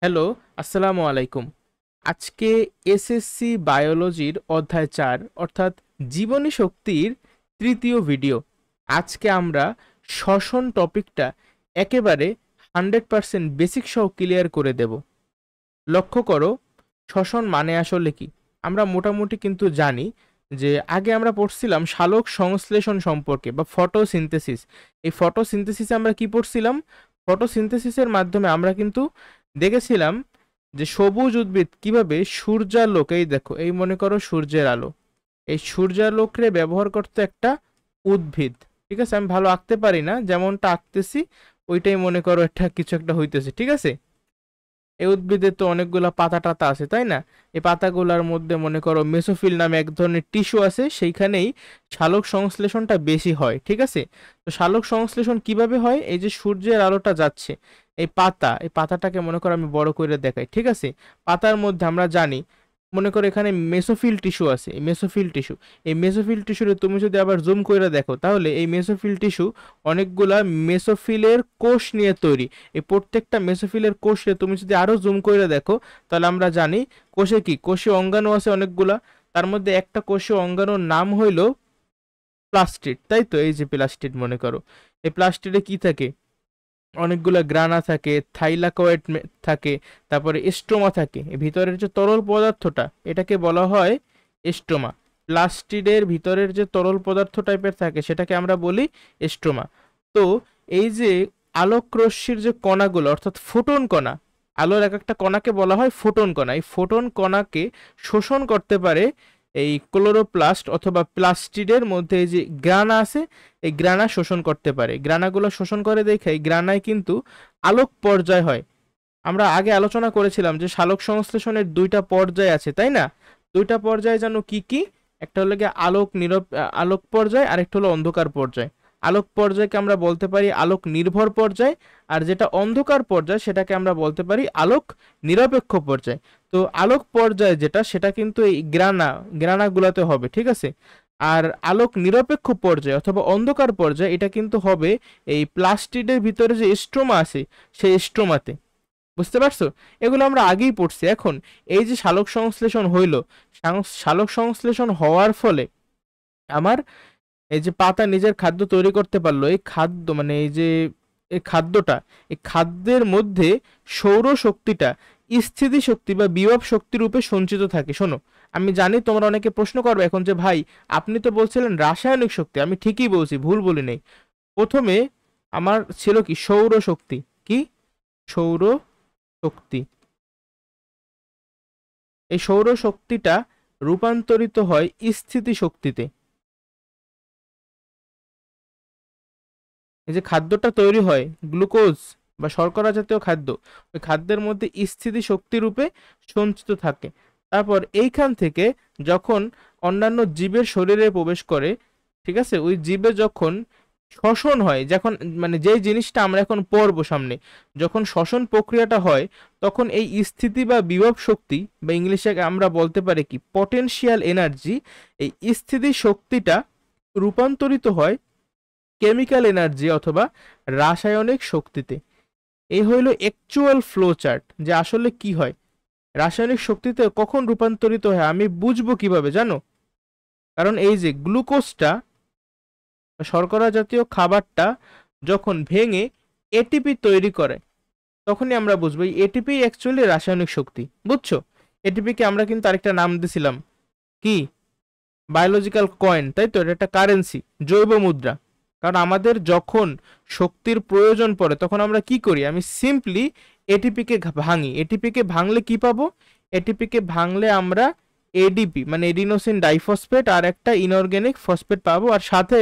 Hello, আসসালামু আলাইকুম। আজকে এসএসসি বায়োলজির অধ্যায় 4 অর্থাৎ জীবনী শক্তির তৃতীয় ভিডিও। আজকে আমরা শ্বসন টপিকটা একেবারে 100% বেসিক সহ ক্লিয়ার করে দেব। লক্ষ্য করো, শ্বসন মানে আসলে কি? আমরা মোটামুটি কিন্তু জানি যে আগে আমরা পড়ছিলাম সালোক সংশ্লেষণ সম্পর্কে বা ফটোসিনথেসিস। এই ফটোসিনথেসিসে আমরা কি পড়ছিলাম? ফটোসিনথেসিসের মাধ্যমে আমরা কিন্তু দেখেছিলাম যে সবুজ উদ্ভিদ কিভাবে সূর্যালোক, এই দেখো, এই মনে করো সূর্যের আলো, এই সূর্যালোকরে ব্যবহার করতে একটা উদ্ভিদ। ঠিক আছে, আমি ভালো আঁকতে পারি না, যেমনটা আঁকতেছি ওইটাই মনে করো একটা কিছু একটা হইতেছে। ঠিক আছে, এই উদ্ভিদের তো অনেকগুলা পাতা টাতা আছে, তাই না? এই পাতাগুলার মধ্যে মনে করো মেসোফিল নামে এক ধরনের টিস্যু আছে, সেইখানেই সালোক সংশ্লেষণটা বেশি হয়। ঠিক আছে, তো সালোক সংশ্লেষণ কিভাবে হয়? এই যে সূর্যের আলোটা যাচ্ছে, এই পাতাটাকে মনে করো আমি বড় করে দেখাই। ঠিক আছে, পাতার মধ্যে আমরা জানি, মনে করো এখানে মেসোফিল টিস্যু আছে, এই মেসোফিল টিস্যু, এই মেসোফিল টিস্যুরে তুমি যদি আবার জুম করে দেখো, তাহলে এই মেসোফিল টিস্যু অনেকগুলা মেসোফিলের কোষ নিয়ে তৈরি। এই প্রত্যেকটা মেসোফিলের কোষে তুমি যদি আরো জুম করে দেখো, তাহলে আমরা জানি কোষে কি, কোষে অঙ্গাণু আছে অনেকগুলা। তার মধ্যে একটা কোষে অঙ্গাণুর নাম হইল প্লাস্টিড, তাই তো? এই যে প্লাস্টিড মনে করো, এই প্লাস্টিডে কি থাকে? অনেকগুলা গ্রানা থাকে, থাইলাকয়েড থাকে, তারপরে স্ট্রোমা থাকে। এই ভিতরের যে তরল পদার্থটা, এটাকে বলা হয় স্ট্রোমা। প্লাস্টিডের ভিতরের যে তরল পদার্থ টাইপের থাকে সেটাকে আমরা বলি স্ট্রোমা। তো এই যে আলোক রশ্মির যে কণাগুলো, অর্থাৎ ফোটন কণা, আলোর এক একটা কণাকে বলা হয় ফোটন কণা। এই ফোটন কণাকে শোষণ করতে পারে এই ক্লোরোপ্লাস্ট অথবা প্লাস্টিডের মধ্যে এই যে গ্রানা আছে, এই গ্রানা শোষণ করতে পারে। গ্রানাগুলো শোষণ করে দেখে এই গ্রানায় কিন্তু আলোক পর্যায় হয়। আমরা আগে আলোচনা করেছিলাম যে সালোক সংশ্লেষণের দুইটা পর্যায় আছে, তাই না? দুইটা পর্যায় জানো কি কি? একটা হলো গিয়ে আলোক পর্যায়, আর একটা হলো অন্ধকার পর্যায়। আলোক পর্যায়কে আমরা বলতে পারি আলোক নির্ভর পর্যায়, আর যেটা অন্ধকার পর্যায় সেটাকে আমরা বলতে পারি আলোক নিরপেক্ষ পর্যায়। তো আলোক পর্যায় যেটা, সেটা কিন্তু এই গ্রানাগুলোতে হবে। ঠিক আছে, আর আলোক নিরপেক্ষ পর্যায় অথবা অন্ধকার পর্যায়, এটা কিন্তু হবে এই প্লাস্টিডের ভিতরে যে স্ট্রোমা আছে সেই স্ট্রোমাতে। বুঝতে পারছো? এগুলো আমরা আগেই পড়ছি। এখন এই যে সালোক সংশ্লেষণ হইল, সালোক সংশ্লেষণ হওয়ার ফলে আমার এই যে পাতা নিজের খাদ্য তৈরি করতে পারলো, এই খাদ্য মানে এই যে এই খাদ্যটা, এই খাদ্যের মধ্যে সৌর শক্তিটা স্থিতি শক্তি বা বিভব শক্তি রূপে সঞ্চিত থাকে। শোনো, আমি জানি তোমরা অনেকে প্রশ্ন করবে এখন যে ভাই, আপনি তো বলছিলেন রাসায়নিক শক্তি। আমি ঠিকই বলছি, ভুল বলি নাই। প্রথমে আমার ছিল কি, সৌর শক্তি। কি? সৌর শক্তি। এই সৌর শক্তিটা রূপান্তরিত হয় স্থিতি শক্তিতে। এই যে খাদ্যটা তৈরি হয়, গ্লুকোজ বা শর্করা জাতীয় খাদ্য, ওই খাদ্যের মধ্যে স্থিতি শক্তি রূপে সঞ্চিত থাকে। তারপর এইখান থেকে যখন অন্যান্য জীবের শরীরে প্রবেশ করে, ঠিক আছে, ওই জীবে যখন শ্বসন হয়, যখন মানে যেই জিনিসটা আমরা এখন পড়বো সামনে, যখন শ্বসন প্রক্রিয়াটা হয়, তখন এই স্থিতি বা বিভব শক্তি বা ইংলিশে আমরা বলতে পারি কি পটেনশিয়াল এনার্জি, এই স্থিতি শক্তিটা রূপান্তরিত হয় কেমিক্যাল এনার্জি অথবা রাসায়নিক শক্তিতে। এই হইল অ্যাকচুয়াল ফ্লো চার্ট, যে আসলে কি হয় রাসায়নিক শক্তিতে কখন রূপান্তরিত হয় আমি বুঝবো কিভাবে জানো? কারণ এই যে গ্লুকোজটা, শর্করা জাতীয় খাবারটা যখন ভেঙে এটিপি তৈরি করে, তখনই আমরা বুঝবো এই এটিপি অ্যাকচুয়ালি রাসায়নিক শক্তি। বুঝছো? এটিপিকে আমরা কিন্তু আরেকটা নাম দিছিলাম কি, বায়োলজিক্যাল কয়েন, তাই তো? এটা একটা কারেন্সি, জৈব মুদ্রা। কারণ আমাদের যখন শক্তির প্রয়োজন পড়ে তখন আমরা কি করি, আমি সিম্পলি এটিপিকে ভাঙি। এটিপিকে ভাঙলে কি পাবো? এটিপিকে ভাঙলে আমরা এডিপি মানে এডিনোসিন ডাইফসফেট আর একটা ইনঅর্গানিক ফসফেট পাবো, আর সাথে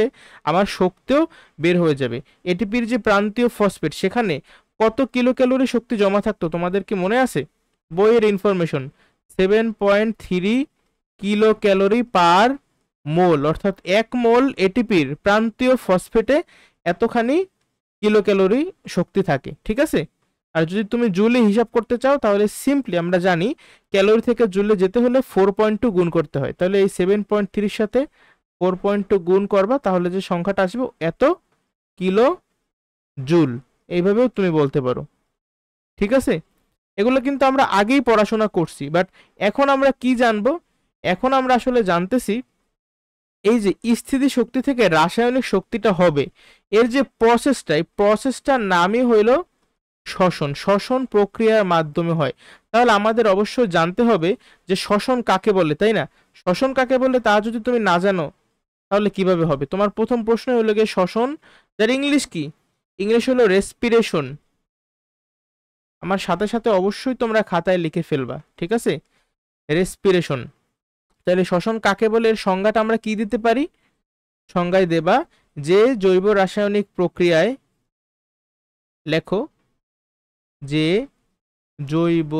আমার শক্তিও বের হয়ে যাবে। এটিপির যে প্রান্তীয় ফসফেট, সেখানে কত কিলো ক্যালোরি শক্তি জমা থাকতো তোমাদের কি মনে আছে? বইয়ের ইনফরমেশন, 7.3 কিলো ক্যালোরি পার মোল, অর্থাৎ 1 মোল এটিপির প্রান্তীয় ফসফেটে এতখানি কিলো ক্যালোরি শক্তি থাকে। ঠিক আছে, আর যদি তুমি জুলে হিসাব করতে চাও, তাহলে সিম্পলি আমরা জানি ক্যালোরি থেকে জুলে যেতে হলে 4.2 গুণ করতে হয়। তাহলে এই 7.3-র সাথে 4.2 গুণ করবা, তাহলে যে সংখ্যাটা আসবে এত কিলো জুল। এইভাবেও তুমি বলতে পারো। ঠিক আছে, এগুলো কিন্তু আমরা আগেই পড়াশোনা করছি, বাট এখন আমরা কি জানবো? এখন আমরা আসলে জানতেছি এই যে স্থিতি শক্তি থেকে রাসায়নিক শক্তিটা হবে, এর যে প্রসেসটা, এই প্রসেসটার নামই হইল শ্বসন। শ্বসন প্রক্রিয়ার মাধ্যমে হয়। তাহলে আমাদের অবশ্যই জানতে হবে যে শ্বসন কাকে বলে, তাই না? শ্বসন কাকে বলে তা যদি তুমি না জানো তাহলে কিভাবে হবে? তোমার প্রথম প্রশ্ন হলো গিয়ে শ্বসন, যার ইংলিশ কি? ইংলিশ হলো রেসপিরেশন। আমার সাথে সাথে অবশ্যই তোমরা খাতায় লিখে ফেলবা, ঠিক আছে? রেসপিরেশন। তাহলে শ্বসন কাকে বলে এর সংজ্ঞাটা আমরা কি দিতে পারি? সংজ্ঞায় দেবা যে জৈব রাসায়নিক প্রক্রিয়ায়, লেখো যে জৈব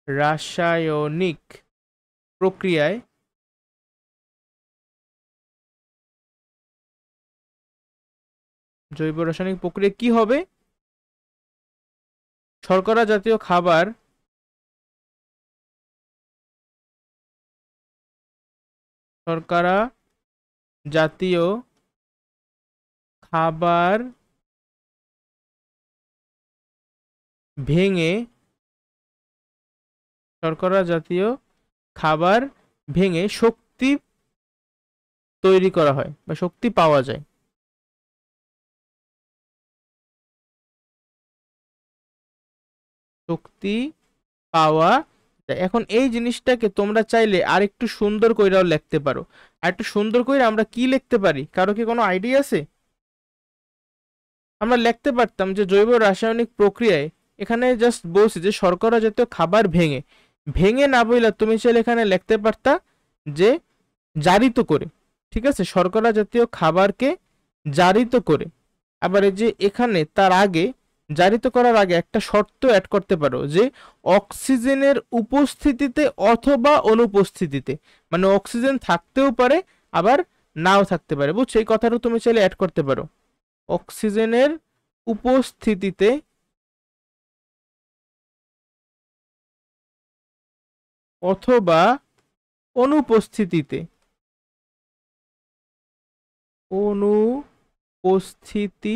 রাসায়নিক প্রক্রিয়ায় জৈব রাসায়নিক প্রক্রিয়া কি হবে? শর্করা জাতীয় খাবার শর্করা জাতীয় খাবার ভেঙে শর্করা জাতীয় খাবার ভেঙে শক্তি তৈরি করা হয় বা শক্তি পাওয়া যায়। শক্তি পাওয়া যায়। এখন এই জিনিসটাকে তোমরা চাইলে আর একটু সুন্দর কইরাও লিখতে পারো। আর একটু সুন্দর করে আমরা কি লিখতে পারি? কারো কি কোনো আইডিয়া আছে? আমরা লিখতে পারতাম যে জৈব রাসায়নিক প্রক্রিয়ায়, এখানে জাস্ট বলছি যে শর্করা জাতীয় খাবার ভেঙে, ভেঙে না বইলা তুমি চাইলে এখানে লিখতে পারতা যে জারিত করে। ঠিক আছে, শর্করা জাতীয় খাবারকে জারিত করে। আবার এই যে এখানে তার আগে, জারিত করার আগে একটা শর্ত অ্যাড করতে পারো যে অক্সিজেনের উপস্থিতিতে অথবা অনুপস্থিতিতে, মানে অক্সিজেন থাকতেও পারে আবার নাও থাকতে পারে। বুঝছো? এই কথাটা তুমি চাইলে অ্যাড করতে পারো, অক্সিজেনের উপস্থিতিতে অথবা অনুপস্থিতিতে। অনুপস্থিতিতে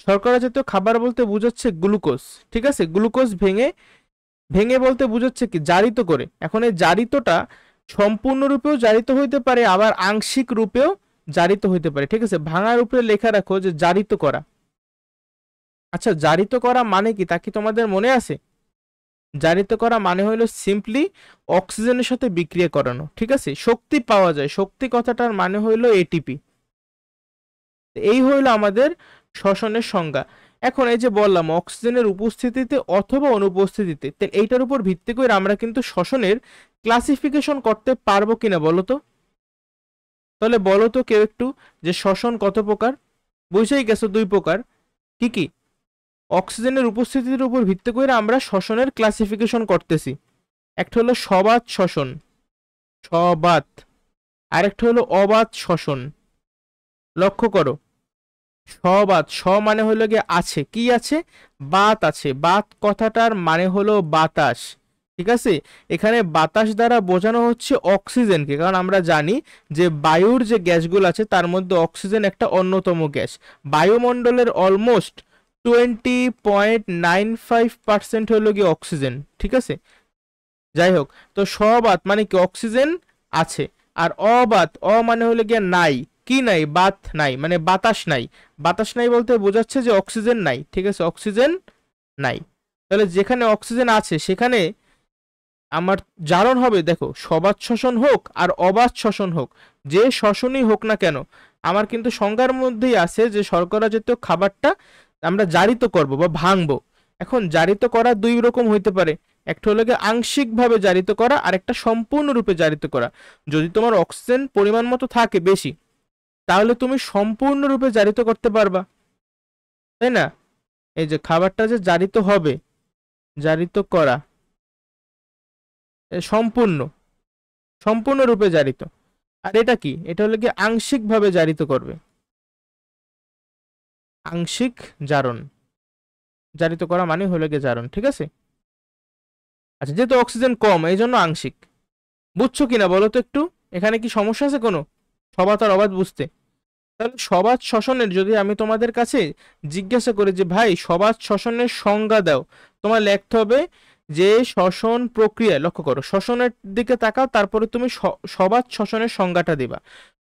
শর্করা জাতীয় খাবার বলতে বোঝাচ্ছে গ্লুকোজ। ঠিক আছে, গ্লুকোজ ভেঙে, ভেঙে বলতে বোঝাচ্ছে কি? জারিত করে। এখন এই জারিতটা সম্পূর্ণরূপেও জারিত হইতে পারে, আবার আংশিক রূপেও জারিত হইতে পারে। ঠিক আছে, ভাঙার উপরে লেখা রাখো যে জারিত করা। আচ্ছা, জারিত করা মানে কি তা কি তোমাদের মনে আছে? জারিত করা মানে হলো সিম্পলি অক্সিজেনের সাথে বিক্রিয়া করানো। ঠিক আছে, শক্তি পাওয়া যায়, শক্তি কথাটার মানে হইলো এটিপি। এই হইলো আমাদের শ্বসনের সংজ্ঞা। এখন এই যে বললাম অক্সিজেনের উপস্থিতিতে অথবা অনুপস্থিতিতে, তাহলে এইটার উপর ভিত্তি করে আমরা কিন্তু শ্বসনের ক্লাসিফিকেশন করতে পারবো কিনা বলো তো? তাহলে বলো তো কেউ একটু যে শ্বসন কত প্রকার? বুঝেই গেছো, দুই প্রকার। কি কি? অক্সিজেনের উপস্থিতির উপর ভিত্তি করে আমরা শ্বসনের ক্লাসিফিকেশন করতেছি। একটা হলো সবাত শ্বসন, সবাত। আরেকটা হলো অবাত শ্বসন। লক্ষ্য করো, সবাত, স মানে হলো গিয়ে আছে, কি আছে? বাত আছে। বাত কথাটার মানে হলো বাতাস। ঠিক আছে, এখানে বাতাস দ্বারা বোঝানো হচ্ছে অক্সিজেনকে, কারণ আমরা জানি যে বায়ুর যে গ্যাসগুলো আছে তার মধ্যে অক্সিজেন একটা অন্যতম গ্যাস। বায়ুমণ্ডলের অলমোস্ট 20.95% হলো গিয়ে অক্সিজেন। ঠিক আছে, যাই হোক, তো সবাত মানে কি? অক্সিজেন আছে। আর অবাত, অ মানে হলো গিয়ে নাই, কি নাই? বাত নাই, মানে বাতাস নাই। বাতাস নাই বলতে বোঝাচ্ছে যে অক্সিজেন নাই। ঠিক আছে, অক্সিজেন নাই। তাহলে যেখানে অক্সিজেন আছে সেখানে আমার জারণ হবে, দেখো, সবাত শ্বসন হোক আর অবাত শ্বসন হোক, যে শ্বসনই হোক না কেন, আমার কিন্তু সংজ্ঞার মধ্যেই আছে যে শর্করা জাতীয় খাবারটা আমরা জারিত করব বা ভাঙবো। এখন জারিত করা দুই রকম হইতে পারে, একটা হলো গিয়ে আংশিকভাবে জারিত করা, আর একটা সম্পূর্ণরূপে জারিত করা। যদি তোমার অক্সিজেন পরিমাণ মতো থাকে বেশি, তাহলে তুমি সম্পূর্ণরূপে জারিত করতে পারবা, তাই না? এই যে খাবারটা যে জারিত হবে, জারিত করা, সম্পূর্ণ, সম্পূর্ণরূপে জারিত। আর এটা কি? এটা হলো কি আংশিকভাবে জারিত করবে, আংশিক জারণ। জারিত করা মানে হলো গিয়ে জারণ। ঠিক আছে, আচ্ছা, যেহেতু অক্সিজেন কম এই জন্য আংশিক। বুঝছো কিনা বলো তো একটু? এখানে কি সমস্যা আছে কোনো? সবাত আর অবাত বুঝতে? তাহলে সবাত শ্বসনের যদি আমি তোমাদের কাছে জিজ্ঞাসা করি যে ভাই সবাত শ্বসনের সংজ্ঞা দাও, তোমার লিখতে হবে যে শ্বসন প্রক্রিয়া, লক্ষ্য করো শ্বসনের দিকে তাকাও, তারপরে তুমি সবাত শ্বসনের সংজ্ঞাটা দিবা।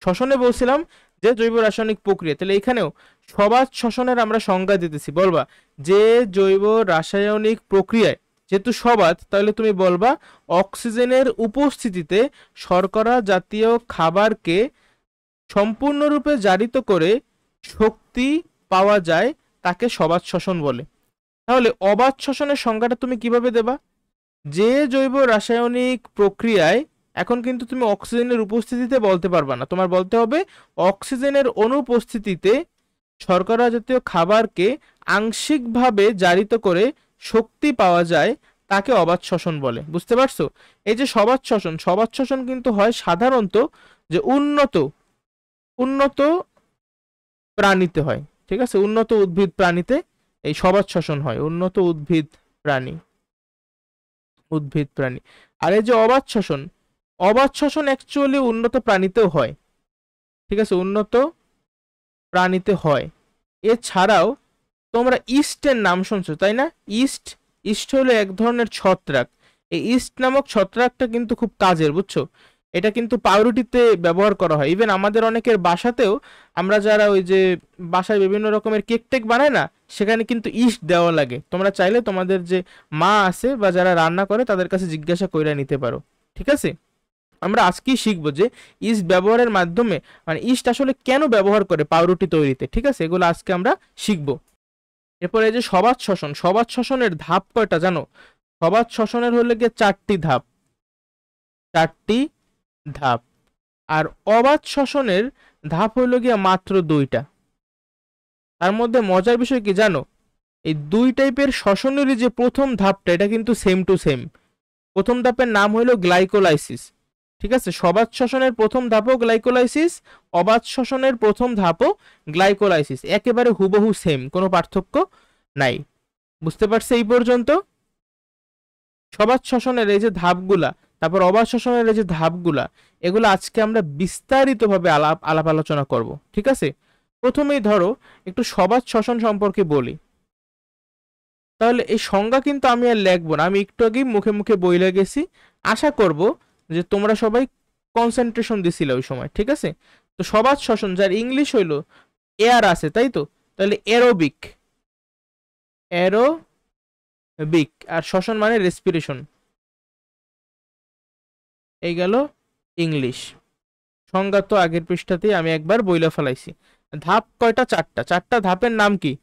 শ্বসনে বলছিলাম যে জৈব রাসায়নিক প্রক্রিয়া, তাহলে এখানেও সবাত শ্বসনের আমরা সংজ্ঞা দিতেছি, বলবা যে জৈব রাসায়নিক প্রক্রিয়ায়, যেহেতু সবাত তাহলে তুমি বলবা অক্সিজেনের উপস্থিতিতে শর্করা জাতীয় খাবারকে সম্পূর্ণরূপে জারিত করে শক্তি পাওয়া যায়, তাকে সবাত শ্বসন বলে। তাহলে অবাত শ্বসনের সংজ্ঞাটা তুমি কিভাবে দেবা? যে জৈব রাসায়নিক প্রক্রিয়ায়, এখন কিন্তু তুমি অক্সিজেনের উপস্থিতিতে বলতে পারবা না, তোমার বলতে হবে অক্সিজেনের অনুপস্থিতিতে শর্করা জাতীয় খাবারকে আংশিকভাবে জারিত করে শক্তি পাওয়া যায়, তাকে অবাত শ্বসন বলে। বুঝতে পারছো? এই যে সবাত শ্বসন, সবাত শ্বসন কিন্তু হয় সাধারণত যে উন্নত উন্নত প্রাণীতে হয়, ঠিক আছে, উন্নত উদ্ভিদ প্রাণীতে এই সবাত শ্বসন হয়, উন্নত উদ্ভিদ প্রাণী। আর এই যে অবাত শ্বসন, অবাত শ্বসন অ্যাকচুয়ালি উন্নত প্রাণীতেও হয়, ঠিক আছে, উন্নত প্রাণীতে হয়। এছাড়াও তোমরা ইস্টের নাম শুনছো তাই না? ইস্ট, ইস্ট হলো এক ধরনের ছত্রাক। এই ইস্ট নামক ছত্রাকটা কিন্তু খুব কাজের, বুঝছো? এটা কিন্তু পাউরুটিতে ব্যবহার করা হয়, ইভেন আমাদের অনেকের বাসাতেও, আমরা যারা ওই যে বাসায় বিভিন্ন রকমের কেক টেক বানায় না, সেখানে কিন্তু ইস্ট দেওয়া লাগে। তোমরা চাইলে তোমাদের যে মা আছে বা যারা রান্না করে তাদের কাছে জিজ্ঞাসা করে নিতে পারো, ঠিক আছে? আমরা আজকেই শিখবো যে ইস্ট ব্যবহারের মাধ্যমে, মানে ইস্ট আসলে কেন ব্যবহার করে পাউরুটি তৈরিতে, ঠিক আছে, এগুলো আজকে আমরা শিখবো। এরপরে এই যে সবাত শ্বসন, সবাত শ্বসনের ধাপ কয়টা জানো? সবাত শ্বসনের হলে গিয়ে 4টি ধাপ, 4টি ধাপ। আর অবাত শ্বসনের ধাপ হইল গিয়া মাত্র 2টা। তার মধ্যে মজার বিষয় কি জানো? এই 2 টাইপের শ্বসনেরই যে প্রথম ধাপটা, এটা কিন্তু সেম টু সেম। প্রথম ধাপের নাম হইল গ্লাইকোলাইসিস, ঠিক আছে? সবাত শ্বসনের প্রথম ধাপও গ্লাইকোলাইসিস, অবাত শ্বসনের প্রথম ধাপও গ্লাইকোলাইসিস, একেবারে হুবহু সেম, কোনো পার্থক্য নাই। বুঝতে পারছে এই পর্যন্ত? সবাত শ্বসনের এই যে ধাপগুলা, তারপর অবাত শ্বসনের এই যে ধাপগুলা, এগুলো আজকে আমরা বিস্তারিতভাবে আলাপ আলোচনা করব, ঠিক আছে? প্রথমেই ধরো একটু সবাত শ্বসন সম্পর্কে বলি। তাহলে এই সংজ্ঞা কিন্তু আমি আর লিখবো না, আমি একটু আগেই মুখে মুখে বইলে গেছি। আশা করব যে তোমরা সবাই কনসেন্ট্রেশন দিছিলে ওই সময়, ঠিক আছে? তো সবাত শ্বসন, যার ইংলিশ হইলো এয়ার আছে, তাই তো? তাহলে এরোবিক, এরোবিক, আর শ্বসন মানে রেসপিরেশন, এই গেল ইংলিশ সংজ্ঞা। তো আগের পৃষ্ঠাতেই আমি একবার বইলা ফেলাইছি। ধাপ কয়টা? 4টা। 4টা ধাপের নাম কি?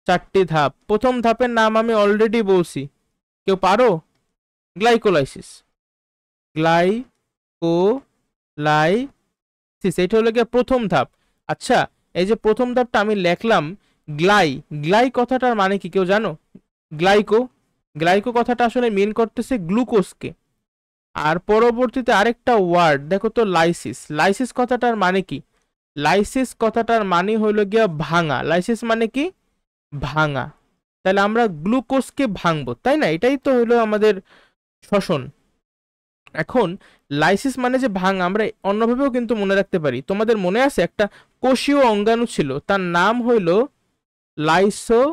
4টি ধাপ। প্রথম ধাপের নাম আমি অলরেডি বলছি, কেউ পারো? গ্লাইকোলাইসিস, গ্লাইকোলাইসিস, এটা হলো গিয়ে প্রথম ধাপ। আচ্ছা, এই যে প্রথম ধাপটা আমি লিখলাম গ্লাই কথাটার মানে কি কেউ জানো? গ্লাইকো কথাটা আসলে মিন করতেছে গ্লুকোজকে। আর পরবর্তীতে আরেকটা ওয়ার্ড দেখো তো, লাইসিস কথাটার মানে কি? লাইসিস কথাটার মানে হইল গিয়া ভাঙা। লাইসিস মানে কি? ভাঙা। তাহলে আমরা গ্লুকোজকে ভাঙবো, তাই না? এটাই তো হইলো আমাদের শ্বসন। এখন লাইসিস মানে যে ভাঙা, আমরা অন্যভাবেও কিন্তু মনে রাখতে পারি। তোমাদের মনে আছে একটা কোষীয় অঙ্গাণু ছিল, তার নাম হইল লাইসোসোম।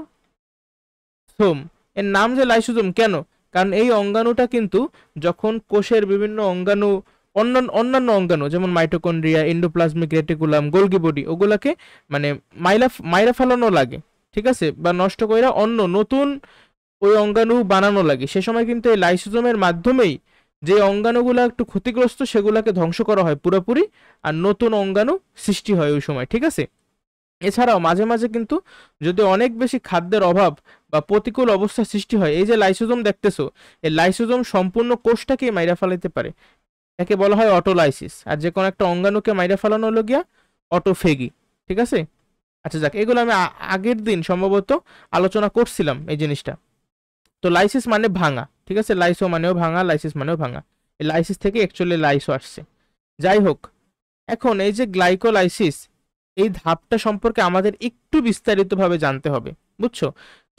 এর নাম যে লাইসোসোম কেন? কারণ এই অঙ্গাণুটা কিন্তু যখন কোষের বিভিন্ন অঙ্গাণু, অন্যান্য অঙ্গাণু যেমন mitochondria, endoplasmic reticulum, Golgi body, ওগুলাকে মানে মাইরা ফেলানো লাগে, ঠিক আছে, বা নষ্ট কইরা অন্য নতুন ওই অঙ্গাণু বানানো লাগে। সে সময় কিন্তু এই লাইসোসোমের মাধ্যমেই যে অঙ্গাণুগুলো একটু ক্ষতিগ্রস্ত সেগুলোকে ধ্বংস করা হয় পুরোপুরি, আর নতুন অঙ্গাণু সৃষ্টি হয় ওই সময়, ঠিক আছে? এছাড়াও মাঝে মাঝে কিন্তু যদি অনেক বেশি খাদ্যের অভাব বা প্রতিকূল অবস্থা সৃষ্টি হয়, এই যে লাইসোসোম দেখতেছো, এই লাইসোসোম সম্পূর্ণ কোষটাকেই মাইরা ফেলাইতে পারে, একে বলা হয় অটোলাইসিস। আর যে কোনো একটা অঙ্গাণুকে মাইরা ফেলানো হলো গিয়া অটোফেগি, ঠিক আছে? আচ্ছা যাক, এগুলো আমি আগের দিন সম্ভবত আলোচনা করছিলাম এই জিনিসটা। তো লাইসিস মানে ভাঙা, ঠিক আছে? লাইসো মানেও ভাঙা, লাইসিস মানেও ভাঙা। এই লাইসিস থেকে অ্যাকচুয়ালি লাইসো আসছে। যাই হোক, এখন এই যে গ্লাইকোলাইসিস, এই ধাপটা সম্পর্কে আমাদের একটু বিস্তারিতভাবে জানতে হবে, বুঝছো?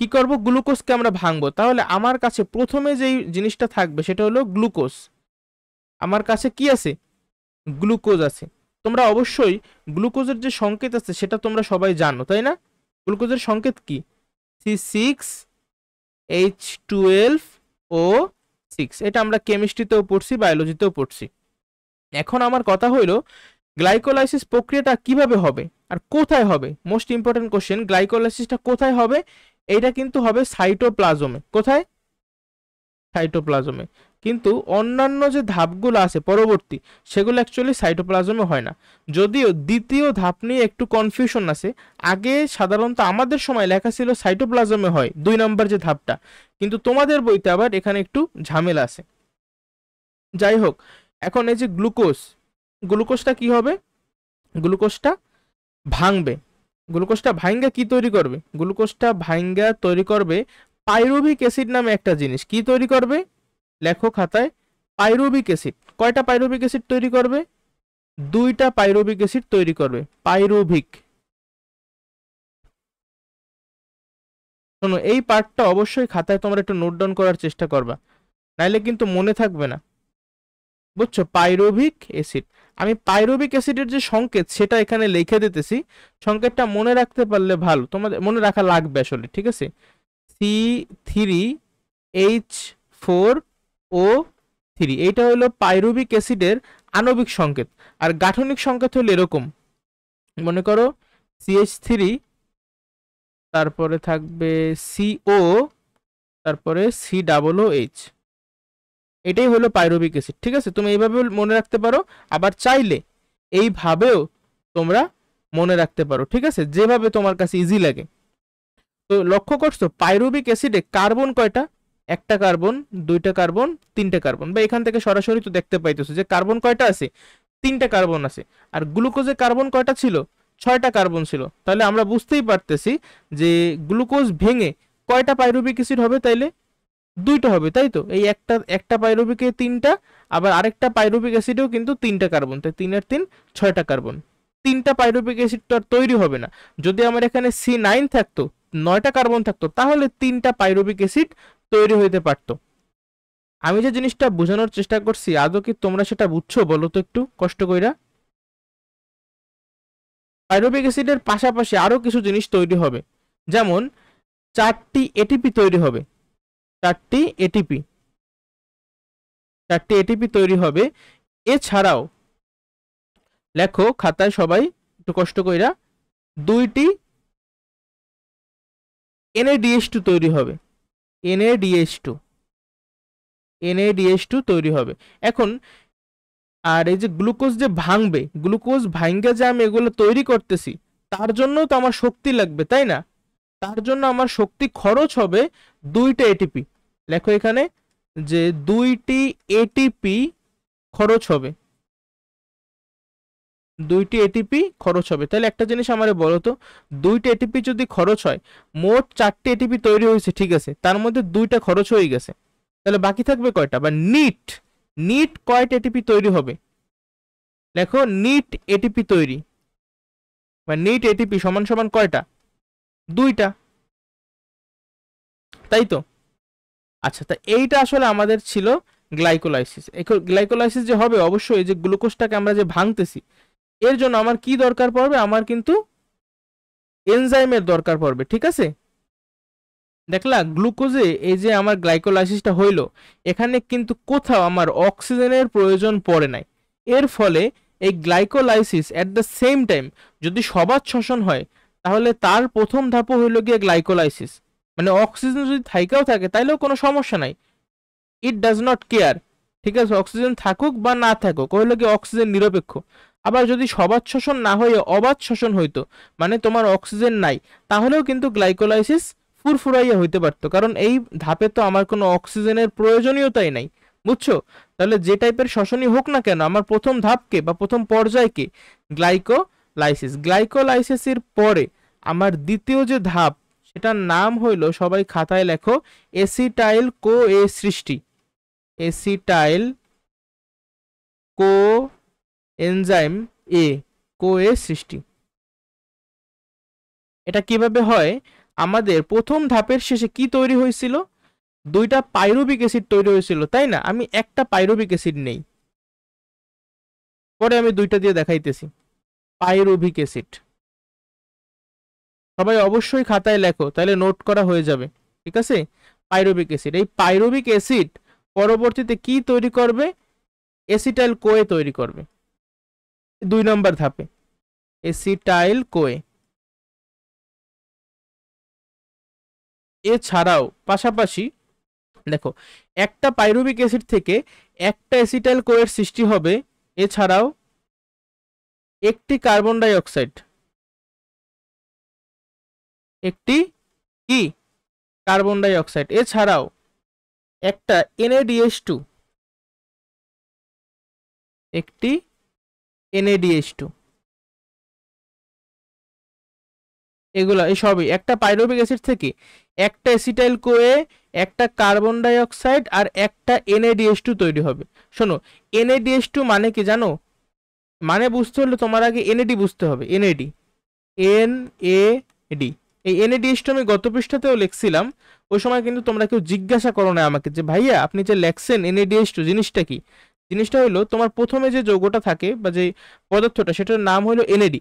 কি করব? গ্লুকোজকে আমরা ভাঙবো। তাহলে আমার কাছে প্রথমে যেই জিনিসটা থাকবে সেটা হলো গ্লুকোজ। আমার কাছে কি আছে? গ্লুকোজ আছে। তোমরা অবশ্যই গ্লুকোজের যে সংকেত আছে সেটা তোমরা সবাই জানো, তাই না? গ্লুকোজের সংকেত কি? C6H12O6। এটা আমরা কেমিস্ট্রিতেও পড়ছি, বায়োলজিতেও পড়ছি। এখন আমার কথা হইলো গ্লাইকোলাইসিস প্রক্রিয়াটা কিভাবে হবে আর কোথায় হবে? মোস্ট ইম্পর্টেন্ট কোশ্চেন, গ্লাইকোলাইসিসটা কোথায় হবে? এইটা কিন্তু হবে সাইটোপ্লাজমে। কোথায়? সাইটোপ্লাজমে। কিন্তু অন্যান্য যে ধাপগুলো আছে পরবর্তী, সেগুলো অ্যাকচুয়ালি সাইটোপ্লাজমে হয় না। যদিও দ্বিতীয় ধাপ নিয়ে একটু কনফিউশন আছে। আগে সাধারণত আমাদের সময় লেখা ছিল সাইটোপ্লাজমে হয় 2 নম্বর যে ধাপটা, কিন্তু তোমাদের বইতে আবার এখানে একটু ঝামেলা আছে। যাই হোক, এখন এই যে গ্লুকোজটা কি হবে? গ্লুকোজটা ভাঙবে। গ্লুকোজটা ভাঙ্গা কি তৈরি করবে? গ্লুকোজটা ভাঙ্গা তৈরি করবে পাইরুভিক অ্যাসিড নামে একটা জিনিস। কি তৈরি করবে? লেখো খাতায়, পাইরুভিক অ্যাসিড। কয়টা পাইরুভিক অ্যাসিড তৈরি করবে? 2টা পাইরুভিক অ্যাসিড তৈরি করবে। পাইরুভিক। শোনো, এই পার্টটা অবশ্যই খাতায় তোমরা একটু নোট ডাউন করার চেষ্টা করবা, নাইলে কিন্তু মনে থাকবে না, বুঝছো? Pyruvic acid. আমি পাইরুভিক অ্যাসিডের যে সংকেত সেটা এখানে লিখে দিতেছি। সংকেতটা মনে রাখতে পারলে ভালো, তোমাদের মনে রাখা লাগবে আসলে, ঠিক আছে? C3H4O3, এইটা হলো পাইরুভিক অ্যাসিডের আণবিক সংকেত। আর গাঠনিক সংকেত হলো এরকম, মনে করো CH3, তারপরে থাকবে CO, তারপরে COOH। এটাই হলো পাইরুভিক অ্যাসিড, ঠিক আছে? তুমি এইভাবে মনে রাখতে পারো, আবার চাইলে এইভাবেও তোমরা মনে রাখতে পারো, ঠিক আছে? যেভাবে তোমার কাছে ইজি লাগে। তো লক্ষ্য করছো পাইরুভিক অ্যাসিডে কার্বন কয়টা? 1টা কার্বন, 2টা কার্বন, 3টে কার্বন। বা এখান থেকে সরাসরি তো দেখতে পাইতেছো যে কার্বন কয়টা আছে? 3টে কার্বন আছে। আর গ্লুকোজে কার্বন কয়টা ছিল? 6টা কার্বন ছিল। তাহলে আমরা বুঝতেই পারতেছি যে গ্লুকোজ ভেঙে কয়টা পাইরুভিক অ্যাসিড হবে? তাইলে 2টা হবে, তাই তো? এই একটা পাইরুভিকে 3টা, আবার আরেকটা পাইরুভিক অ্যাসিডেও কিন্তু 3টা কার্বন, তাই 3 আর 3 6টা কার্বন। 3টা পাইরুভিক অ্যাসিড তো আর তৈরি হবে না। যদি আমার এখানে C9 থাকতো, 9টা কার্বন থাকতো, তাহলে 3টা পাইরুভিক অ্যাসিড তৈরি হইতে পারতো। আমি যে জিনিসটা বোঝানোর চেষ্টা করছি, আদৌ কি তোমরা সেটা বুঝছো? বলো তো একটু কষ্ট কইরা। পাইরুভিক অ্যাসিডের পাশাপাশি আরো কিছু জিনিস তৈরি হবে, যেমন 4টি এটিপি তৈরি হবে। 4টি এটিপি, 4টি এটিপি তৈরি হবে। এছাড়াও লেখো খাতায় সবাই একটু কষ্ট কইরা, 2টি NADH2 তৈরি হবে। NADH2, NADH2 তৈরি হবে। এখন আর এই যে গ্লুকোজ যে ভাঙবে, গ্লুকোজ ভাঙ্গা যে আমি এগুলো তৈরি করতেছি, তার জন্য তো আমার শক্তি লাগবে, তাই না? তার জন্য আমার শক্তি খরচ হবে 2টা এটিপি। লেখো এখানে যে 2টি এটিপি খরচ হবে। 2টি এটিপি খরচ হবে। তাহলে একটা জিনিস আমারে বলো তো, 2টি এটিপি যদি খরচ হয়, মোট 4টি এটিপি তৈরি হয়েছে, ঠিক আছে? তার মধ্যে 2টা খরচ হয়ে গেছে, তাহলে বাকি থাকবে কয়টা? বা নিট কয়টা এটিপি তৈরি হবে? লেখো নিট এটিপি তৈরি, বা নিট এটিপি সমান সমান কয়টা? 2টা, তাই তো? আচ্ছা, তা এইটা আসলে আমাদের ছিল গ্লাইকোলাইসিস। গ্লাইকোলাইসিস যে হবে, অবশ্যই যে গ্লুকোজটাকে আমরা যে ভাঙতেছি, এর জন্য আমার কি দরকার পড়বে? আমার কিন্তু এনজাইমের দরকার পড়বে, ঠিক আছে? দেখলা গ্লুকোজে এই যে আমার গ্লাইকোলাইসিসটা হইলো, এখানে কিন্তু কোথাও আমার অক্সিজেনের প্রয়োজন পড়ে নাই। এর ফলে এই glycolysis at the same time যদি সবাত শ্বসন হয়, তাহলে তার প্রথম ধাপও হইল গিয়ে গ্লাইকোলাইসিস। মানে অক্সিজেন যদি থাইকাও থাকে তাইলেও কোনো সমস্যা নাই, ইট ডাজ নট কেয়ার, ঠিক আছে? অক্সিজেন থাকুক বা না থাকুক, হইল গিয়ে অক্সিজেন নিরপেক্ষ। আবার যদি সবাত শ্বসন না হয়ে অবাত শ্বসন হইতো, মানে তোমার অক্সিজেন নাই, তাহলেও কিন্তু গ্লাইকোলাইসিস ফুরফুরাইয়া হইতে পারতো, কারণ এই ধাপে তো আমার কোনো অক্সিজেনের প্রয়োজনীয়তাই নাই, বুঝছো? তাহলে যে টাইপের শ্বসনই হোক না কেন, আমার প্রথম ধাপকে বা প্রথম পর্যায়কে গ্লাইকোলাইসিস। গ্লাইকোলাইসিসের পরে আমার দ্বিতীয় যে ধাপ, সেটার নাম হইল, সবাই খাতায় লেখো, এসিটাইল কো এ সৃষ্টি। এসিটাইল কো এনজাইম এ, কো এ সৃষ্টি। এটা কিভাবে হয়? আমাদের প্রথম ধাপের শেষে কি তৈরি হয়েছিল? 2টা পাইরুভিক অ্যাসিড তৈরি হয়েছিল, তাই না? আমি একটা পাইরুভিক অ্যাসিড নেই, পরে আমি দুইটা দিয়ে দেখাইতেছি। পাইরুভিক অ্যাসিড, সবাই অবশ্যই খাতায় লেখো, তাহলে নোট করা হয়ে যাবে, ঠিক আছে। পাইরুভিক অ্যাসিড, এই পাইরুভিক অ্যাসিড পরবর্তীতে কি তৈরি করবে? এসিটাইল কোয়ে তৈরি করবে 2 নম্বর ধাপে, এসিটাইল কোয়ে। এছাড়াও পাশাপাশি দেখো, একটা পাইরুভিক অ্যাসিড থেকে একটা এসিটাইল কোয়ের সৃষ্টি হবে। এছাড়াও একটি কার্বন ডাই অক্সাইড, একটি কি কার্বন ডাই অক্সাইড, এছাড়াও একটা NaDH2, একটি NaDH2, এগুলা এই সবই একটা পাইরুভিক অ্যাসিড থেকে একটা এসিটাইল কোয়ে, একটা কার্বন ডাই অক্সাইড আর একটা NaDH2 তৈরি হবে। শোনো, NaDH2 মানে কি জানো? মানে বুঝতে হলে তোমার আগে NAD বুঝতে হবে। NAD, NAD, এই NaDH2 আমি গত পৃষ্ঠাতেও লিখছিলাম। ওই সময় কিন্তু তোমরা কেউ জিজ্ঞাসা করো না আমাকে যে ভাইয়া আপনি যে লেখছেন NaDH2 জিনিসটা কি। জিনিসটা হলো তোমার প্রথমে যে যৌগটা থাকে বা যে পদার্থটা, সেটার নাম হলো NAD।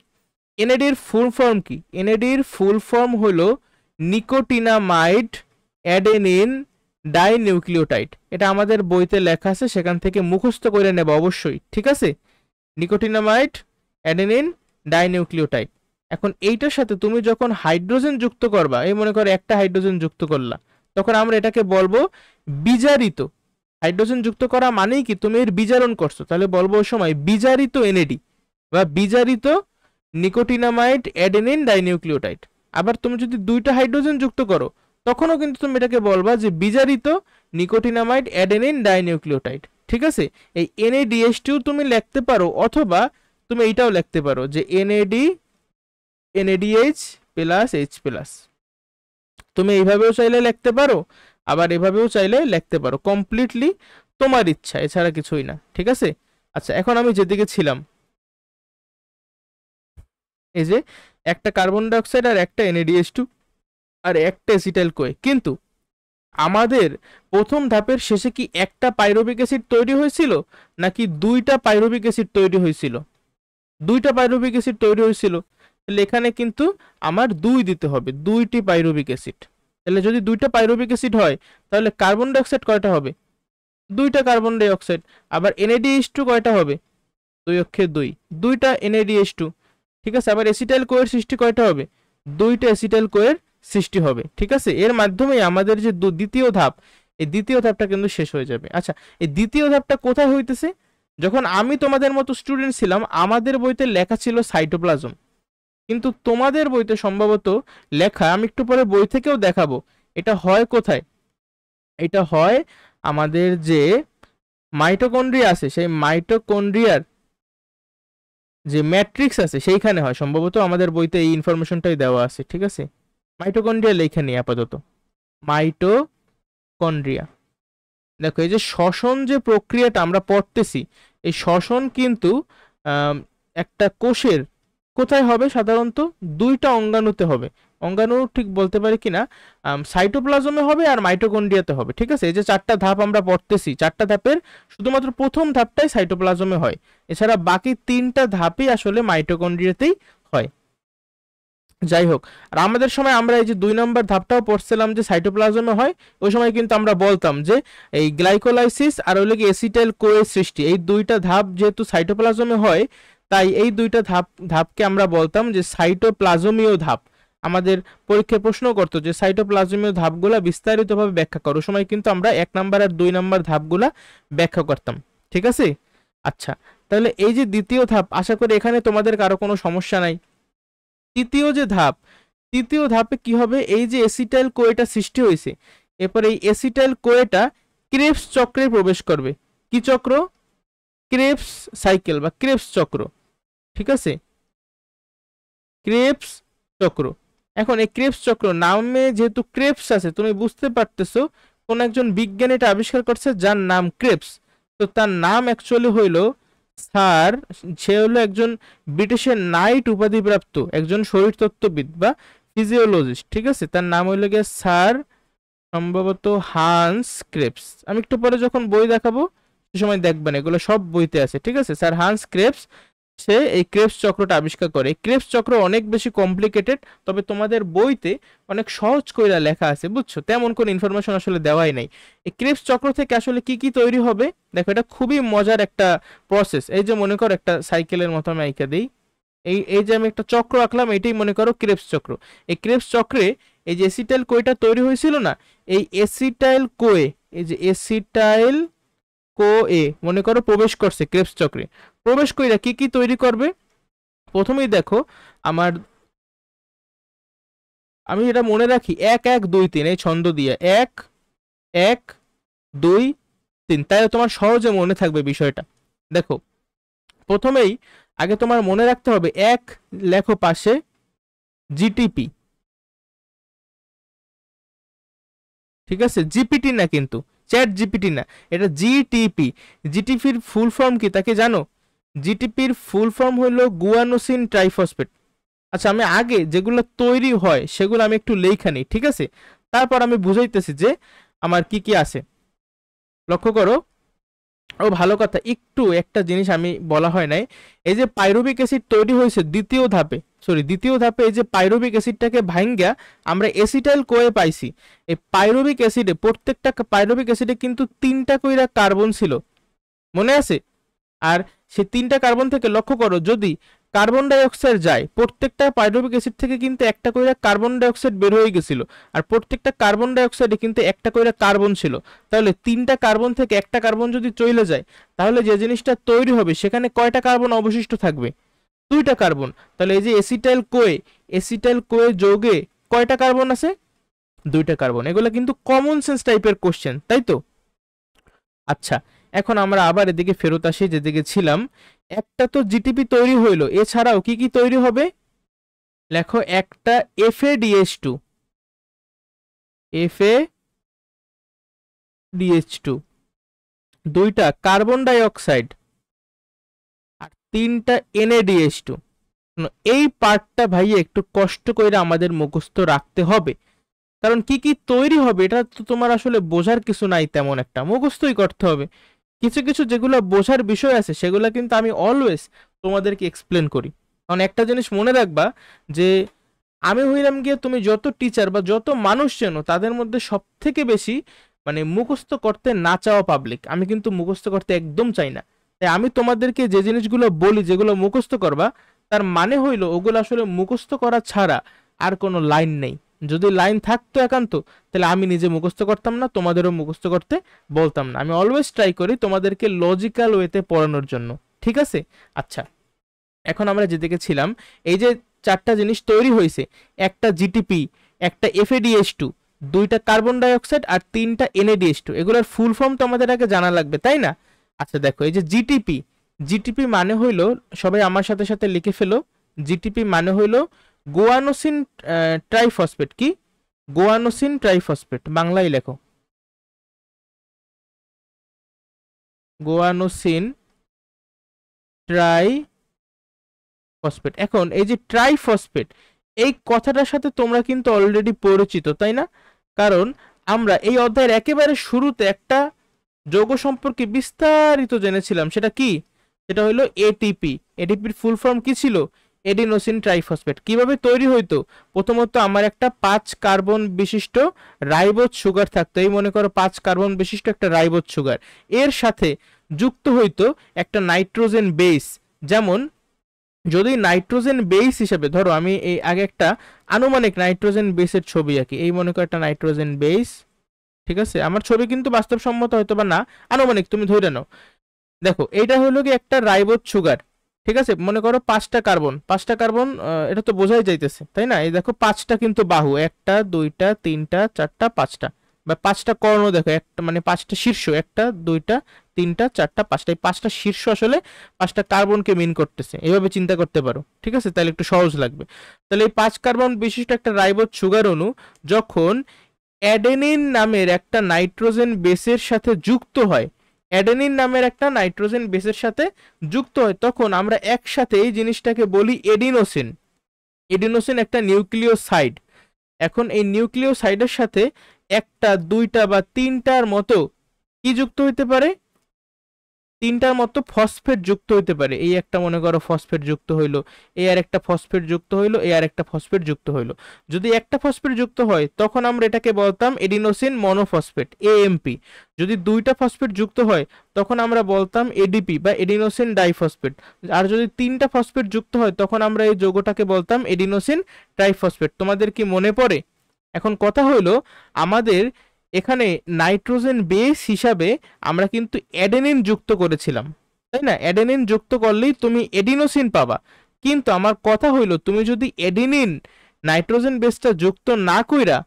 NAD এর ফুল ফর্ম কি? NAD এর ফুল ফর্ম হলো নিকোটিনামাইড অ্যাডেনিন ডাইনিউক্লিওটাইড। এটা আমাদের বইতে লেখা আছে, সেখান থেকে মুখস্থ করে নেব অবশ্যই, ঠিক আছে। Nicotinamide adenine dinucleotide. এখন এইটার সাথে তুমি যখন হাইড্রোজেন যুক্ত করবা, এই মনে করো একটা হাইড্রোজেন যুক্ত করলা, তখন আমরা এটাকে বলবো বিজারিত। হাইড্রোজেন যুক্ত করা মানেই কি তুমি এর বিজারণ করছো, তাহলে বলবো ওই সময় বিজারিত NAD বা বিজারিত নিকোটিনামাইড অ্যাডেনিন ডাইনিউক্লিওটাইড। আবার তুমি যদি দুইটা হাইড্রোজেন যুক্ত করো, তখনও কিন্তু তুমি এটাকে বলবা যে বিজারিত নিকোটিনামাইড অ্যাডেনিন ডাইনিউক্লিওটাইড, ঠিক আছে। এই NaDH2 তুমি লিখতে পারো, অথবা তুমি এইটাও লিখতে পারো যে NADH প্লাস H প্লাস। তুমি এইভাবেও চাইলে লিখতে পারো, আবার এভাবেও চাইলে লিখতে পারো, কমপ্লিটলি তোমার ইচ্ছা, এছাড়া কিছুই না, ঠিক আছে। আচ্ছা, এখন আমি যেদিকে ছিলাম, এই যে একটা কার্বন ডাইঅক্সাইড আর একটা NaDH2 আর একটা এসিটাইল কোয়ে, কিন্তু আমাদের প্রথম ধাপের শেষে কি একটা পাইরুভিক অ্যাসিড তৈরি হয়েছিল নাকি দুইটা পাইরুভিক অ্যাসিড তৈরি হয়েছিল? দুইটা পাইরুভিক অ্যাসিড তৈরি হয়েছিল। তাহলে এখানে কিন্তু আমার 2 দিতে হবে, দুইটি পাইরুভিক অ্যাসিড। তাহলে যদি দুইটা পাইরুভিক অ্যাসিড হয়, তাহলে কার্বন ডাইঅক্সাইড কয়টা হবে? দুইটা কার্বন ডাইঅক্সাইড। আবার NaDH2 কয়টা হবে? 2 অক্ষে 2, দুইটা NaDH2, ঠিক আছে। আবার এসিটাইল কোয়ের সৃষ্টি কয়টা হবে? দুইটা এসিটাইল কোয়ের সৃষ্টি হবে, ঠিক আছে। এর মাধ্যমে আমাদের যে দ্বিতীয় ধাপ, এই দ্বিতীয় ধাপটা কিন্তু শেষ হয়ে যাবে। আচ্ছা, এই দ্বিতীয় ধাপটা কোথায় হইতেছে? যখন আমি তোমাদের মতো স্টুডেন্ট ছিলাম, আমাদের বইতে লেখা ছিল সাইটোপ্লাজম, কিন্তু তোমাদের বইতে সম্ভবত লেখা, আমি একটু পরে বই থেকেও দেখাবো, এটা হয় কোথায়? এটা হয় আমাদের যে মাইটোকন্ড্রিয়া আছে, সেই মাইটোকন্ড্রিয়ার যে ম্যাট্রিক্স আছে সেইখানে হয় সম্ভবত। আমাদের বইতে এই ইনফরমেশনটাই দেওয়া আছে, ঠিক আছে। মাইটোকন্ড্রিয়া লেখা নেই আপাতত, মাইটোকন্ড্রিয়া। দেখো, এই যে শ্বসন যে প্রক্রিয়াটা আমরা পড়তেছি, এই শ্বসন কিন্তু একটা কোষের কোথায় হবে? সাধারণত দুইটা অঙ্গাণুতে হবে। অঙ্গাণু ঠিক বলতে পারি কিনা, সাইটোপ্লাজমে হবে আর মাইটোকন্ড্রিয়াতে হবে, ঠিক আছে। এই যে 4টা ধাপ আমরা পড়তেছি, 4টা ধাপের শুধুমাত্র প্রথম ধাপটাই সাইটোপ্লাজমে হয়, এছাড়া বাকি 3টা ধাপই আসলে মাইটোকন্ড্রিয়াতেই হয়। যাই হোক, আর আমাদের সময় আমরা এই যে 2 নম্বর ধাপটাও পড়ছিলাম যে সাইটোপ্লাজমে হয়, ওই সময় কিন্তু আমরা বলতাম যে এই গ্লাইকোলাইসিস আর হলো কি এসিটাইল কোয়ে সৃষ্টি, এই দুইটা ধাপ যেহেতু সাইটোপ্লাজমে হয়, তাই এই দুইটা ধাপকে আমরা বলতাম যে সাইটোপ্লাজমীয় ধাপ। আমাদের পরীক্ষায় প্রশ্ন করতো যে সাইটোপ্লাজমীয় ধাপগুলা বিস্তারিতভাবে ব্যাখ্যা করো, ওই সময় কিন্তু আমরা 1 নম্বর আর 2 নম্বর ধাপগুলা ব্যাখ্যা করতাম, ঠিক আছে। আচ্ছা, তাহলে এই যে দ্বিতীয় ধাপ, আশা করি এখানে তোমাদের কারো কোনো সমস্যা নাই। তৃতীয় যে ধাপ, তৃতীয় ধাপে কি হবে? এই যে এসিটাইল কোয়েটা সৃষ্টি হয়েছে, এরপর এই এসিটাইল কোয়েটা ক্রেবস চক্রে প্রবেশ করবে। কি চক্র? ক্রেবস সাইকেল বা ক্রেবস চক্র, ঠিক আছে, ক্রেবস চক্র। এখন এই ক্রেবস চক্র নামে যেহেতু ক্রেবস আছে, তুমি বুঝতে পারতেছো কোন একজন বিজ্ঞানী এটা আবিষ্কার করছে যার নাম ক্রেবস। তো তার নাম অ্যাকচুয়ালি হইল স্যার, সে হলো একজন ব্রিটিশের নাইট উপাধিপ্রাপ্ত একজন শরীরতত্ত্ববিদ বা ফিজিওলজিস্ট, ঠিক আছে। তার নাম হইল গিয়ে স্যার সম্ভবত হান্স ক্রেবস। আমি একটু পরে যখন বই দেখাবো পরবর্তী সময় দেখবেন এগুলো সব বইতে আছে, ঠিক আছে। স্যার হান্স ক্রেবস সে এই ক্রেবস চক্রটা আবিষ্কার করে। এই ক্রেবস চক্র অনেক বেশি কমপ্লিকেটেড, তবে তোমাদের বইতে অনেক সহজ কইরা লেখা আছে, বুঝছো, তেমন কোনো ইনফরমেশন আসলে দেওয়াই নাই। এই ক্রেবস চক্র থেকে আসলে কি কি তৈরি হবে দেখো, এটা খুবই মজার একটা প্রসেস। এই যে মনে করো একটা সাইকেলের মতো আমি আঁকা দিই, এই এই যে আমি একটা চক্র আঁকলাম, এটাই মনে করো ক্রেবস চক্র। এই ক্রেবস চক্রে এই যে এসিটাইল কোয়েটা তৈরি হয়েছিল না, এই এসিটাইল কোয়ে, এই যে এসিটাইল কোয়ে মনে করো প্রবেশ করছে ক্রেবস চক্রে। প্রবেশ কইরা কি কি তৈরি করবে, প্রথমেই দেখো আমার, আমি এটা মনে রাখি 1 1 2 3 এই ছন্দ দিয়ে 1 1 2 3, তাই তোমার সহজে মনে থাকবে বিষয়টা। দেখো প্রথমেই আগে তোমার মনে রাখতে হবে, এক লেখো পাশে জিটিপি, ঠিক আছে, জিপিটি না কিন্তু, চ্যাট জিপিটি না, এটা জিটিপি। জিটিপির ফুল ফর্ম কি তাকে জানো? জিটিপির ফুল ফর্ম হলো গুয়ানোসিন ট্রাইফসফেট। আচ্ছা আমি আগে যেগুলো তৈরি হয় সেগুলো আমি একটু লেখা নিই, ঠিক আছে, তারপর আমি বুঝাইতেছি যে আমার কি কি আছে। লক্ষ্য করো, ও ভালো কথা, একটু একটা জিনিস আমি বলা হয় নাই, এই যে পাইরুভিক অ্যাসিড তৈরি হয়েছে দ্বিতীয় ধাপে এই যে পাইরুভিক অ্যাসিডটাকে ভাঙ্গা আমরা এসিটাইল কোয়ে পাইছি। এই পাইরুভিক অ্যাসিডে, প্রত্যেকটা পাইরুভিক অ্যাসিডে কিন্তু 3টা কইরা কার্বন ছিল, মনে আছে? আর সেই 3টা কার্বন থেকে লক্ষ্য করো, যদি কার্বন ডাই অক্সাইড যায়, প্রত্যেকটা পাইরুভিক অ্যাসিড থেকে কিন্তু একটা কইরা কার্বন ডাই অক্সাইড বের হয়ে গেছিল, আর প্রত্যেকটা কার্বন ডাই অক্সাইডে কিন্তু একটা কইরা কার্বন ছিল। তাহলে 3টা কার্বন থেকে একটা কার্বন যদি চলে যায়, তাহলে যে জিনিসটা তৈরি হবে সেখানে কয়টা কার্বন অবশিষ্ট থাকবে? 2টা কার্বন। তাহলে এই যে এসিটাইল কোয়ে যৌগে কয়টা কার্বন আছে? 2টা কার্বন। এগুলো কিন্তু কমন সেন্স টাইপের কোশ্চেন, তাই তো? আচ্ছা এখন আমরা আবার এদিকে ফেরত আসি যেদিকে ছিলাম। একটা তো জিটিপি তৈরি হইলো, এছাড়াও কি কি তৈরি হবে লেখো, একটা FADH2, FADH2, 2টা কার্বন ডাই অক্সাইড, আর 3টা NADH2। এই পার্টটা ভাই একটু কষ্ট করে আমাদের মুখস্থ রাখতে হবে, কারণ কি কি তৈরি হবে এটা তো তোমার আসলে বোঝার কিছু নাই, তেমন একটা মুখস্থই করতে হবে। কিছু কিছু যেগুলো বোঝার বিষয় আছে সেগুলো কিন্তু আমি অলওয়েজ তোমাদেরকে এক্সপ্লেন করি। কারণ একটা জিনিস মনে রাখবা, যে আমি হইলাম গিয়ে, তুমি যত টিচার বা যত মানুষ চেনো তাদের মধ্যে সব থেকে বেশি মানে মুখস্থ করতে না চাওয়া পাবলিক, আমি কিন্তু মুখস্থ করতে একদম চাই না। তাই আমি তোমাদেরকে যে জিনিসগুলো বলি, যেগুলো মুখস্থ করবা, তার মানে হইলো ওগুলো আসলে মুখস্থ করা ছাড়া আর কোনো লাইন নেই। যদি লাইন থাকতো একান্ত, তাহলে আমি নিজে মুখস্থ করতাম না, তোমাদেরও মুখস্থ করতে বলতাম না। আমি অলওয়েজ ট্রাই করি তোমাদেরকে লজিক্যাল ওয়েতে পড়ানোর জন্য, ঠিক আছে। আচ্ছা এখন আমরা যেদিকে ছিলাম, এই যে 4টা জিনিস তৈরি হয়েছে, একটা জিটিপি, একটা FADH2, 2টা কার্বন ডাই অক্সাইড, আর 3টা NADH2, এগুলোর ফুল ফর্ম তো আমাদের আগে জানা লাগবে, তাই না? আচ্ছা দেখো, এই যে জিটিপি মানে হইলো, সবাই আমার সাথে সাথে লিখে ফেলো, জিটিপি মানে হইলো গোয়ানোসিন ট্রাইফসফেট। কি? গোয়ানোসিন ট্রাইফসফেট, বাংলায় লেখো, গোয়ানোসিন ট্রাই ফসফেট। এখন এই যে ট্রাইফসফেট, এই কথাটার সাথে তোমরা কিন্তু অলরেডি পরিচিত, তাই না? কারণ আমরা এই অধ্যায়ের একেবারে শুরুতে একটা যৌগ সম্পর্কে বিস্তারিত জেনেছিলাম। সেটা কি? সেটা হলো এটিপি। এটিপির ফুল ফর্ম কি ছিল? Adenosine triphosphate. কিভাবে তৈরি হইতো? প্রথমত আমার একটা 5 কার্বন বিশিষ্ট রাইবোজ সুগার থাকতো, এই মনে করো 5 কার্বন বিশিষ্ট একটা রাইবোজ সুগার, এর সাথে যুক্ত হইতো একটা নাইট্রোজেন বেস। যেমন যদি নাইট্রোজেন বেস হিসেবে ধরো, আমি এই আগে একটা আনুমানিক নাইট্রোজেন বেসের ছবি আঁকি, এই মনে করো একটা নাইট্রোজেন বেস, ঠিক আছে, আমার ছবি কিন্তু বাস্তবসম্মত হয়তো বা না, আনুমানিক তুমি ধরে নাও। দেখো এইটা হলো কি একটা রাইবোজ সুগার, ঠিক আছে, মনে করো 5টা কার্বন, এটা তো বোঝাই যাইতেছে, তাই না? এই দেখো 5টা কিন্তু বাহু, 1টা 2টা 3টা 4টা 5টা, বা 5টা কর্ণ, দেখো একটা মানে 5টা শীর্ষ, 1টা 2টা 3টা 4টা 5টা, এই 5টা শীর্ষ আসলে 5টা কার্বনকে মিন করতেছে, এইভাবে চিন্তা করতে পারো, ঠিক আছে, তাহলে একটু সহজ লাগবে। তাহলে এই 5 কার্বন বিশিষ্ট একটা রাইবোজ সুগার অণু যখন অ্যাডেনিন নামের একটা নাইট্রোজেন বেসের সাথে যুক্ত হয়, অ্যাডেনিন নামের একটা নাইট্রোজেন বেসের সাথে যুক্ত হয়, তখন আমরা একসাথে এই জিনিসটাকে বলি এডিনোসিন। এডিনোসিন একটা নিউক্লিওসাইড। এখন এই নিউক্লিওসাইডের সাথে 1টা 2টা বা 3টার মতো কি যুক্ত হইতে পারে? তিনটার মতো ফসফেট যুক্ত হইতে পারে। এই একটা মনে করো ফসফেট যুক্ত হইলো, এই আর একটা ফসফেট যুক্ত হইলো, এই আর একটা ফসফেট যুক্ত হইলো। যদি একটা ফসফেট যুক্ত হয় তখন আমরা এটাকে বলতাম এডিনোসিন মনোফসফেট, এএমপি। যদি দুইটা ফসফেট যুক্ত হয় তখন আমরা বলতাম এডিপি বা এডিনোসিন ডাইফসফেট। আর যদি তিনটা ফসফেট যুক্ত হয় তখন আমরা এই যৌগটাকে বলতাম এডিনোসিন ট্রাইফসফেট। তোমাদের কি মনে পড়ে? এখন কথা হইলো, আমাদের এখানে নাইট্রোজেন বেস হিসাবে আমরা কিন্তু অ্যাডেনিন যুক্ত করেছিলাম, তাই না? অ্যাডেনিন যুক্ত করলেই তুমি এডিনোসিন পাবা। কিন্তু আমার কথা হইলো, তুমি যদি অ্যাডেনিন নাইট্রোজেন বেসটা যুক্ত না কইরা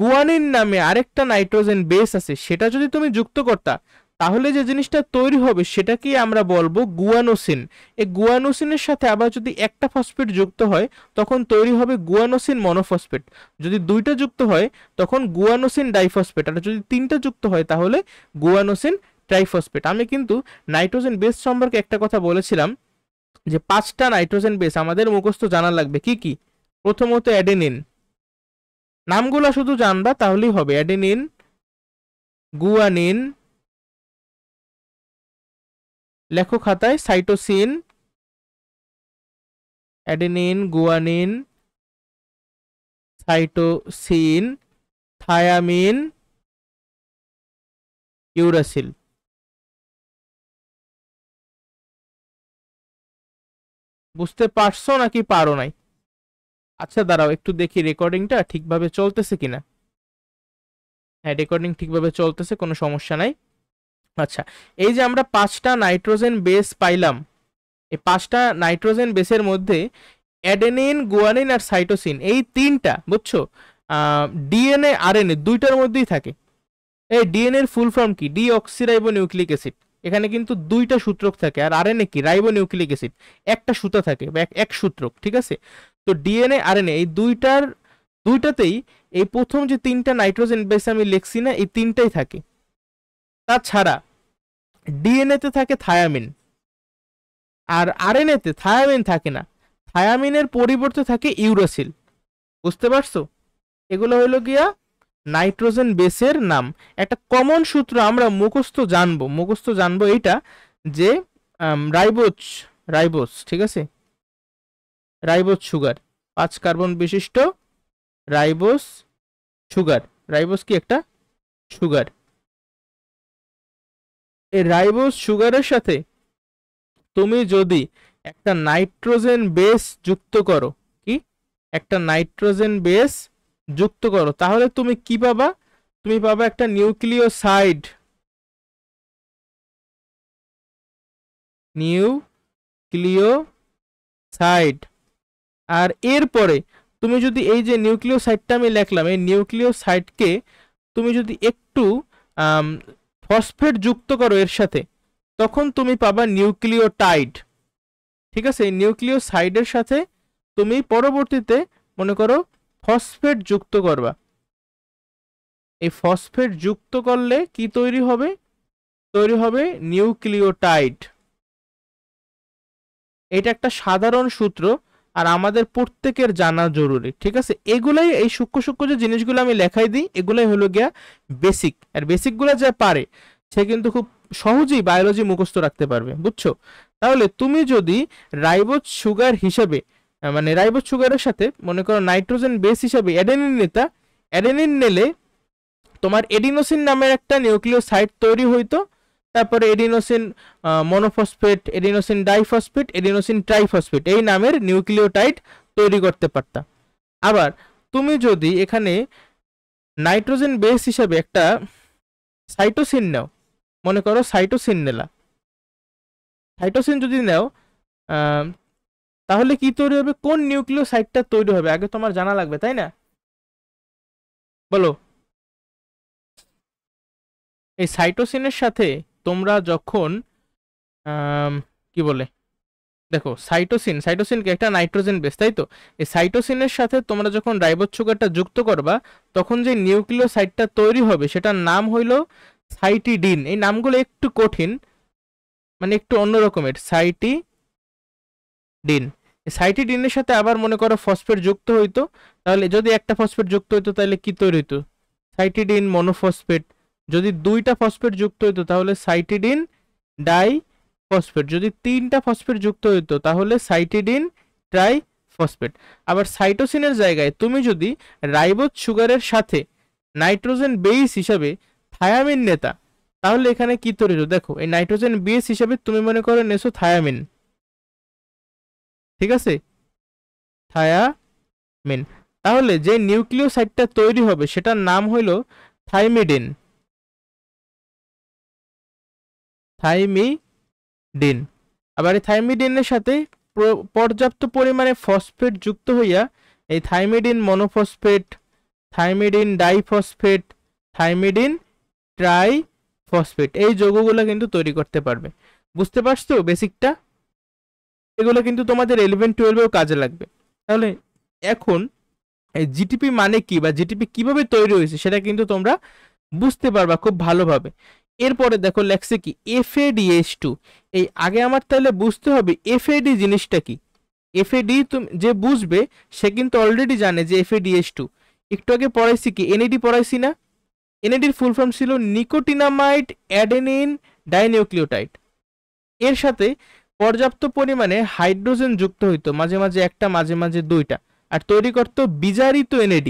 গুয়ানিন নামে আরেকটা নাইট্রোজেন বেস আছে সেটা যদি তুমি যুক্ত করতা, তাহলে যে জিনিসটা তৈরি হবে সেটাকে আমরা বলবো গুয়ানোসিন। এই গুয়ানোসিনের সাথে আবার যদি একটা ফসফেট যুক্ত হয় তখন তৈরি হবে গুয়ানোসিন মনোফসফেট। যদি দুইটা যুক্ত হয় তখন গুয়ানোসিন ডাইফসফেট। আর যদি তিনটা যুক্ত হয় তাহলে গুয়ানোসিন ট্রাইফসফেট। আমি কিন্তু নাইট্রোজেন বেস সম্পর্কে একটা কথা বলেছিলাম যে 5টা নাইট্রোজেন বেস আমাদের মুখস্থ জানা লাগবে। কি কি? প্রথমত অ্যাডেনিন, নামগুলো শুধু জানবা তাহলেই হবে। অ্যাডেনিন, গুয়ানিন, লেখো খাতায় cytosine, adenine, guanine, cytosine, thymine, uracil. বুঝতে পারছো নাকি পারো নাই? আচ্ছা দাঁড়াও একটু দেখি রেকর্ডিংটা ঠিকভাবে চলতেছে কিনা। হ্যাঁ, রেকর্ডিং ঠিকভাবে চলতেছে, কোনো সমস্যা নাই। আচ্ছা, এই যে আমরা 5টা নাইট্রোজেন বেস পাইলাম, এই 5টা নাইট্রোজেন বেসের মধ্যে অ্যাডেনিন, গুয়ানিন আর সাইটোসিন এই তিনটা, বুঝছো, ডিএনএ আরএনএ দুইটার মধ্যেই থাকে। এই ডিএনএ এর ফুল ফর্ম কি? Deoxyribo nucleic acid. এখানে কিন্তু দুইটা সূত্রক থাকে। আর আরএনএ কি? রাইবো নিউক্লিক অ্যাসিড, একটা সুতা থাকে বা এক সূত্রক, ঠিক আছে? তো ডিএনএ আরএনএ এই দুইটাতেই এই প্রথম যে তিনটা নাইট্রোজেন বেস আমি লিখছি না, এই তিনটাই থাকে। তাছাড়া ডিএনএ তে থাকে থায়ামিন, আর আরএনএ তে থায়ামিন থাকে না। থায়ামিনের পরিবর্তে থাকে ইউরাসিল। বুঝতে পারছো? এগুলো হলো গিয়া নাইট্রোজেন বেসের নাম। একটা কমন সূত্র আমরা মুখস্থ জানবো এইটা, যে রাইবোজ, ঠিক আছে, রাইবোজ সুগার, 5 কার্বন বিশিষ্ট রাইবোজ সুগার। রাইবোজ কি? একটা সুগার। এই রাইবোজ সুগারের সাথে তুমি যদি একটা নাইট্রোজেন বেস যুক্ত করো, কি একটা নাইট্রোজেন বেস যুক্ত করো, তাহলে তুমি কি পাবা? তুমি পাবা একটা নিউক্লিওসাইড। নিউক্লিওসাইড। আর এরপরে তুমি যদি এই যে নিউক্লিওসাইডটা আমি লিখলাম, এই নিউক্লিওসাইডকে তুমি যদি একটু ফসফেট যুক্ত করো এর সাথে, তখন তুমি পাবা নিউক্লিওটাইড। ঠিক আছে? এই নিউক্লিওসাইডের সাথে তুমি পরবর্তীতে মনে করো ফসফেট যুক্ত করবা। এই ফসফেট যুক্ত করলে কি তৈরি হবে? তৈরি হবে নিউক্লিওটাইড। এটা একটা সাধারণ সূত্র, আর আমাদের প্রত্যেকের জানা জরুরি। ঠিক আছে? এগুলাই, এই সূক্ষ্ম সূক্ষ্ম যে জিনিসগুলো আমি লেখাই দিই, এগুলাই হলো গিয়া বেসিক। আর বেসিকগুলো যা পারে সে কিন্তু খুব সহজেই বায়োলজি মুখস্থ রাখতে পারবে। বুঝছো? তাহলে তুমি যদি রাইবোজ সুগার হিসেবে, মানে রাইবোজ সুগারের সাথে মনে করো নাইট্রোজেন বেস হিসেবে অ্যাডেনিন নিলে তোমার এডিনোসিন নামের একটা নিউক্লিওসাইড তৈরি হইতো। তারপরে adenosine monophosphate, adenosine diphosphate, adenosine triphosphate এই নামের নিউক্লিওটাইড তৈরি করতে পারতা। আবার তুমি যদি এখানে নাইট্রোজেন বেস হিসেবে একটা সাইটোসিন নাও, মনে করো সাইটোসিন নিলা, সাইটোসিন যদি নাও, তাহলে কি তৈরি হবে? কোন নিউক্লিওসাইডটা তৈরি হবে আগে তোমার জানা লাগবে, তাই না? বলো। এই সাইটোসিনের সাথে তোমরা যখন কি বলে, দেখো সাইটোসিন কি একটা নাইট্রোজেন বেস, তাই তো? এই সাইটোসিনের সাথে তোমরা যখন রাইবোজ সুগারটা যুক্ত করবা, তখন যে নিউক্লিওসাইডটা তৈরি হবে সেটার নাম হইল সাইটিডিন। এই নামগুলো একটু কঠিন, মানে একটু অন্য রকমের। সাইটিডিন। সাইটিডিনের সাথে আবার মনে করো ফসফেট যুক্ত হইতো, তাহলে যদি একটা ফসফেট যুক্ত হইতো তাহলে কি তৈরি হইতো? Cytidine monophosphate. যদি দুইটা ফসফেট যুক্ত হইতো তাহলে সাইটিডিন ডাই ফসফেট, যদি 3টা ফসফেট যুক্ত হইতো তাহলে সাইটিডিন ট্রাই ফসফেট। আবার সাইটোসিনের জায়গায় তুমি যদি রাইবোজ সুগারের সাথে নাইট্রোজেন বেস হিসাবে থায়ামিন নেতা, তাহলে এখানে কি তৈরি হতো? দেখো, এই নাইট্রোজেন বেস হিসাবে তুমি মনে করো নেছো থায়ামিন, ঠিক আছে, থায়ামিন, তাহলে যে নিউক্লিওসাইডটা তৈরি হবে সেটার নাম হইল থাইমিডিন, থাইমিডিন। আবার এই থাইমিডিনের সাথে পর্যাপ্ত পরিমাণে ফসফেট যুক্ত হইয়া এই thymidine monophosphate, thymidine diphosphate, thymidine triphosphate, এই যৌগগুলো কিন্তু তৈরি করতে পারবে। বুঝতে পারছো বেসিকটা? এগুলো কিন্তু তোমাদের 11-12এও কাজে লাগবে। তাহলে এখন এই জিটিপি মানে কি বা জিটিপি কিভাবে তৈরি হয়েছে সেটা কিন্তু তোমরা বুঝতে পারবা খুব ভালোভাবে। এরপরে দেখো লেখছে কি FADH2। এই আগে আমার তাহলে বুঝতে হবে FAD জিনিসটা কি। FAD তুমি যে বুঝবে সে কিন্তু অলরেডি জানে যে FADH2। একটু আগে পড়াইছি কি NAD পড়াইছি না? NADর ফুল ফর্ম ছিল নিকোটিনামাইড অ্যাডেনিন ডাইনিউক্লিওটাইড। এর সাথে পর্যাপ্ত পরিমাণে হাইড্রোজেন যুক্ত হইতো, মাঝে মাঝে একটা মাঝে মাঝে দুইটা, আর তৈরি করতো বিজারিত NAD।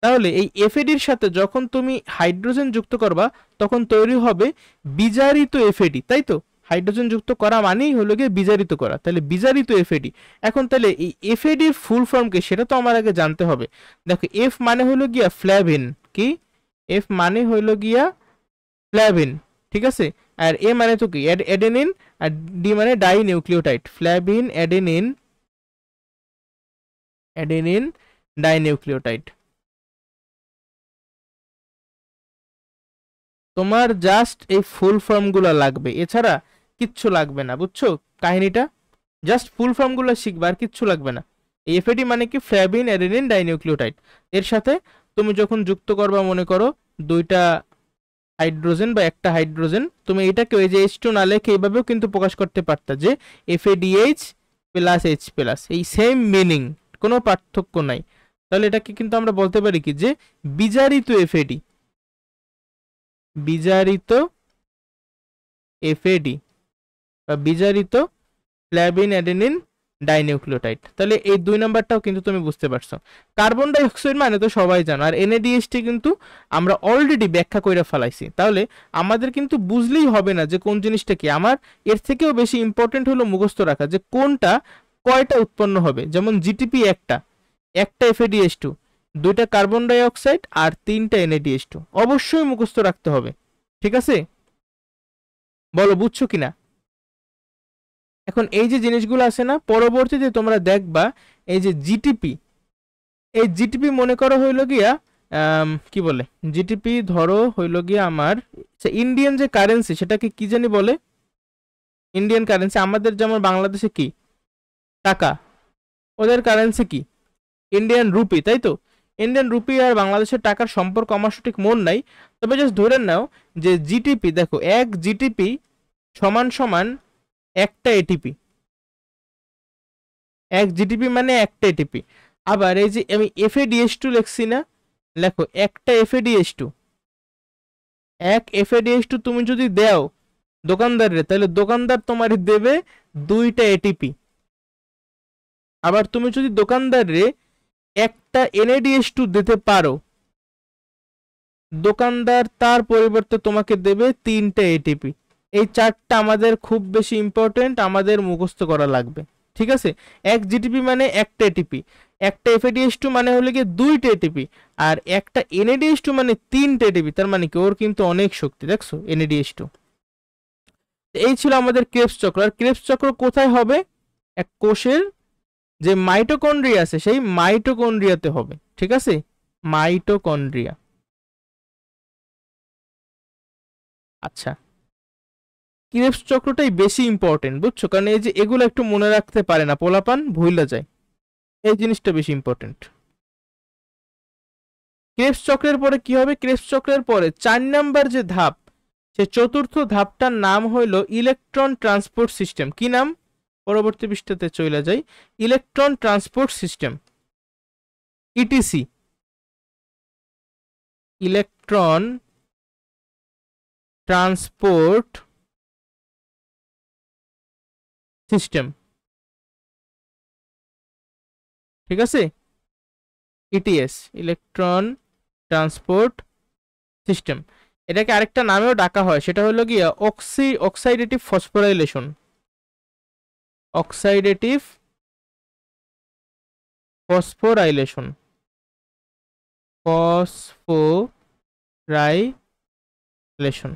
তাহলে এই FADর সাথে যখন তুমি হাইড্রোজেন যুক্ত করবা তখন তৈরি হবে বিজারিত FAD, তাই তো? হাইড্রোজেন যুক্ত করা মানেই হলো গিয়ে বিজারিত করা, তাহলে বিজারিত FAD। এখন তাহলে এই FADর ফুল ফর্মকে সেটা তো আমার আগে জানতে হবে। দেখো, F মানে হলো গিয়া ফ্ল্যাভিন, কি? F মানে হলো গিয়া ফ্ল্যাভিন, ঠিক আছে। আর এ মানে তো কি অ্যাডেনিন, আর ডি মানে die nucleotide, flavin adenine, adenine die nucleotide. তোমার জাস্ট এই ফুল ফর্মগুলো লাগবে, এছাড়া কিচ্ছু লাগবে না, বুঝছো কাহিনীটা? জাস্ট ফুল ফর্মগুলো শিখবে, আর কিচ্ছু লাগবে না। এফএডি মানে কি ফ্ল্যাভিন অ্যাডেনিন ডাইনিউক্লিওটাইড। এর সাথে তুমি যখন যুক্ত করবা মনে করো দুইটা হাইড্রোজেন বা একটা হাইড্রোজেন, তুমি এটাকে ওই যে H2 না লেখে এইভাবেও কিন্তু প্রকাশ করতে পারতা যে FADH প্লাস H প্লাস, এই সেম মিনিং, কোনো পার্থক্য নাই। তাহলে এটাকে কিন্তু আমরা বলতে পারি কি যে বিজারিত FAD, বিজারিত FAD বা বিজারিত ফ্ল্যাভিন অ্যাডেনিন ডাইনিউক্লিওটাইড। তাহলে এই 2 নাম্বারটাও কিন্তু তুমি বুঝতে পারছো। কার্বন ডাই অক্সাইড মানে তো সবাই জানো, আর NADH কিন্তু আমরা অলরেডি ব্যাখ্যা করে ফেলাইছি। তাহলে আমাদের কিন্তু বুঝলেই হবে না যে কোন জিনিসটা কি। আমার এর থেকেও বেশি ইম্পর্টেন্ট হলো মুখস্থ রাখা যে কোনটা কয়টা উৎপন্ন হবে। যেমন জিটিপি একটা, একটা FADH2, দুইটা কার্বন ডাই অক্সাইড আর 3টা NADH2, অবশ্যই মুখস্থ রাখতে হবে, ঠিক আছে? বলো বুঝছো কিনা? এখন এই যে জিনিসগুলো আছে না, পরবর্তীতে তোমরা দেখবা এই যে জিটিপি, এই জিটিপি মনে করো হইল গিয়া কি বলে, জিটিপি ধরো হইল গিয়া আমার ইন্ডিয়ান যে কারেন্সি সেটাকে কি জানি বলে, ইন্ডিয়ান কারেন্সি। আমাদের যেমন বাংলাদেশে কি টাকা, ওদের কারেন্সি কি ইন্ডিয়ান রুপি, তাই তো? ইন্ডিয়ান রুপি আর বাংলাদেশের টাকার সম্পর্ক আমার সঠিক মন নাই, তবে জাস্ট ধরে নাও যে জিটিপি, দেখো এক জিটিপি সমান সমান একটা এটিপি, এক জিটিপি মানে একটা এটিপি। আবার এই যে আমি FADH2 লিখছি না, লেখো একটা FADH2, এক FADH2 তুমি যদি দাও দোকানদারে, তাহলে দোকানদার তোমার দেবে 2টা এটিপি। আবার তুমি যদি দোকানদারে একটা NADH2 দিতে পারো, দোকানদার তার পরিবর্তে তোমাকে দেবে 3টা এটিপি। এই 4টা আমাদের খুব বেশি ইম্পর্টেন্ট, আমাদের মুখস্থ করা লাগবে, ঠিক আছে? এক জিটিপি মানে একটা এটিপি, একটা FADH2 মানে হলো গিয়ে 2টা এটিপি, আর একটা NADH2 মানে 3টা এটিপি। তার মানে কি ওর কিন্তু অনেক শক্তি, দেখছো NADH2। এই ছিল আমাদের ক্রেবস চক্র। আর ক্রেবস চক্র কোথায় হবে? এক কোষের যে মাইটোকন্ড্রিয়া আছে সেই মাইটোকন্ড্রিয়াতে হবে, ঠিক আছে? মাইটোকন্ড্রিয়া। আচ্ছা, ক্রেবস চক্রটাই বেশি ইম্পর্টেন্ট, বুঝছো? কারণ এই যে এগুলো একটু মনে রাখতে পারে না, পোলাপান ভুইলা যায়, এই জিনিসটা বেশি ইম্পর্টেন্ট। ক্রেবস চক্রের পরে কি হবে? ক্রেবস চক্রের পরে 4 নাম্বার যে ধাপ, সে চতুর্থ ধাপটার নাম হইল ইলেকট্রন ট্রান্সপোর্ট সিস্টেম। কি নাম? পরবর্তী পৃষ্ঠাতে চলে যাই। Electron transport system, etc, electron transport system, ঠিক আছে, ইটিএস, ইলেকট্রন ট্রান্সপোর্ট সিস্টেম। এটাকে আরেকটা নামেও ডাকা হয়, সেটা হলো গিয়া অক্সাইডেটিভ ফসফোরাইলেশন, অক্সাইডেটিভ ফসফোরাইলেশন, ফসফোরাইলেশন।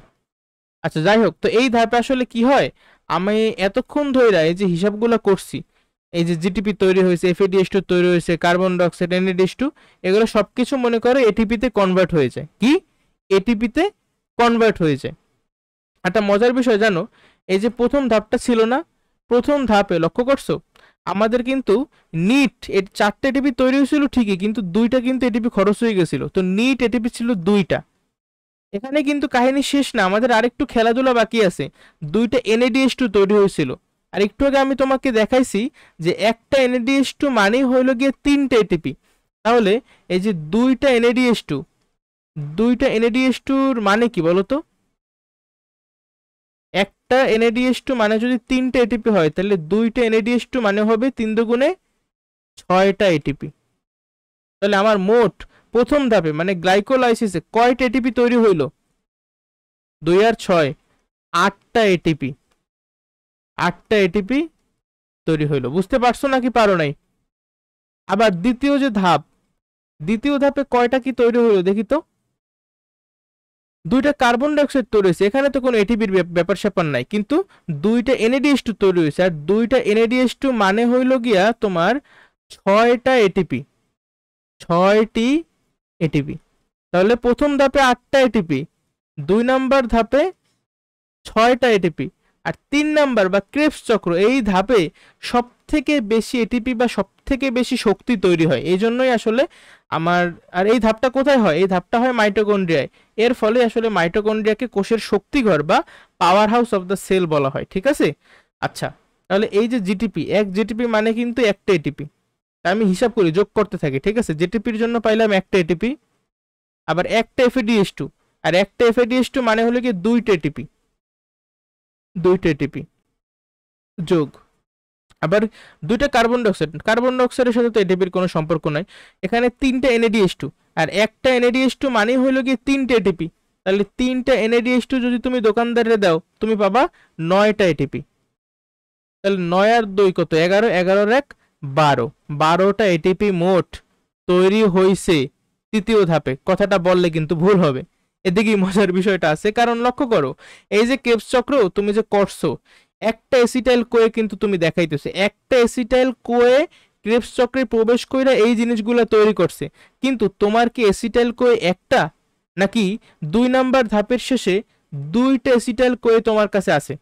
আচ্ছা যাই হোক, তো এই ধাপে আসলে কি হয়, আমি এতক্ষণ ধরে এই যে হিসাবগুলো করছি, এই যে জিটিপি তৈরি হয়েছে, এফএডিএস2 তৈরি হয়েছে, কার্বন ডাইঅক্সাইড, এনএডিএস2, এগুলো সবকিছু মনে করে এটিপিতে কনভার্ট হয়ে যায়। কি, এটিপিতে কনভার্ট হয়ে যায়। একটা মজার বিষয় জানো, এই যে প্রথম ধাপটা ছিল না, প্রথম ধাপে লক্ষ্য করছো আমাদের কিন্তু নিট এর 4টে এটিপি তৈরি হয়েছিল ঠিকই, কিন্তু 2টা কিন্তু এটিপি খরচ হয়ে গেছিল, তো নিট এটিপি ছিল 2টা। এখানে কিন্তু কাহিনী শেষ না, আমাদের আরেকটু খেলাধুলা বাকি আছে। 2টা এনএডিএস2 তৈরি হয়েছিল, আর একটু আগে আমি তোমাকে দেখাইছি যে একটা এনএডিএস2 মানেই হইল গিয়ে 3টে এটিপি। তাহলে এই যে 2টা এনএডিএস2 মানে কি বলতো, একটা এনএডিএস2 মানে যদি 3টে এটিপি হয়, তাহলে 2টা এনএডিএস2 মানে হবে 3 দুগুণে 6টা এটিপি। তাহলে আমার মোট প্রথম ধাপে মানে গ্লাইকোলাইসিসে কয়টা এটিপি তৈরি হইল, 2 আর 6, 8টা এটিপি, 8টা এটিপি তৈরি হইল। বুঝতে পারছো নাকি পারো নাই? আবার দ্বিতীয় যে ধাপ, দ্বিতীয় ধাপে কয়টা কি তৈরি হইল দেখি তো, 2টা কার্বন ডাইঅক্সাইড তৈরি হয়েছে, এখানে তো কোনো এটিপির ব্যাপার স্যাপার নাই, কিন্তু 2টা এনএডিএস2 তৈরি হয়েছে, আর 2টা এনএডিএস2 মানে হইল গিয়া তোমার 6টা এটিপি, 6টি এটিপি। তাহলে প্রথম ধাপে 8টা এটিপি, 2 নাম্বার ধাপে 6টা এটিপি, আর 3 নাম্বার বা ক্রেবস চক্র এই ধাপে সব থেকে বেশি এটিপি বা সব থেকে বেশি শক্তি তৈরি হয়। এই জন্যই আসলে আমার, আর এই ধাপটা কোথায় হয়, এই ধাপটা হয় মাইটোকন্ড্রিয়ায়। এর ফলে আসলে মাইটোকন্ড্রিয়াকে কোষের শক্তিঘর বা power house of the cell বলা হয়, ঠিক আছে। আচ্ছা, তাহলে এই যে জিটিপি, এক জিটিপি মানে কিন্তু একটা এটিপি। আমি হিসাব করি, যোগ করতে থাকি, ঠিক আছে। জিটিপির জন্য পাইলাম একটা এটিপি, আবার একটা এফএডিএস2, আর একটা এফএডিএস2 মানে হলো কি 2টা এটিপি, 2টা এটিপি যোগ, আবার 2টা কার্বন ডাইঅক্সাইড, কার্বন ডাইঅক্সাইডের সাথে তো এটিপির কোনো সম্পর্ক নাই, এখানে 3টা এনএডিএস2, আর একটা এনএডিএস2 মানেই হলো কি 3টে এটিপি। তাহলে 3টা এনএডিএস2 যদি তুমি দোকানদারে দাও, তুমি পাবা 9টা এটিপি। তাহলে 9 আর 2 কত, 11, 11 আর 1 12, 12টা এটিপি মোট তৈরি হয়েছে তৃতীয় ধাপে। কথাটা বললে কিন্তু ভুল হবে, এদিকেই মজার বিষয়টা আছে। কারণ লক্ষ্য করো, এই যে কেপস চক্র তুমি যে করছো, একটা এসিটাইল কোয়ে কিন্তু তুমি দেখাইতেছো, একটা এসিটাইল কোয়ে ক্রেবস চক্রে প্রবেশ কইরা এই জিনিসগুলো তৈরি করছে। কিন্তু তোমার কি এসিটাইল কোয়ে একটা, নাকি 2 নাম্বার ধাপের শেষে 2টা এসিটাইল কোয়ে তোমার কাছে আছে?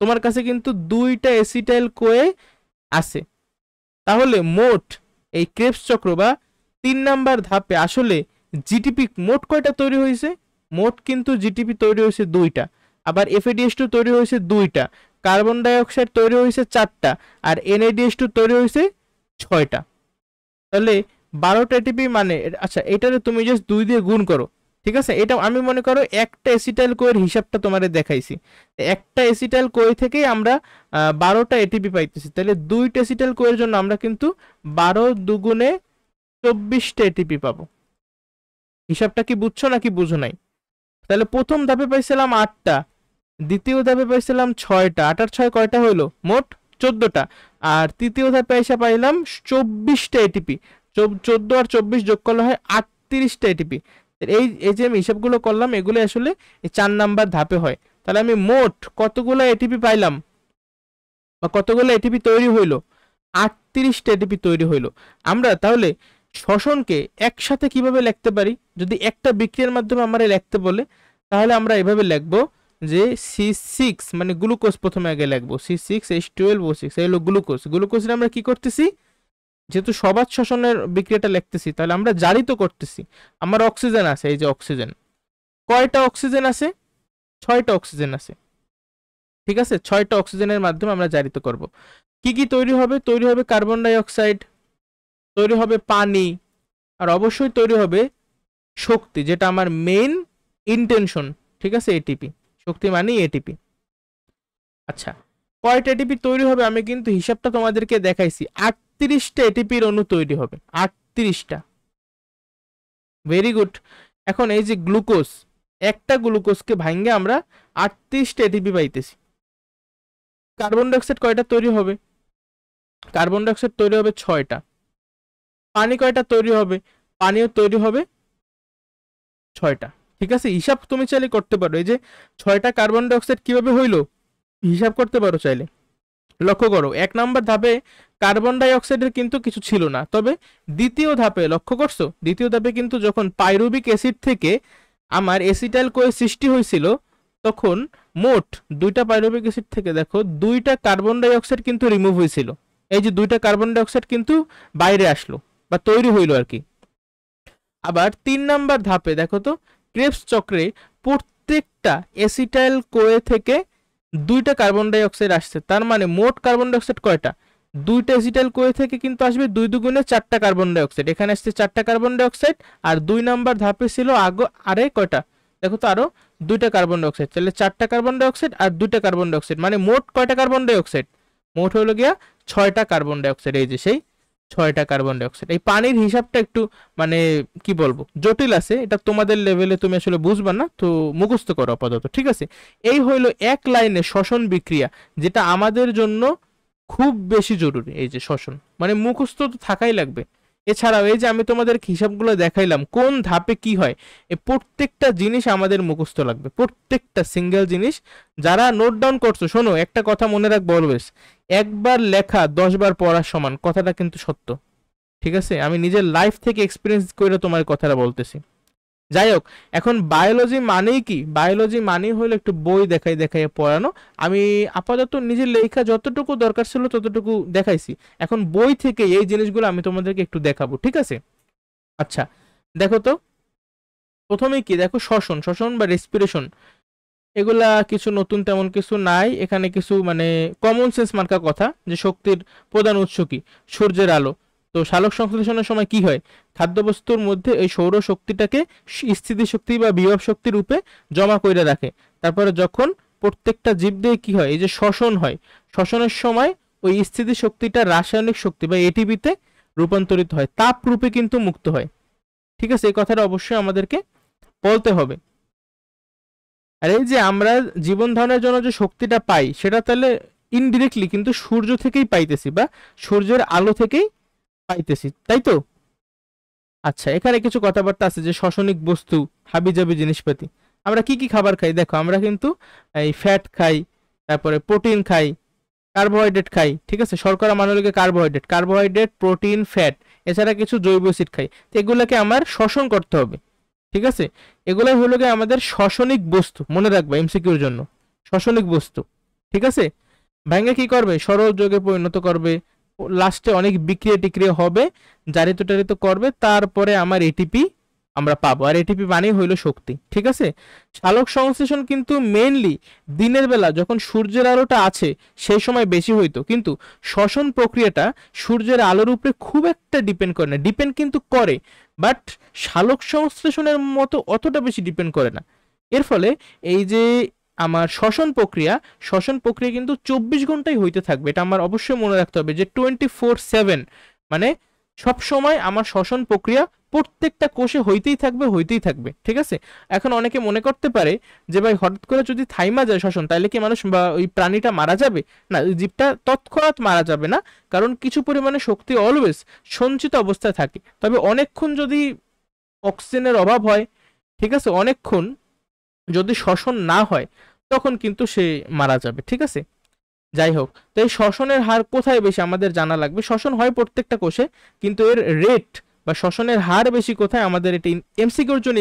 তোমার কাছে কিন্তু 2টা এসিটাইল কোয়ে আছে। তাহলে মোট এই ক্রেবস চক্র বা 3 নাম্বার ধাপে আসলে জিটিপি মোট কয়টা তৈরি হয়েছে? মোট কিন্তু জিটিপি তৈরি হয়েছে 2টা, আবার এফএডিএস2 তৈরি হয়েছে 2টা, কার্বন ডাইঅক্সাইড তৈরি হয়েছে 4টা, আর এনএডিএস2 তৈরি হয়েছে 6টা। তাহলে 12টা এটিপি মানে, আচ্ছা এটারে তুমি জাস্ট 2 দিয়ে গুণ করো, ঠিক আছে। এটা আমি মনে করো একটা এসিটাইল কোয়ের হিসাবটা তোমারে দেখাইছি, একটা এসিটাইল কোয়ে থেকেই আমরা 12টা এটিপি পাইতেছি। তাহলে 2টা এসিটাইল কোয়ের জন্য আমরা কিন্তু 12 দুগুণে 24টা এটিপি পাবো। হিসাবটা কি বুঝছো নাকি বুঝো নাই? তাহলে প্রথম ধাপে পাইছিলাম 8টা, দ্বিতীয় ধাপে পাইছিলাম 6টা, 8 আর 6 কয়টা হইলো, মোট 14টা, আর তৃতীয় ধাপে এসে পাইলাম 24টা এটিপি। 14 আর 24 যোগ করলে হয় 38টা এটিপি। এই এই যে আমি হিসাবগুলো করলাম, এগুলো আসলে এই 4 নাম্বার ধাপে হয়। তাহলে আমি মোট কতগুলো এটিপি পাইলাম বা কতগুলো এটিপি তৈরি হইলো, 38টা এটিপি তৈরি হইলো। আমরা তাহলে শ্বসনকে একসাথে কিভাবে লিখতে পারি? যদি একটা বিক্রিয়ার মাধ্যমে আমরা লিখতে বলে, তাহলে আমরা এভাবে লিখবো যে C6 মানে গ্লুকোজ, প্রথমে আগে লিখবো C6H12O6, এই হলো গ্লুকোজ। গ্লুকোজের আমরা কি করতেছি, যেহেতু সবাত শ্বসনের বিক্রিয়াটা লিখতেছি, তাহলে আমরা জারিত করতেছি। আমার অক্সিজেন আছে, এই যে অক্সিজেন, কয়টা অক্সিজেন আছে? 6টা অক্সিজেন আছে, ঠিক আছে। 6টা অক্সিজেনের মাধ্যমে আমরা জারিত করব। কি কি তৈরি হবে? তৈরি হবে কার্বন ডাই অক্সাইড, তৈরি হবে পানি, আর অবশ্যই তৈরি হবে শক্তি, যেটা আমার মেইন ইন্টেনশন, ঠিক আছে, এটিপি। শক্তি মানে এটিপি। আচ্ছা, কয়টা এটিপি তৈরি হবে আমি কিন্তু হিসাবটা তোমাদেরকে দেখাইছি, 38টা এটিপির অণু তৈরি হবে, 38টা। Very good. এখন এই যে গ্লুকোজ, একটা গ্লুকোজকে ভাঙ্গে আমরা 38টা এটিপি পাইতেছি। কার্বন ডাইঅক্সাইড কয়টা তৈরি হবে? কার্বন ডাইঅক্সাইড তৈরি হবে 6টা। পানি কয়টা তৈরি হবে? পানিও তৈরি হবে 6টা। ঠিক আছে, হিসাব তুমি চাইলে করতে পারো। এই যে 6টা কার্বন ডাইঅক্সাইড কিভাবে হইলো হিসাব করতে পারো চাইলে। লক্ষ্য করো, 1 নাম্বার ধাপে কার্বন ডাই অক্সাইডের কিন্তু কিছু ছিল না, তবে দ্বিতীয় ধাপে লক্ষ্য করছো, দ্বিতীয় ধাপে কিন্তু যখন পাইরুবিক অ্যাসিড থেকে আমার এসিটাইল কোয়ে সৃষ্টি হয়েছিল, তখন মোট 2টা পাইরুবিক অ্যাসিড থেকে দেখো 2টা কার্বন ডাই অক্সাইড কিন্তু রিমুভ হয়েছিল। এই যে 2টা কার্বন ডাই অক্সাইড কিন্তু বাইরে আসলো বা তৈরি হইলো আর কি। আবার 3 নাম্বার ধাপে দেখো তো, ক্রেবস চক্রে প্রত্যেকটা এসিটাইল কোয়ে থেকে 2টা কার্বন ডাই অক্সাইড আসছে। তার মানে মোট কার্বন ডাই অক্সাইড কয়টা? 2টা এসিটাইল কোয়ে থেকে কিন্তু আসবে 2 দুগুণে 4টা কার্বন ডাই অক্সাইড। এখানে আসছে 4টা কার্বন ডাই অক্সাইড। আর 2 নাম্বার ধাপে ছিল আরে কয়টা দেখো তো, আরো 2টা কার্বন ডাই অক্সাইড। তাহলে 4টা কার্বন ডাই অক্সাইড আর 2টা কার্বন ডাই অক্সাইড, মানে মোট কয়টা কার্বন ডাই অক্সাইড? মোট হলো গিয়া 6টা কার্বন ডাই অক্সাইড। এই যে সেই 6টা কার্বন ডাই অক্সাইড। এই পানির হিসাবটা একটু মানে কি বলবো জটিল আছে, এটা তোমাদের লেভেলে তুমি আসলে বুঝবা না, তো মুখস্থ করো আপাতত। ঠিক আছে, এই হইলো এক লাইনে শ্বসন বিক্রিয়া, যেটা আমাদের জন্য খুব বেশি জরুরি। এই যে শ্বসন মানে মুখস্থ তো থাকাই লাগবে। এছাড়াও এই যে আমি তোমাদের হিসাবগুলো দেখাইলাম কোন ধাপে কি হয়, এই প্রত্যেকটা জিনিস আমাদের মুখস্থ লাগবে, প্রত্যেকটা সিঙ্গেল জিনিস। যারা নোট ডাউন করছো শোনো, একটা কথা মনে রাখবো অলওয়েজ, একবার লেখা 10বার পড়ার সমান, কথাটা কিন্তু সত্য। ঠিক আছে, আমি নিজের লাইফ থেকে এক্সপিরিয়েন্স করে তোমার কথাটা বলতেছি। যাই হোক, এখন বায়োলজি মানেই কি? বায়োলজি মানেই হলো একটু বই দেখাই দেখাই পড়ানো। আমি আপাতত নিজের লেখা যতটুকু দরকার ছিল ততটুকু দেখাইছি, এখন বই থেকে এই জিনিসগুলো আমি তোমাদেরকে একটু দেখাবো। ঠিক আছে, আচ্ছা দেখো তো, প্রথমেই কি দেখো, শ্বসন, শ্বসন বা রেসপিরেশন, এগুলা কিছু নতুন তেমন কিছু নাই এখানে। কিছু মানে কমন সেন্স মার্কা কথা, যে শক্তির প্রধান উৎস কি? সূর্যের আলো। তো সালোক সংশ্লেষণের সময় কি হয়? খাদ্যবস্তুর মধ্যে এই সৌর শক্তিটাকে স্থিতি শক্তি বা বিভব শক্তি রূপে জমা করে রাখে। তারপরে যখন প্রত্যেকটা জীব দিয়ে কি হয়, এই যে শ্বসন হয়, শ্বসনের সময় ওই স্থিতি শক্তিটা রাসায়নিক শক্তি বা এটিপিতে রূপান্তরিত হয়, তাপ রূপে কিন্তু মুক্ত হয়। ঠিক আছে, এই কথাটা অবশ্যই আমাদেরকে বলতে হবে। আর এই যে আমরা জীবন ধারণের জন্য যে শক্তিটা পাই, সেটা তাহলে ইনডিরেক্টলি কিন্তু সূর্য থেকেই পাইতেছি বা সূর্যের আলো থেকেই পাইতেছি, তাই তো? আচ্ছা, এখানে কিছু কথাবার্তা আছে, যে শ্বসনিক বস্তু, হাবিজাবি জিনিসপাতি। আমরা কি কি খাবার খাই দেখো, আমরা কিন্তু এই ফ্যাট খাই, তারপরে প্রোটিন খাই, কার্বোহাইড্রেট খাই। ঠিক আছে, শর্করা মানে হলো কার্বোহাইড্রেট, কার্বোহাইড্রেট, প্রোটিন, ফ্যাট, এছাড়া কিছু জৈব অ্যাসিড খাই। তো এগুলোকে আমার শোষণ করতে হবে। ঠিক আছে, এগুলাই হলো গিয়ে আমাদের শ্বসনিক বস্তু, মনে রাখবা এমসিকিউর জন্য, শ্বসনিক বস্তু। ঠিক আছে, ভেঙে কি করবে? সরল যোগে পরিণত করবে, লাস্টে অনেক বিক্রিয়া টিক্রিয়া হবে, জারিত টারিত করবে, তারপরে আমার এটিপি আমরা পাবো। আর এটিপি মানেই হইলো শক্তি। ঠিক আছে, সালোক সংশ্লেষণ কিন্তু মেইনলি দিনের বেলা যখন সূর্যের আলোটা আছে সেই সময় বেশি হইতো, কিন্তু শ্বসন প্রক্রিয়াটা সূর্যের আলোর উপরে খুব একটা ডিপেন্ড করে না, ডিপেন্ড কিন্তু করে, বাট সালোক সংশ্লেষণের মতো অতটা বেশি ডিপেন্ড করে না। এর ফলে এই যে আমার শ্বসন প্রক্রিয়া কিন্তু 24 ঘন্টাই হইতে থাকবে, এটা আমার অবশ্যই মনে রাখতে হবে, যে 24/7, মানে সব সময় আমার শ্বসন প্রক্রিয়া প্রত্যেকটা কোষে হইতেই থাকবে, হইতেই থাকবে। ঠিক আছে, এখন অনেকে মনে করতে পারে যে ভাই হঠাৎ করে যদি থাইমা যায় শ্বসন, তাহলে কি মানুষ বা ওই প্রাণীটা মারা যাবে? না, ওই জীবটা তৎক্ষণাৎ মারা যাবে না, কারণ কিছু পরিমাণে শক্তি অলওয়েজ সঞ্চিত অবস্থায় থাকে। তবে অনেকক্ষণ যদি অক্সিজেনের অভাব হয়, ঠিক আছে, অনেকক্ষণ যদি শ্বসন না হয়, তখন কিন্তু সে মারা যাবে। ঠিক আছে, যাই হোক, তো এই শ্বসনের হার কোথায় বেশি আমাদের জানা লাগবে। শ্বসন হয় প্রত্যেকটা কোষে, কিন্তু এর রেট বা শ্বসনের হার বেশি কোথায় আমাদের এটা এমসিকিউর জন্য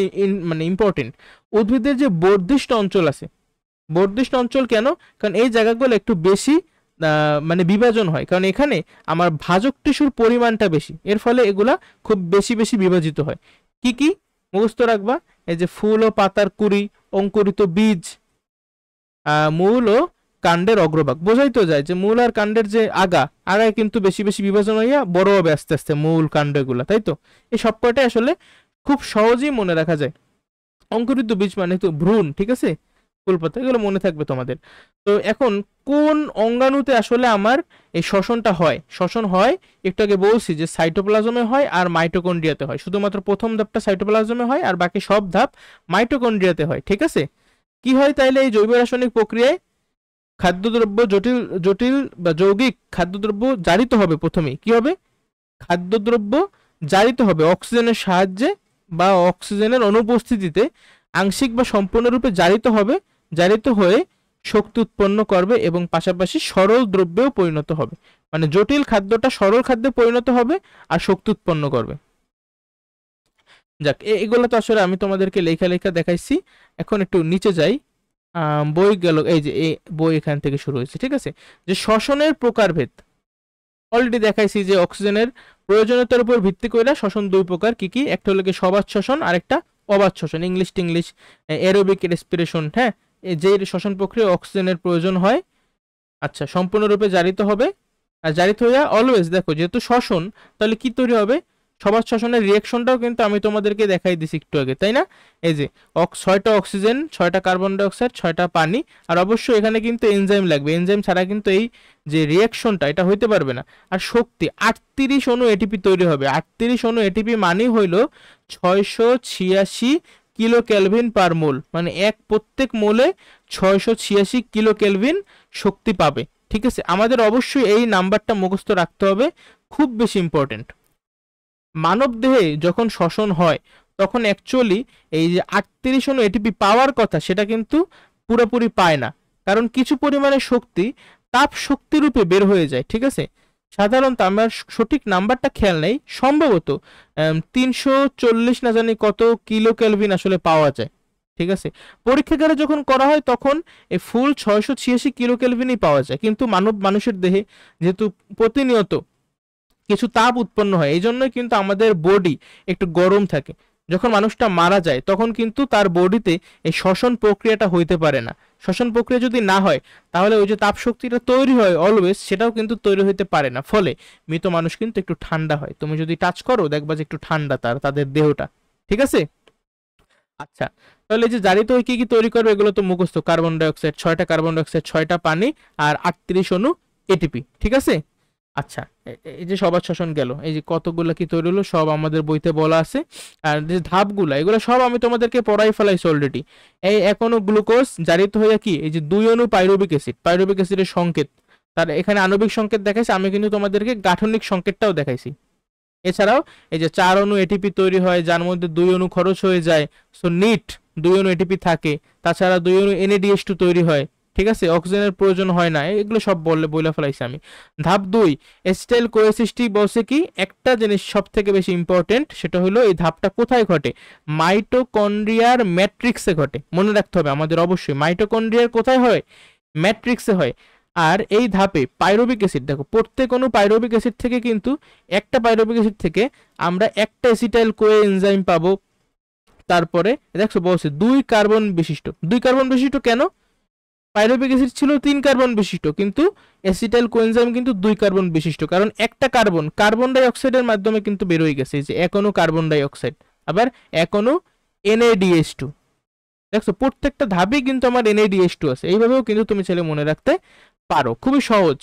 মানে ইম্পর্টেন্ট। উদ্ভিদের যে বর্ধিষ্ণ অঞ্চল আছে, বর্ধিষ্ণ অঞ্চল কেন? কারণ এই জায়গাগুলো একটু বেশি মানে বিভাজন হয়, কারণ এখানে আমার ভাজক টিস্যুর পরিমাণটা বেশি, এর ফলে এগুলা খুব বেশি বেশি বিভাজিত হয়। কি কি মুখস্থ রাখবা? এই যে ফুল ও পাতার কুড়ি, অঙ্কুরিত বীজ, মূল ও কাণ্ডের অগ্রভাগ। বোঝাই তো যায় যে মূল আর কাণ্ডের যে আগায় কিন্তু বেশি বেশি বিভাজন হইয়া বড় হবে আস্তে আস্তে মূল কাণ্ড এগুলা, তাই তো? এই সব কয়টাই আসলে খুব সহজেই মনে রাখা যায়। অঙ্কুরিত বীজ মানে তো ভ্রূণ। ঠিক আছে, ফুল পাতা, এগুলো মনে থাকবে তোমাদের। তো এখন কোন অঙ্গাণুতে আসলে আমার এই শ্বসনটা হয়? শ্বসন হয় একটু আগে বলছি যে সাইটোপ্লাজমে হয় আর মাইটোকন্ড্রিয়াতে হয়। শুধুমাত্র প্রথম ধাপটা সাইটোপ্লাজমে হয় আর বাকি সব ধাপ মাইটোকন্ড্রিয়াতে হয়, ঠিক আছে? কি হয় তাইলে এই জৈব রাসায়নিক প্রক্রিয়ায়? খাদ্যদ্রব্য জটিল জটিল বা যৌগিক খাদ্যদ্রব্য জারিত হবে। প্রথমেই কি হবে? খাদ্যদ্রব্য জারিত হবে অক্সিজেনের সাহায্যে বা অক্সিজেনের অনুপস্থিতিতে, আংশিক বা সম্পূর্ণরূপে জারিত হবে, জারিত হয়ে শক্তি উৎপন্ন করবে এবং পাশাপাশি সরল দ্রব্যেও পরিণত হবে। মানে জটিল খাদ্যটা সরল খাদ্যে পরিণত হবে আর শক্তি উৎপন্ন করবে। যাক, এগুলো তো আসলে আমি তোমাদেরকে লেখা লেখা দেখাইছি। এখন একটু নিচে যাই। বই গেল, এই যে এই বই এখান থেকে শুরু হয়েছে, ঠিক আছে? যে শ্বসনের প্রকারভেদ অলরেডি দেখাইছি যে অক্সিজেনের প্রয়োজনীয়তার উপর ভিত্তি করে শ্বসন দুই প্রকার। কি কি? একটা হলো কি সবাত শ্বসন আর একটা অবাত শ্বসন, ইংলিশ টিংলিশ এরোবিক রেসপিরেশন। হ্যাঁ, যে শ্বসন প্রক্রিয়া অক্সিজেনের প্রয়োজন হয়, আচ্ছা, সম্পূর্ণরূপে জারিত হবে। আর জারিত হইয়া অলওয়েজ, দেখো যেহেতু শ্বসন, তাহলে কি তৈরি হবে? সবার শ্বসনের রিয়াকশনটাও কিন্তু আমি তোমাদেরকে দেখাই দিছি একটু আগে, তাই না? এই যে 6টা অক্সিজেন, 6টা কার্বন ডাইঅক্সাইড, 6টা পানি, আর অবশ্যই এখানে কিন্তু এনজাইম লাগবে। এনজাইম ছাড়া কিন্তু এই যে রিয়াকশনটা এটা হইতে পারবে না। আর শক্তি 38 অণু এটিপি তৈরি হবে। 38 অণু এটিপি মানে হইল 686 কিলো ক্যালভিন পার মোল, মানে প্রত্যেক মোলে 686 কিলো ক্যালভিন শক্তি পাবে, ঠিক আছে? আমাদের অবশ্যই এই নাম্বারটা মুখস্থ রাখতে হবে, খুব বেশি ইম্পর্টেন্ট। মানব দেহে যখন শ্বসন হয় তখন অ্যাকচুয়ালি এই যে 38 অণু এটিপি পাওয়ার কথা সেটা কিন্তু পুরোপুরি পায় না, কারণ কিছু পরিমাণে শক্তি তাপ শক্তি রূপে বের হয়ে যায়, ঠিক আছে? সাধারণত আমার সঠিক নাম্বারটা খেয়াল নেই, সম্ভবত 340 না জানি কত কিলো ক্যালভিন আসলে পাওয়া যায়, ঠিক আছে? পরীক্ষাগারে যখন করা হয় তখন এই ফুল 686 কিলো ক্যালভিনই পাওয়া যায়, কিন্তু মানুষের দেহে যেহেতু প্রতিনিয়ত কিছু তাপ উৎপন্ন হয়, এই জন্যই কিন্তু আমাদের বডি একটু গরম থাকে। যখন মানুষটা মারা যায় তখন কিন্তু তার বডিতে এই শ্বসন প্রক্রিয়াটা হইতে পারে না। শ্বসন প্রক্রিয়া যদি না হয় তাহলে ওই যে তাপ শক্তিটা তৈরি হয় অলওয়েজ, সেটাও কিন্তু তৈরি হইতে পারে না, ফলে মৃত মানুষ কিন্তু একটু ঠান্ডা হয়। তুমি যদি টাচ করো দেখবা যে একটু ঠান্ডা তাদের দেহটা, ঠিক আছে? আচ্ছা, তাহলে এই যে জারিত হয়ে কি কি তৈরি করবে এগুলো তো মুখস্থ। কার্বন ডাইঅক্সাইড 6টা, কার্বন ডাইঅক্সাইড 6টা, পানি আর 38 অণু এটিপি, ঠিক আছে? আচ্ছা, এই যে সবার শ্বসন গেল, এই যে কতগুলো কি তৈরি হলো সব আমাদের বইতে বলা আছে। আর যে ধাপগুলো এগুলো সব আমি তোমাদেরকে পড়াই ফেলাইছি অলরেডি। এই 1 অণু গ্লুকোজ জারিত হয়ে কি এই যে 2 অণু পাইরুভিক অ্যাসিড, পাইরুভিক অ্যাসিডের সংকেত, তার এখানে আণবিক সংকেত দেখাইছি, আমি কিন্তু তোমাদেরকে গাঠনিক সংকেতটাও দেখাইছি। এছাড়াও এই যে 4 অণু এটিপি তৈরি হয় যার মধ্যে 2 অণু খরচ হয়ে যায়, সো নিট 2 অণু এটিপি থাকে। তাছাড়া 2 অণু NADH2 তৈরি হয়, ঠিক আছে? অক্সিজেনের প্রয়োজন হয় না, এগুলো সব বইলা ফেলাইছি আমি। ধাপ 2 এসিটাইল কোএসিসটি বলছে কি একটা জিনিস সব থেকে বেশি ইম্পর্টেন্ট, সেটা হলো এই ধাপটা কোথায় ঘটে? মাইটোকন্ড্রিয়ার ম্যাট্রিক্সে ঘটে। মনে রাখতে হবে আমাদের অবশ্যই মাইটোকন্ড্রিয়ার কোথায় হয়? ম্যাট্রিক্সে হয়। আর এই ধাপে পাইরুভিক অ্যাসিড, দেখো প্রত্যেক অণু পাইরুভিক অ্যাসিড থেকে কিন্তু একটা পাইরুভিক অ্যাসিড থেকে আমরা একটা এসিটাইল কোয়ে এনজাইম পাবো। তারপরে দেখো বলছে 2 কার্বন বিশিষ্ট, 2 কার্বন বিশিষ্ট কেন? পাইরুভিক অ্যাসিড ছিল 3 কার্বন বিশিষ্ট, কিন্তু অ্যাসিটাইল কোএনজাইম কিন্তু 2 কার্বন বিশিষ্ট, কারণ একটা কার্বন ডাই অক্সাইডের মাধ্যমে কিন্তু বের হয়ে গেছে, এই যে 1 অণু কার্বন ডাই অক্সাইড, আবার 1 অণু NADH2। দেখছো প্রত্যেকটা ধাপেই কিন্তু আমার NADH2 আছে। এইভাবেও কিন্তু তুমি ছেলে মনে রাখতে পারো, খুবই সহজ।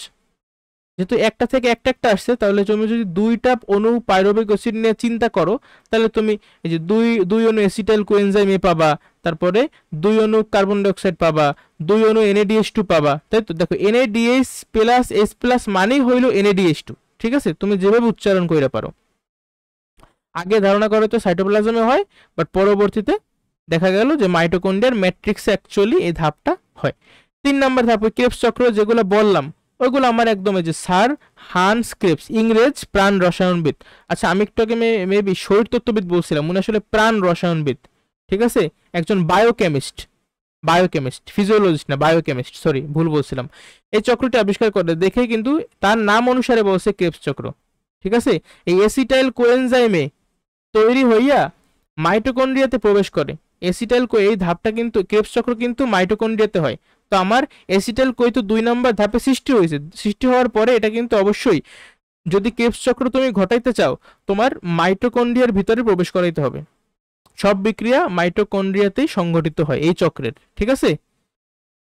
যেহেতু একটা থেকে একটা একটা আসছে, তাহলে তুমি যদি 2টা অণু পাইরুভিক অ্যাসিড নিয়ে চিন্তা করো, তাহলে তুমি এই যে দুই অণু অ্যাসিটাইল কোএনজাইম এ পাবা, তারপরে 2 অণু কার্বন ডাই অক্সাইড পাবা, 2 অণু NADH2 পাবা, তাই তো? দেখো NADH প্লাস H প্লাস মানেই হইল NADH2, ঠিক আছে? তুমি যেভাবে উচ্চারণ কইরা পারো। আগে ধারণা করো তো সাইটোপ্লাজমে হয়, বাট পরবর্তীতে দেখা গেল যে মাইটোকন্ড্রিয়ার ম্যাট্রিক্সে অ্যাকচুয়ালি এই ধাপটা হয়। 3 নম্বর ধাপ ক্রেবস চক্র, যেগুলো বললাম ওইগুলো আমার একদম এই যে স্যার হান্স ক্রেবস, ইংরেজ প্রাণ রসায়নবিদ। আচ্ছা, আমি একটু আগে মেবি শরীরতত্ত্ববিদ বলছিলাম, উনি আসলে প্রাণ রসায়নবিদ, ঠিক আছে? একজন বায়োকেমিস্ট, ফিজিওলজিস্ট না, বায়োকেমিস্ট, সরি ভুল বলছিলাম। এই চক্রটি আবিষ্কার করে দেখে কিন্তু তার নাম অনুসারে বলছে ক্রেবস চক্র, ঠিক আছে? এই এসিটাইল কোএনজাইমে তৈরি হইয়া মাইটোকন্ড্রিয়াতে প্রবেশ করে। এসিটাইল কো এই ধাপটা কিন্তু ক্রেবস চক্র কিন্তু মাইটোকন্ড্রিয়াতে হয়। তো আমার এসিটাইল কই তো 2 নম্বর ধাপে সৃষ্টি হয়েছে, সৃষ্টি হওয়ার পরে এটা কিন্তু অবশ্যই যদি ক্রেবস চক্র তুমি ঘটাইতে চাও তোমার মাইটোকন্ড্রিয়ার ভিতরে প্রবেশ করাইতে হবে। সব বিক্রিয়া মাইটোকন্ড্রিয়াতেই সংঘটিত হয় এই চক্রের, ঠিক আছে?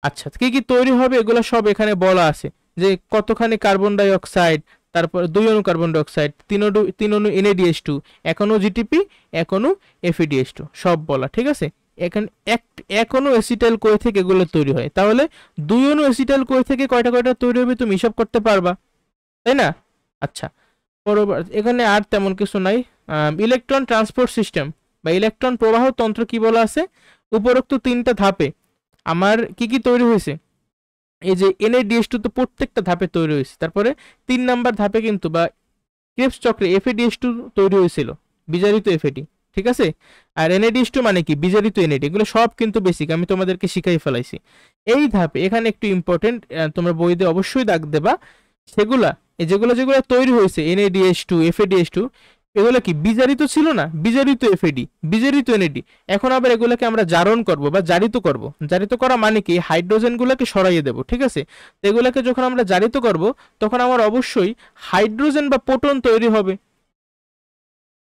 আচ্ছা, কি কি তৈরি হবে এগুলো সব এখানে বলা আছে, যে কতখানি কার্বন ডাই অক্সাইড, তারপর 2 অণু কার্বন ডাই অক্সাইড, 3 অণু NADH2, 1 অণু GTP, 1 অণু FeDH2 সব বলা, ঠিক আছে। এখানে এক অণু অ্যাসিটাইল কোয়ে থেকে এগুলো তৈরি হয়, তাহলে 2 অণু অ্যাসিটাইল কোয়ে থেকে কয়টা কয়টা তৈরি হবে তুমি হিসাব করতে পারবা, তাই না? আচ্ছা, পরবর্তী এখানে আর তেমন কিছু নাই। ইলেকট্রন ট্রান্সপোর্ট সিস্টেম বা ইলেকট্রন প্রবাহ তন্ত্র কি বলা আছে, উপরোক্ত 3টা ধাপে আমার কি কি তৈরি হয়েছে, এই যে NADH2 তো প্রত্যেকটা ধাপে তৈরি হয়েছে, তারপরে 3 নাম্বার ধাপে কিন্তু বা ক্রেবস চক্রে FADH2 তৈরি হয়েছিল, বিজারিত FAD, ঠিক আছে। আর NADH2 মানে কি, বিজারিত NAD, এগুলো সব কিন্তু বেসিক, আমি তোমাদেরকে শিখাই ফেলাইছি। এই ধাপে এখানে একটু ইম্পর্টেন্ট, তোমরা বইতে অবশ্যই দাগ দেবা, সেগুলা এই যেগুলো যেগুলো তৈরি হয়েছে NADH2 FADH2, এগুলো কি বিজারিত ছিল না, বিজারিত FAD, বিজারিত NAD, এখন আবার এগুলোকে আমরা জারণ করব বা জারিত করব। জারিত করা মানে কি, হাইড্রোজেনগুলোকে সরাইয়ে দেব, ঠিক আছে। তো এগুলোকে যখন আমরা জারিত করব তখন আমার অবশ্যই হাইড্রোজেন বা প্রোটন তৈরি হবে,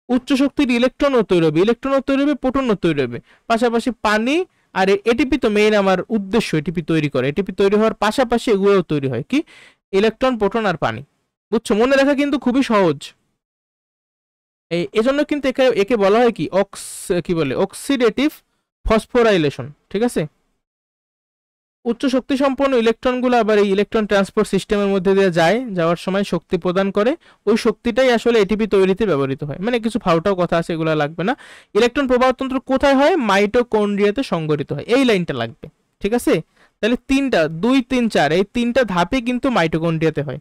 উচ্চ শক্তির ইলেকট্রনও তৈরি হবে, ইলেকট্রনও তৈরি হবে, প্রোটনও তৈরি হবে, পাশাপাশি পানি আর এটিপি তো মেইন আমার উদ্দেশ্য, এটিপি তৈরি করে, এটিপি তৈরি হওয়ার পাশাপাশি এগুলোও তৈরি হয় কি, ইলেকট্রন, প্রোটন আর পানি। বুঝছো, মনে রাখা কিন্তু খুবই সহজ। এজন্য কিন্তু একে বলা হয় কি, কি বলে, অক্সিডেটিভ ফসফোরাইলেশন, ঠিক আছে। উচ্চ শক্তি সম্পন্ন ইলেকট্রনগুলো আবার এই ইলেকট্রন ট্রান্সপোর্ট সিস্টেমের মধ্যে দিয়ে যাওয়ার সময় শক্তি প্রদান করে, ওই শক্তিটাই আসলে এটিপি তৈরিতে ব্যবহৃত হয়। মানে কিছু ফাউটাও কথা আছে, এগুলো লাগবে না। ইলেকট্রন প্রবাহতন্ত্র কোথায় হয়, মাইটোকন্ড্রিয়াতে সংঘটিত হয়, এই লাইনটা লাগবে, ঠিক আছে। তাহলে 2, 3, 4 এই 3টা ধাপে কিন্তু মাইটোকন্ড্রিয়াতে হয়।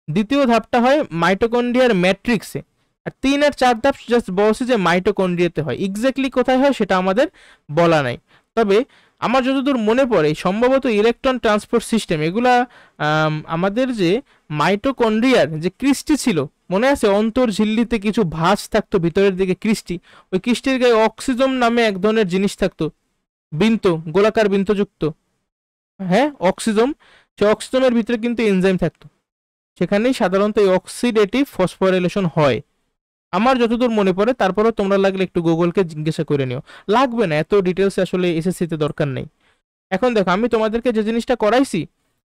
দ্বিতীয় ধাপটা হয় মাইটোকন্ড্রিয়ার ম্যাট্রিক্সে, আর 3 আর 4 ধাপ জাস্ট বলছে যে মাইটোকন্ড্রিয়াতে হয়, এক্স্যাক্টলি কোথায় হয় সেটা আমাদের বলা নাই। তবে আমার যতদূর মনে পড়ে সম্ভবত ইলেকট্রন ট্রান্সপোর্ট সিস্টেম এগুলা আমাদের যে মাইটোকন্ড্রিয়ার যে ক্রিস্টি ছিল, মনে আছে অন্তর্ঝিল্লিতে কিছু ভাঁজ থাকতো ভিতরের দিকে ক্রিস্টি, ওই ক্রিস্টির গায়ে অক্সিজম নামে এক ধরনের জিনিস থাকতো, বৃন্ত, গোলাকার বৃন্তযুক্ত, হ্যাঁ অক্সিজম, সেই অক্সিজমের ভিতরে কিন্তু এনজাইম থাকতো, সেখানেই সাধারণত এই অক্সিডেটিভ ফসফোরাইলেশন হয় আমার যতদূর মনে পড়ে। তারপরেও তোমরা লাগলে একটু গুগলকে জিজ্ঞাসা করে নিও, লাগবে না এত ডিটেলস, আসলে এসএসসিতে দরকার নেই। এখন দেখো আমি তোমাদেরকে যে জিনিসটা করাইছি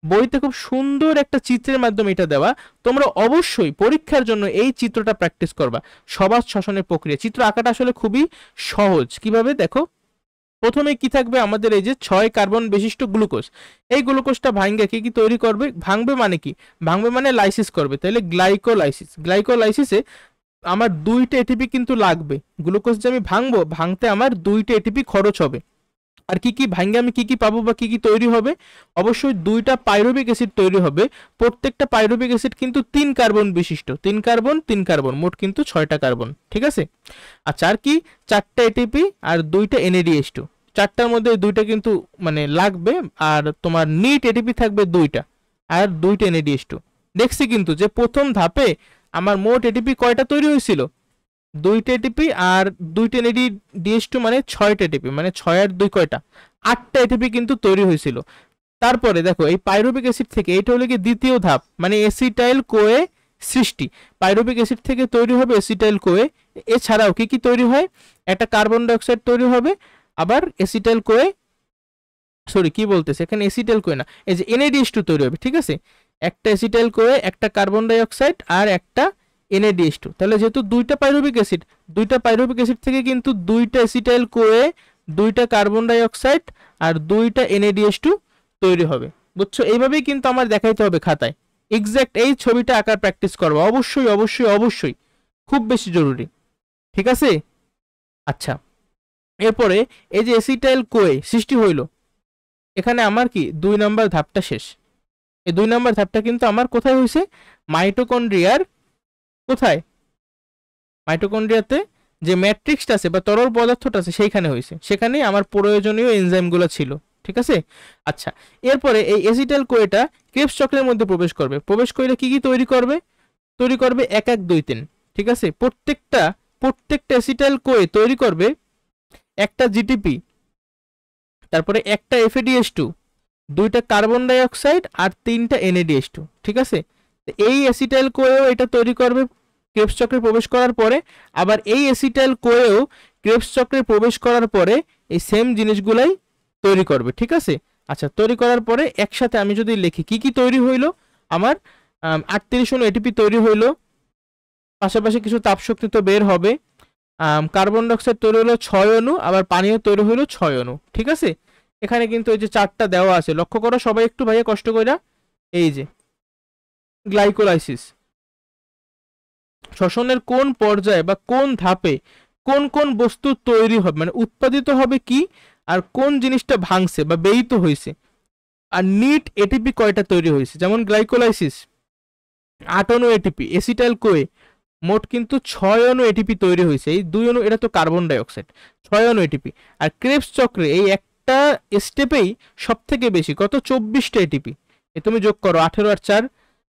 বইতে খুব সুন্দর একটা চিত্রের মাধ্যমে এটা দেওয়া, তোমরা অবশ্যই পরীক্ষার জন্য এই চিত্রটা প্র্যাকটিস করবা। সবাজ শ্বসনের প্রক্রিয়া চিত্র আঁকাটা আসলে খুবই সহজ। কিভাবে দেখো, প্রথমে কি থাকবে আমাদের এই যে 6 কার্বন বিশিষ্ট গ্লুকোজ, এই গ্লুকোজটা ভাঙ্গে কি কি তৈরি করবে, ভাঙবে মানে কি, ভাঙবে মানে লাইসিস করবে, তাহলে গ্লাইকোলাইসিস, গ্লাইকোলাইসিসে আমার 2টা এটিপি কিন্তু লাগবে, গ্লুকোজ যে আমি ভাঙবো, ভাঙতে আমার 2টা এটিপি খরচ হবে। আর কি কি ভাঙ্গে আমি কি কি পাবো বা কি কি তৈরি হবে, অবশ্যই 2টা পাইরুভিক অ্যাসিড তৈরি হবে, প্রত্যেকটা পাইরুভিক অ্যাসিড কিন্তু 3 কার্বন বিশিষ্ট, 3 কার্বন 3 কার্বন, মোট কিন্তু 6টা কার্বন, ঠিক আছে। আচ্ছা, আর কি 4টা এটিপি আর 2টা NADH2, 4টার মধ্যে 2টা কিন্তু মানে লাগবে, আর তোমার নিট এটিপি থাকবে 2টা আর 2টা NADH2। দেখছি কিন্তু যে প্রথম ধাপে আমার মোট এটিপি কয়টা তৈরি হয়েছিল, 2টা এটিপি আর 2টা NADH2, মানে 6টা এটিপি, মানে 6 আর 2 কয়টা, 8টা এটিপি কিন্তু তৈরি হয়েছিল। তারপরে দেখো এই পাইরুভিক অ্যাসিড থেকে, এটা হলো কি দ্বিতীয় ধাপ, মানে এসিটাইল কোয়ে সৃষ্টি, পাইরুভিক অ্যাসিড থেকে তৈরি হবে এসিটাইল কোয়ে। এছাড়াও কি কি তৈরি হয়, একটা কার্বন ডাইঅক্সাইড তৈরি হবে, আবার এসিটাইল কোয়ে, সরি কি বলতেছে এখানে, এসিটাইল কোয়ে না, এই যে NADH2 তৈরি হবে, ঠিক আছে। একটা এসিটাইল কোয়ে, একটা কার্বন ডাইঅক্সাইড আর একটা NADH2, তাহলে যেহেতু 2টা পাইরুভিক অ্যাসিড, 2টা পাইরুভিক অ্যাসিড থেকে কিন্তু 2টা এসিটাইল কোয়ে, 2টা কার্বন ডাইঅক্সাইড আর 2টা NADH2 তৈরি হবে। বুঝছো, এইভাবেই কিন্তু আমার দেখাইতে হবে খাতায়, এক্স্যাক্ট এই ছবিটা আঁকার প্র্যাকটিস করবো, অবশ্যই অবশ্যই অবশ্যই, খুব বেশি জরুরি, ঠিক আছে। আচ্ছা, এরপরে এই যে এসিটাইল কোয়ে সৃষ্টি হইল, এখানে আমার কি 2 নাম্বার ধাপটা শেষ। এই 2 নাম্বার ধাপটা কিন্তু আমার কোথায় হয়েছে, মাইটোকন্ড্রিয়ার, কোথায়, মাইটোকন্ড্রিয়াতে যে ম্যাট্রিক্সটা আছে বা তরল পদার্থটা আছে সেইখানে হয়েছে, সেখানেই আমার প্রয়োজনীয় এনজাইমগুলো ছিল, ঠিক আছে। আচ্ছা, এরপরে এই এসিটাইল কোয়েটা ক্রেবস চক্রের মধ্যে প্রবেশ করবে, প্রবেশ করে কি কি তৈরি করবে, তৈরি করবে 1 1 2 3, ঠিক আছে। প্রত্যেকটা এসিটাইল কোয়ে তৈরি করবে একটা জিটিপি, তারপরে একটা FADH2, 2টা কার্বন ডাইঅক্সাইড আর 3টা NADH2, ঠিক আছে। এই অ্যাসিটাইল কোয়েও এটা তৈরি করবে ক্রেবস চক্রে প্রবেশ করার পরে, আবার এই অ্যাসিটাইল কোয়েও ক্রেবস চক্রে প্রবেশ করার পরে এই সেম জিনিসগুলাই তৈরি করবে, ঠিক আছে। আচ্ছা, তৈরি করার পরে একসাথে আমি যদি লিখি কি কি তৈরি হইলো, আমার 38 অণু এটিপি তৈরি হইলো, পাশাপাশি কিছু তাপশক্তি তো বের হবে। কার্বন ডাইঅক্সাইড তৈরি হলো 6 অণু, আবার পানিও তৈরি হলো 6 অণু। ঠিক আছে, এখানে কিন্তু এই যে চারটা দেওয়া আছে, লক্ষ্য করো সবাই একটু ভাইয়া কষ্ট কইরা। এই যে গ্লাইকোলাইসিস, শ্বসনের কোন পর্যায়ে বা কোন ধাপে কোন কোন বস্তু তৈরি হবে, মানে উৎপাদিত হবে কি, আর কোন জিনিসটা ভাঙছে বা বেয়িত হয়েছে, আর নিট এটিপি কয়টা তৈরি হয়েছে। যেমন গ্লাইকোলাইসিস 8 অণু এটিপি, এসিটাইল কোয়ে মোট কিন্তু 6 অণু এটিপি তৈরি হয়েছে। এই 2 অণু এটা তো কার্বন ডাইঅক্সাইড, 6 অণু এটিপি। আর ক্রেবস চক্রে এই একটা স্টেপেই সব থেকে বেশি কত, 24টা এটিপি। এ তুমি যোগ করো, 18 আর 4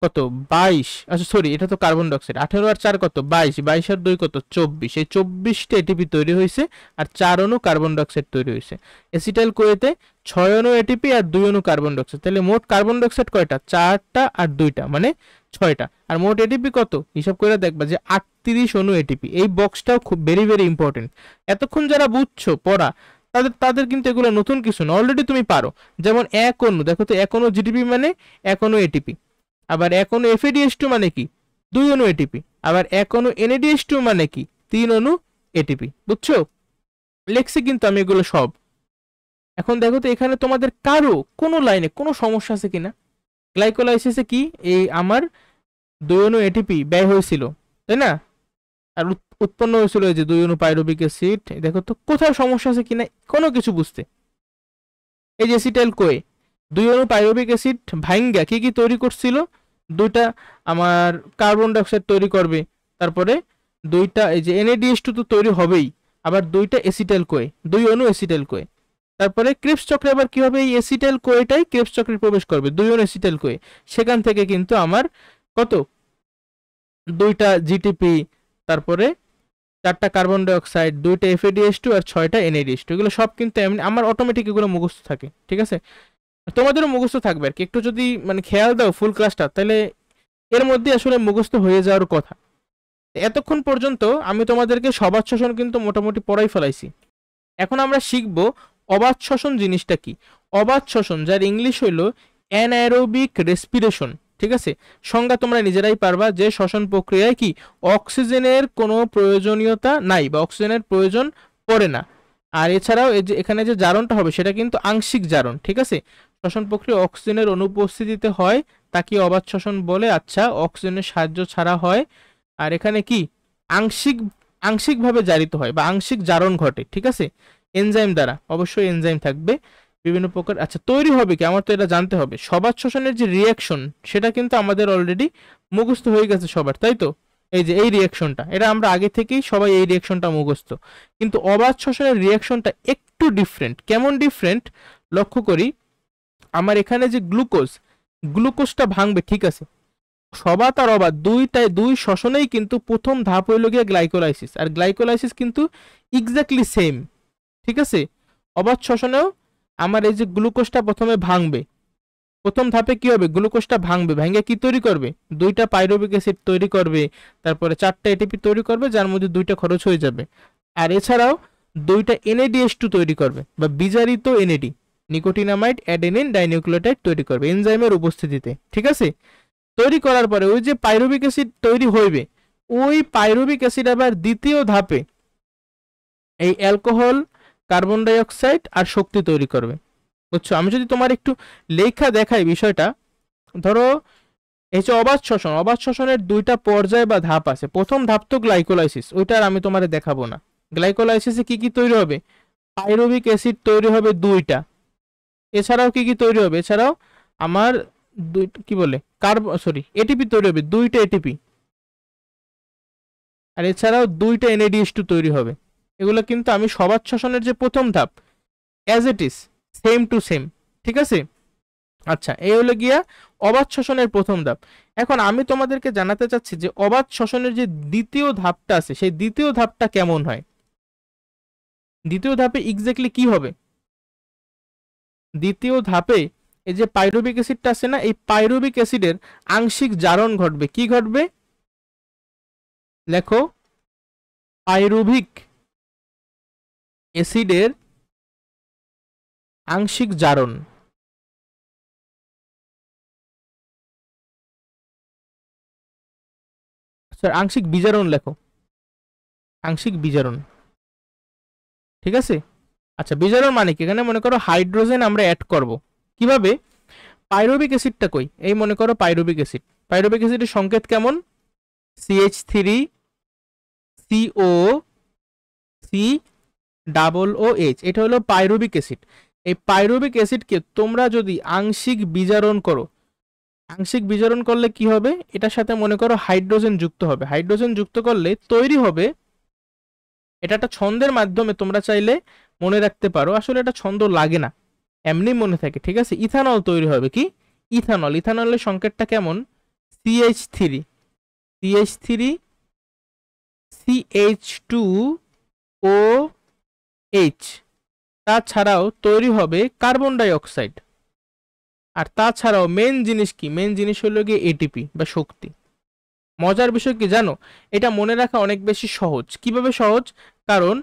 কত, 22। আচ্ছা সরি, এটা তো কার্বন ডাইঅক্সাইড, 18 আর 4 কত, 22, 22 আর 2 কত, 24। এই 24টা এটিপি তৈরি হয়েছে, আর 4 অণু কার্বন ডাইঅক্সাইড তৈরি হয়েছে। এসিটাইল কোয়েতে 6 অণু এটিপি আর 2 অণু কার্বন ডাইঅক্সাইড, তাহলে মোট কার্বন ডাইঅক্সাইড কয়টা, 4টা আর 2টা, মানে 6টা। আর মোট এটিপি কত, হিসাব করে দেখবা যে 38 অণু এটিপি। এই বক্সটাও খুব ভেরি ভেরি ইম্পর্টেন্ট। এতক্ষণ যারা বুঝছো পড়া, তাদের তাদের কিন্তু এগুলো নতুন কিছু না, অলরেডি তুমি পারো। যেমন এক অণু, দেখো তো এক অণু জিডিপি মানে এক অণু এটিপি। আবার এক অণু এফএডিএস2 মানে কি, 2 অণু এটিপি। আবার এক অণু এনএডিএস2 মানে কি, 3 অণু এটিপি। বুঝছো, লেখছি কিন্তু আমি এগুলো সব। এখন দেখো তো এখানে তোমাদের কারো কোনো লাইনে কোনো সমস্যা আছে কিনা। গ্লাইকোলাইসিসে কি এই আমার 2 অণু এটিপি ব্যয় হয়েছিল, তাই না? আর উৎপন্ন হয়েছিল এই যে 2 অণু পাইরুভিক অ্যাসিড। দেখো তো কোথাও সমস্যা আছে কিনা কোনো কিছু বুঝতে। এই যে এসিটাইল কোয়ে 2 অণু পাইরুভিক অ্যাসিড ভাঙ্গা কি কি তৈরি করছিল, 2টা আমার কার্বন ডাইঅক্সাইড তৈরি করবে, তারপরে 2টা এই যে এনএডিএস2 তো তৈরি হবেই, আবার 2টা এসিটাইল কোয়ে, 2 অণু এসিটাইল কোয়ে। তারপরে ক্রেবস চক্রে আবার কি হবে, এই এসিটাইল কোয়েটাই ক্রেবস চক্রে প্রবেশ করবে, 2 অণু এসিটাইল কোয়ে। সেখান থেকে কিন্তু আমার কত, 2টা জিটিপি, তারপরে 4টা কার্বন ডাইঅক্সাইড, 2টা এফএডিএস2 আর 6টা এনএডিএস2। এগুলো সব কিন্তু এমনি আমার অটোমেটিক এগুলো মুখস্থ থাকে। ঠিক আছে, তোমাদেরও মুখস্থ থাকবে আর কি, একটু যদি মানে খেয়াল দাও ফুল ক্লাসটা, তাহলে এর মধ্যে আসলে মুখস্থ হয়ে যাওয়ার কথা। এতক্ষণ পর্যন্ত আমি তোমাদেরকে সবাত শ্বসন কিন্তু মোটামুটি পড়াই ফেলাইছি। এখন আমরা শিখবো অবাত শ্বসন জিনিসটা কি। অবাত শ্বসন, যার ইংলিশ হইল অ্যানারোবিক রেসপিরেশন। ঠিক আছে, সংজ্ঞা তোমরা নিজেরাই পারবা যে শ্বসন প্রক্রিয়ায় কি অক্সিজেনের কোনো প্রয়োজনীয়তা নাই বা অক্সিজেনের প্রয়োজন পড়ে না। আর এছাড়াও এই যে এখানে যে জারণটা হবে সেটা কিন্তু আংশিক জারণ। ঠিক আছে, শ্বসন প্রক্রিয়া অক্সিজেনের অনুপস্থিতিতে হয়, তাকে অবাত শ্বসন বলে। আচ্ছা, অক্সিজেনের সাহায্য ছাড়া হয়। আর এখানে কি আংশিক আংশিকভাবে জারিত হয় বা আংশিক জারণ ঘটে। ঠিক আছে, এনজাইম দ্বারা, অবশ্যই এনজাইম থাকবে বিভিন্ন প্রকার। আচ্ছা, তৈরি হবে কি, আমার তো এটা জানতে হবে। সবাত শ্বসনের যে রিয়াকশন সেটা কিন্তু আমাদের অলরেডি মুখস্থ হয়ে গেছে সবার, তাই তো? এই যে এই রিয়াকশনটা, এটা আমরা আগে থেকেই সবাই এই রিয়াকশনটা মুখস্থ। কিন্তু অবাত শ্বসনের রিয়াকশনটা একটু ডিফারেন্ট। কেমন ডিফারেন্ট, লক্ষ্য করি। আমার এখানে যে গ্লুকোজটা ভাঙবে, ঠিক আছে, সবাত আর অবাত দুই শ্বসনেই কিন্তু প্রথম ধাপ হইল গিয়ে গ্লাইকোলাইসিস, আর গ্লাইকোলাইসিস কিন্তু এক্স্যাক্টলি সেম। ঠিক আছে, অবাত শ্বসনেও আমার এই যে গ্লুকোজটা প্রথমে ভাঙবে, প্রথম ধাপে কি হবে, গ্লুকোজটা ভাঙবে, ভেঙে কি তৈরি করবে, 2টা পাইরুভিক অ্যাসিড তৈরি করবে, তারপরে 4টা এটিপি তৈরি করবে, যার মধ্যে 2টা খরচ হয়ে যাবে। আর এছাড়াও 2টা এনএডিএস2 তৈরি করবে বা বিজারিত এনএডি, নিকোটিনামাইড অ্যাডেনিন ডাইনিউক্লিওটাইড তৈরি করবে এনজাইমের উপস্থিতিতে। ঠিক আছে, তৈরি করার পরে ওই যে পাইরুভিক অ্যাসিড তৈরি হইবে, ওই পাইরুভিক অ্যাসিড আবার দ্বিতীয় ধাপে এই অ্যালকোহল, কার্বন ডাইঅক্সাইড আর শক্তি তৈরি করবে। বুঝছো, আমি যদি তোমার একটু লেখা দেখাই বিষয়টা, ধরো এই যে অবাত শ্বসনের 2টা পর্যায় বা ধাপ আছে। প্রথম ধাপ তো গ্লাইকোলাইসিস, ওইটা আর আমি তোমারে দেখাবো না। গ্লাইকোলাইসিসে কি কি তৈরি হবে, পাইরুভিক অ্যাসিড তৈরি হবে 2টা। এছাড়াও কি কি তৈরি হবে, এছাড়াও আমার কি বলে এটিপি তৈরি হবে 2টা এটিপি। আর এছাড়াও 2টা এনএডিএস2 তৈরি হবে। এগুলো কিন্তু আমি সবাত শ্বসনের যে প্রথম ধাপ as it is same to same. ঠিক আছে, আচ্ছা, এই হলো গিয়া অবাত শ্বসনের প্রথম ধাপ। এখন আমি তোমাদেরকে জানাতে চাচ্ছি যে অবাত শ্বসনের যে দ্বিতীয় ধাপটা আছে, সেই দ্বিতীয় ধাপটা কেমন হয়। দ্বিতীয় ধাপে এক্স্যাক্টলি কি হবে, দ্বিতীয় ধাপে এই যে পাইরুভিক অ্যাসিডটা আছে না, এই পাইরুভিক অ্যাসিডের আংশিক জারণ ঘটবে। কি ঘটবে, লেখো, পাইরুভিক অ্যাসিডের আংশিক জারণ। স্যার আংশিক বিজারণ লেখো, আংশিক বিজারণ, ঠিক আছে। আচ্ছা বিজারণ মানে কি, এখানে মনে করো হাইড্রোজেন আমরা অ্যাড করব কিভাবে, পাইরুভিক অ্যাসিডটা কই, এই মনে করো পাইরুভিক অ্যাসিড, পাইরুভিক অ্যাসিডের সংকেত কেমন, CH3CO COOH, এটা হলো পাইরুভিক অ্যাসিড। এই পাইরুভিক অ্যাসিডকে তোমরা যদি আংশিক বিজারণ করো, আংশিক বিজারণ করলে কি হবে, এটার সাথে মনে করো হাইড্রোজেন যুক্ত হবে, হাইড্রোজেন যুক্ত করলে তৈরি হবে, এটা একটা ছন্দের মাধ্যমে তোমরা চাইলে মনে রাখতে পারো, আসলে এটা ছন্দ লাগে না, এমনি মনে থাকে, ঠিক আছে। ইথানল তৈরি হবে, কি ইথানল, ইথানলের সংকেতটা কেমন, CH3 CH2OH, তাছাড়াও তৈরি হবে কার্বন ডাই অক্সাইড, আর তাছাড়াও মেন জিনিস কি, মেন জিনিস হলো গিয়ে এটিপি বা শক্তি। মজার বিষয় কি জানো, এটা মনে রাখা অনেক বেশি সহজ। কিভাবে সহজ, কারণ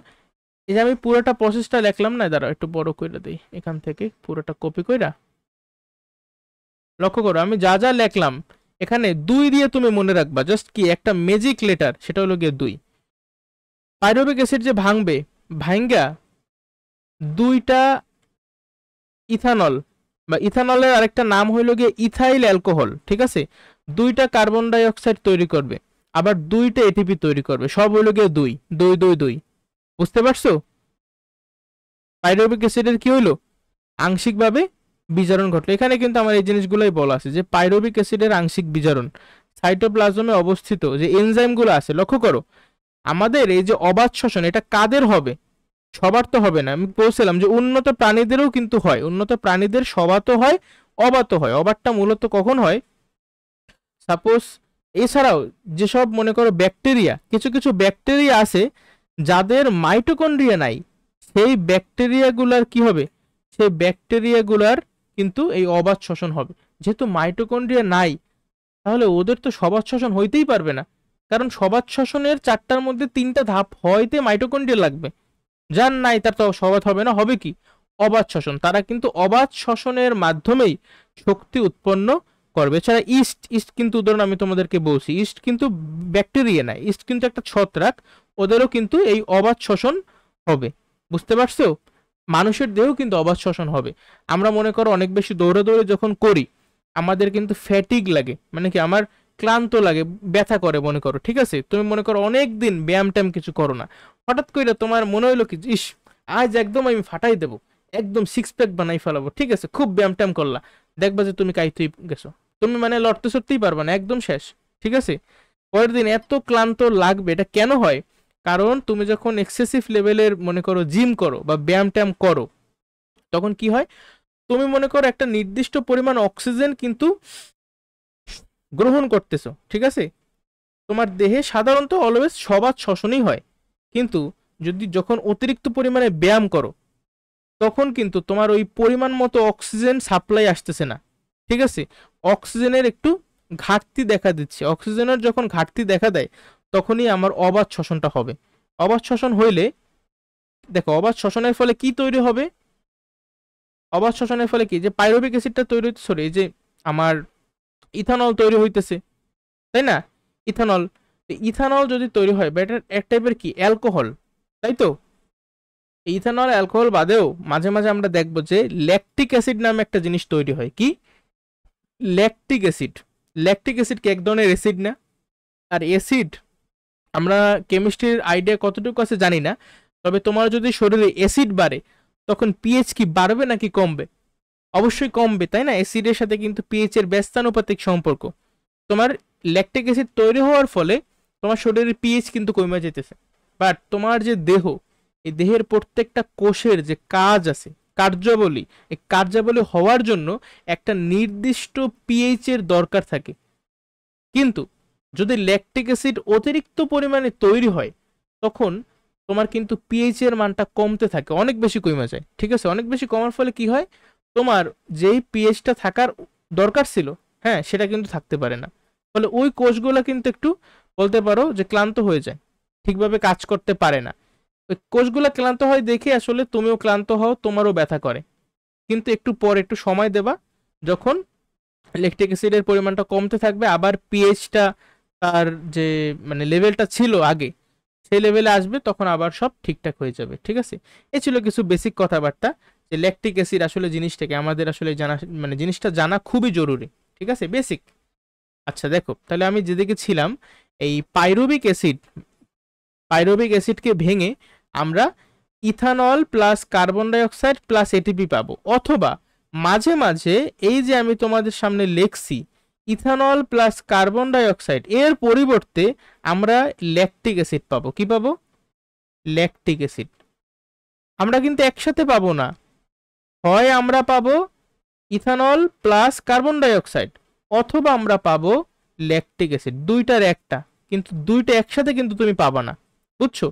এই যে আমি পুরোটা প্রসেসটা লিখলাম না, দাঁড়াও একটু বড় করে দিই, এখান থেকে পুরোটা কপি কইরা লক্ষ্য করো, আমি যা যা লিখলাম এখানে 2 দিয়ে তুমি মনে রাখবা, জাস্ট কি একটা ম্যাজিক লেটার, সেটা হলো গিয়ে 2। পাইরুভিক অ্যাসিড যে ভাঙবে, ভাঙ্গা 2টা ইথানল বা ইথানলের আরেকটা নাম হইল গিয়ে ইথাইল অ্যালকোহল, ঠিক আছে, 2টা কার্বন ডাই অক্সাইড তৈরি করবে, আবার 2টা এটিপি তৈরি করবে, সব হইল গিয়ে 2 2 2 2। বুঝতে পারছো, পাইরুভিক অ্যাসিডের কি হইলো, আংশিকভাবে বিজারণ ঘটলো। এখানে কিন্তু আমার এই জিনিসগুলোই বলা আছে যে পাইরুভিক অ্যাসিডের আংশিক বিজারণ, সাইটোপ্লাজমে অবস্থিত যে এনজাইমগুলো আছে, লক্ষ্য করো আমাদের এই যে অবাধ শ্বসন, এটা কাদের হবে, সবার তো হবে না। আমি বলছিলাম যে উন্নত প্রাণীদেরও কিন্তু হয়, উন্নত প্রাণীদের সবাত হয়, অবাত হয়। অবাধটা মূলত কখন হয়, সাপোজ, এছাড়াও যেসব মনে করো ব্যাকটেরিয়া, কিছু কিছু ব্যাকটেরিয়া আছে যাদের মাইটোকন্ড্রিয়া নাই, সেই ব্যাকটেরিয়াগুলার কি হবে, সেই ব্যাকটেরিয়াগুলার কিন্তু এই অবাধ শ্বসন হবে। যেহেতু মাইটোকন্ড্রিয়া নাই, তাহলে ওদের তো সবাত শ্বসন হইতেই পারবে না, কারণ সবাত শ্বসনের 4টার মধ্যে 3টা ধাপ হইতে মাইটোকন্ড্রিয়া লাগবে, যার নাই তার তো সবাত হবে না, হবে কি, অবাধ শ্বসন। তারা কিন্তু অবাধ শ্বসনের মাধ্যমেই শক্তি উৎপন্ন করবে। এছাড়া ইস্ট, ইস্ট কিন্তু উদাহরণ আমি তোমাদেরকে বলছি, ইস্ট কিন্তু ব্যাকটেরিয়া না, ইস্ট কিন্তু একটা ছত্রাক, ওদেরও কিন্তু এই অবাধ শ্বসন হবে। বুঝতে পারছো, মানুষের দেহেও কিন্তু অবাধ শ্বসন হবে। আমরা মনে করো অনেক বেশি দৌড়াদৌড়ি যখন করি, আমাদের কিন্তু ফ্যাটিক লাগে, মানে কি আমার ক্লান্ত লাগে, ব্যথা করে মনে করো, ঠিক আছে। তুমি মনে করো অনেক দিন ব্যায়াম ট্যাম কিছু করো না, হঠাৎ করে তোমার মনে হইলো কি, ইস আজ একদম আমি ফাটাই দেবো, একদম 6 প্যাক বানাই ফেলাবো, ঠিক আছে, খুব ব্যায়াম ট্যাম করলা, দেখবা যে তুমি কাইতেই গেছো, তুমি মানে লড়তে সরতেই পারবা না, একদম শেষ, ঠিক আছে। পরের দিন এত ক্লান্ত লাগবে, এটা কেন হয়, কারণ তুমি যখন এক্সেসিভ লেভেলের মনে করো জিম করো বা ব্যায়াম ট্যাম করো, তখন কি হয়, তুমি মনে করো একটা নির্দিষ্ট পরিমাণ অক্সিজেন কিন্তু গ্রহণ করতেছো, ঠিক আছে। তোমার দেহে সাধারণত অলওয়েজ সবাত শ্বসনই হয়, কিন্তু যদি যখন অতিরিক্ত পরিমাণে ব্যায়াম করো, তখন কিন্তু তোমার ওই পরিমাণ মতো অক্সিজেন সাপ্লাই আসতেছে না, ঠিক আছে। অক্সিজেনের একটু ঘাটতি দেখা দিচ্ছে, অক্সিজেনের যখন ঘাটতি দেখা দেয়, তখনই আমার অবাধ শ্বসনটা হবে। অবাধ শ্বসন হইলে দেখো, অবাধ শ্বসনের ফলে কি তৈরি হবে, অবাধ শ্বসনের ফলে কি, যে পাইরুভিক অ্যাসিডটা তৈরি হইতে, সরি, এই যে আমার ইথানল তৈরি হইতেছে, তাই না, ইথানল, ইথানল যদি তৈরি হয়, বা এটা এক টাইপের কি অ্যালকোহল, তাই তো। ইথানল অ্যালকোহল বাদেও মাঝে মাঝে আমরা দেখবো যে ল্যাকটিক অ্যাসিড নামে একটা জিনিস তৈরি হয়, কি ল্যাকটিক অ্যাসিড। ল্যাকটিক অ্যাসিড কি এক ধরনের অ্যাসিড না, আর অ্যাসিড আমরা কেমিস্ট্রির আইডিয়া কতটুকু আছে জানি না, তবে তোমার যদি শরীরে অ্যাসিড বাড়ে, তখন পিএইচ কি বাড়বে নাকি কমবে, অবশ্যই কমবে, তাই না। অ্যাসিডের সাথে কিন্তু পিএইচ এর ব্যস্তানুপাতিক সম্পর্ক। তোমার ল্যাকটিক অ্যাসিড তৈরি হওয়ার ফলে তোমার শরীরের পিএইচ কিন্তু কমে যেতেছে, বাট তোমার যে দেহ, এই দেহের প্রত্যেকটা কোষের যে কাজ আছে, কার্যাবলী, এই কার্যাবলী হওয়ার জন্য একটা নির্দিষ্ট পিএইচ এর দরকার থাকে। কিন্তু যদি ল্যাকটিক অ্যাসিড অতিরিক্ত পরিমাণে তৈরি হয়, তখন তোমার কিন্তু পিএইচ এর মানটা কমতে থাকে, অনেক বেশি কমে যায়, ঠিক আছে। অনেক বেশি কমার ফলে কি হয়, তোমার যেই পিএইচটা থাকার দরকার ছিল, হ্যাঁ, সেটা কিন্তু থাকতে পারে না। ফলে ওই কোষগুলো কিন্তু একটু বলতে পারো যে ক্লান্ত হয়ে যায়, ঠিকভাবে কাজ করতে পারে না। ওই কোষগুলো ক্লান্ত হয় দেখে আসলে তুমিও ক্লান্ত হও, তোমারও ব্যথা করে। কিন্তু একটু পর একটু সময় দেবা, যখন ল্যাকটিক অ্যাসিডের পরিমাণটা কমতে থাকবে, আবার পিএইচটা তার যে মানে লেভেলটা ছিল আগে সেই লেভেলে আসবে, তখন আবার সব ঠিকঠাক হয়ে যাবে। ঠিক আছে, এ ছিল কিছু বেসিক কথাবার্তা যে ল্যাকটিক অ্যাসিড আসলে জিনিসটাকে আমাদের আসলে জানা, মানে জিনিসটা জানা খুবই জরুরি। ঠিক আছে, বেসিক। আচ্ছা দেখো, তাহলে আমি যেদিকে ছিলাম, এই পাইরুবিক অ্যাসিডকে ভেঙে আমরা ethanol plus carbon die oxide plus ATP পাবো, অথবা মাঝে মাঝে এই যে আমি তোমাদের সামনে লিখছি ethanol plus carbon die oxide, এর পরিবর্তে আমরা ল্যাকটিক অ্যাসিড পাবো। কি পাবো? Lactic acid. আমরা কিন্তু একসাথে পাবো না, হয় আমরা পাবো ethanol plus carbon die oxide, অথবা আমরা পাবো ল্যাকটিক অ্যাসিড, দুইটার একটা, কিন্তু দুইটা একসাথে কিন্তু তুমি পাবা না। বুঝছো?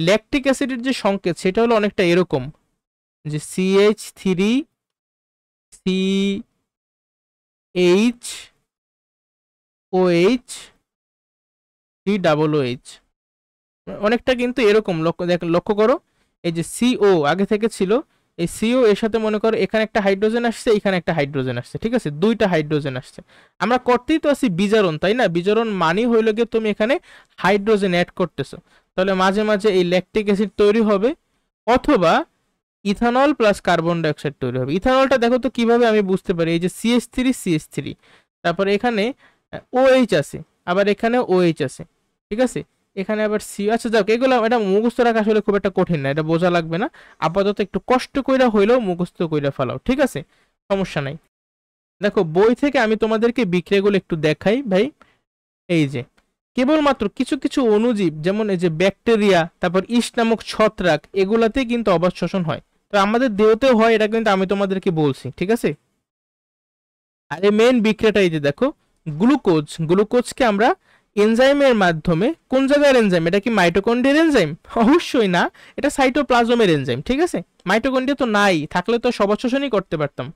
ল্যাকটিক অ্যাসিডের যে সংকেত সেটা হলো অনেকটা এরকম, যে CH3 CHOH 3OH, অনেকটা কিন্তু এরকম। লক্ষ্য করো, এই যে CO আগে থেকে ছিল, এই CO এর সাথে মনে করো এখানে একটা হাইড্রোজেন আসছে, এখানে একটা হাইড্রোজেন আসছে। ঠিক আছে, দুইটা হাইড্রোজেন আসছে। আমরা করতেই তো আছি বিজারণ, তাই না? বিজারণ মানে হইল গিয়ে তুমি এখানে হাইড্রোজেন অ্যাড করতেছো, তাহলে মাঝে মাঝে এই ল্যাকটিক অ্যাসিড তৈরি হবে, অথবা ইথানল প্লাস কার্বন ডাইঅক্সাইড তৈরি হবে। ইথানলটা দেখো তো কিভাবে আমি বুঝতে পারি, এই যে CH3 তারপরে এখানে OH আছে, আবার এখানে OH আছে। ঠিক আছে, এখানে আবার সি। আচ্ছা যাক, এগুলো এটা মুখস্থ রাখা আসলে খুব একটা কঠিন না, এটা বোঝা লাগবে না। আপাতত একটু কষ্ট কইরা হইলেও মুখস্থ কইরা ফেলাও। ঠিক আছে, সমস্যা নাই। দেখো বই থেকে আমি তোমাদেরকে বিক্রিয়াগুলো একটু দেখাই ভাই। এই যে কেবলমাত্র কিছু কিছু অণুজীব, যেমন এই যে ব্যাকটেরিয়া, তারপর ইস্ট নামক ছত্রাক, এগুলাতে কিন্তু অবাত শ্বসন হয়। তো আমাদের দেহতেও হয়, এটা কিন্তু আমি তোমাদেরকে বলছি। ঠিক আছে, আর এই মেইন বিক্রিয়াটা এই যে দেখো, গ্লুকোজকে আমরা এনজাইমের মাধ্যমে, কোন জায়গার এনজাইম? এটা কি মাইটোকন্ড্রিয়ার এনজাইম? অবশ্যই না, এটা সাইটোপ্লাজমের এনজাইম। ঠিক আছে, মাইটোকন্ড্রিয়া তো নাই, থাকলে তো সব শোষণই করতে পারতাম।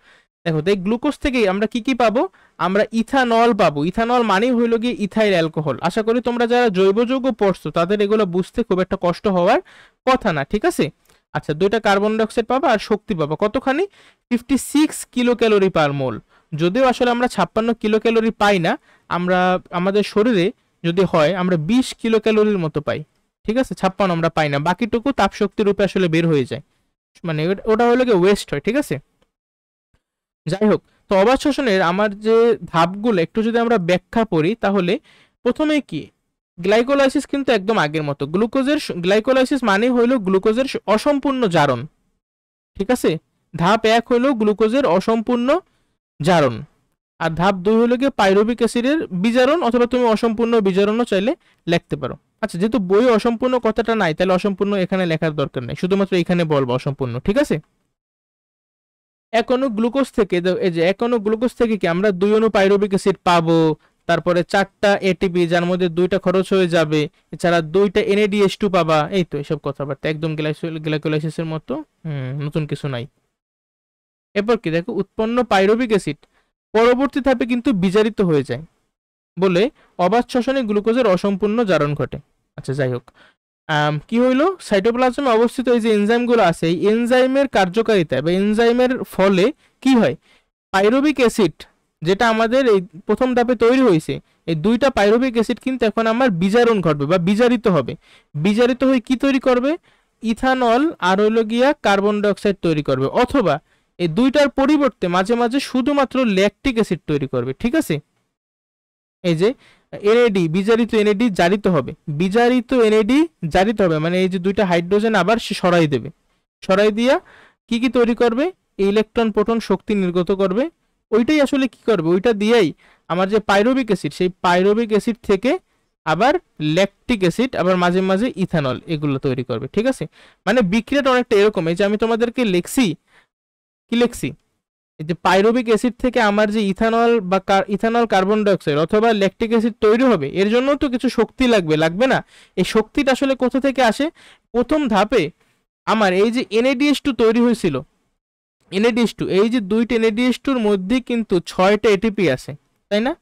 দেখো, এই গ্লুকোজ থেকে আমরা কি কি পাবো? আমরা ইথানল পাবো। ইথানল মানেই হইল গিয়ে ইথাইল অ্যালকোহল। আশা করি তোমরা যারা জৈব যৌগ পড়ছো তাদের এগুলো বুঝতে খুব একটা কষ্ট হওয়ার কথা না। ঠিক আছে, আচ্ছা, দুইটা কার্বন ডাইঅক্সাইড পাবা আর শক্তি পাবা কতখানি? 56 কিলো ক্যালোরি পার মোল। যদিও আসলে আমরা 56 কিলো ক্যালোরি পাই না, আমরা আমাদের শরীরে যদি হয় আমরা 20 কিলো ক্যালোরির মতো পাই। ঠিক আছে, 56 আমরা পাই না, বাকিটুকু তাপশক্তি রূপে আসলে বের হয়ে যায়, মানে ওটা হলো গিয়ে ওয়েস্ট হয়। ঠিক আছে, যাই হোক, তো অবাত শ্বসনের আমার যে ধাপগুলো একটু যদি আমরা ব্যাখ্যা করি, তাহলে প্রথমে কি, গ্লাইকোলাইসিস কিন্তু একদম আগের মতো। গ্লাইকোলাইসিস মানে হইল গ্লুকোজের অসম্পূর্ণ জারণ। ঠিক আছে, ধাপ 1 হইল গ্লুকোজের অসম্পূর্ণ জারণ, আর ধাপ 2 হলো গিয়ে পাইরুভিক অ্যাসিডের বিজারণ, অথবা তুমি অসম্পূর্ণ বিজারণও চাইলে লিখতে পারো। আচ্ছা, যেহেতু বই অসম্পূর্ণ কথাটা নাই, তাহলে অসম্পূর্ণ এখানে লেখার দরকার নেই, শুধুমাত্র এখানে বলবো অসম্পূর্ণ। ঠিক আছে, এক অণু গ্লুকোজ থেকে, এই যে এক অণু গ্লুকোজ থেকে কি আমরা 2 অণু পাইরুভিক অ্যাসিড পাবো, তারপরে 4টা এটিপি, যার মধ্যে 2টা খরচ হয়ে যাবে, এছাড়া 2টা NADH2 পাবা। এই তো এসব কথাবার্তা একদম গ্লাইকোলাইসিসের মতো, নতুন কিছু নাই। এরপর কি দেখো, উৎপন্ন পাইরুভিক অ্যাসিড পরবর্তী ধাপে কিন্তু বিজারিত হয়ে যায় বলে অবাত শ্বসনে গ্লুকোজের অসম্পূর্ণ জারণ ঘটে। আচ্ছা যাই হোক, কি হইলো, সাইটোপ্লাজমে অবস্থিত এই যে এনজাইমগুলো আছে, এই এনজাইমের কার্যকারিতা বা এনজাইমের ফলে কি হয়, পাইরুভিক অ্যাসিড যেটা আমাদের এই প্রথম ধাপে তৈরি হয়েছে, এই 2টা পাইরুভিক অ্যাসিড কিন্তু এখন আমার বিজারণ ঘটবে বা বিজারিত হবে। বিজারিত হয়ে কি তৈরি করবে? ইথানল আর হইলো গিয়া কার্বন ডাইঅক্সাইড তৈরি করবে, অথবা এই 2টার পরিবর্তে মাঝে মাঝে শুধুমাত্র ল্যাকটিক অ্যাসিড তৈরি করবে। ঠিক আছে, এই যে এনএডি, বিজারিত এনএডি জারিত হবে, বিজারিত এনএডি জারিত হবে, মানে এই যে 2টা হাইড্রোজেন আবার সে সরাই দেবে, সরাই দিয়া কি কি তৈরি করবে? ইলেকট্রন প্রোটন শক্তি নির্গত করবে। ওইটাই আসলে কি করবে, ওইটা দিয়েই আমার যে পাইরুভিক অ্যাসিড, সেই পাইরুভিক অ্যাসিড থেকে আবার ল্যাকটিক অ্যাসিড, আবার মাঝে মাঝে ইথানল, এগুলো তৈরি করবে। ঠিক আছে, মানে বিক্রিয়াটা অনেকটা এরকম। এই যে আমি তোমাদেরকে লিখছি, কি লিখছি, এই যে পাইরুভিক অ্যাসিড থেকে আমার যে ইথানল বা ইথানল কার্বন ডাইঅক্সাইড অথবা ল্যাকটিক অ্যাসিড তৈরি হবে, এর জন্য তো কিছু শক্তি লাগবে, লাগবে না? এই শক্তিটা আসলে কোথা থেকে আসে? প্রথম ধাপে আমার এই যে NADH2 তৈরি হয়েছিল, NADH2, এই যে 2টা NADH2 এর মধ্যে কিন্তু 6টা এটিপি আছে, তাই না?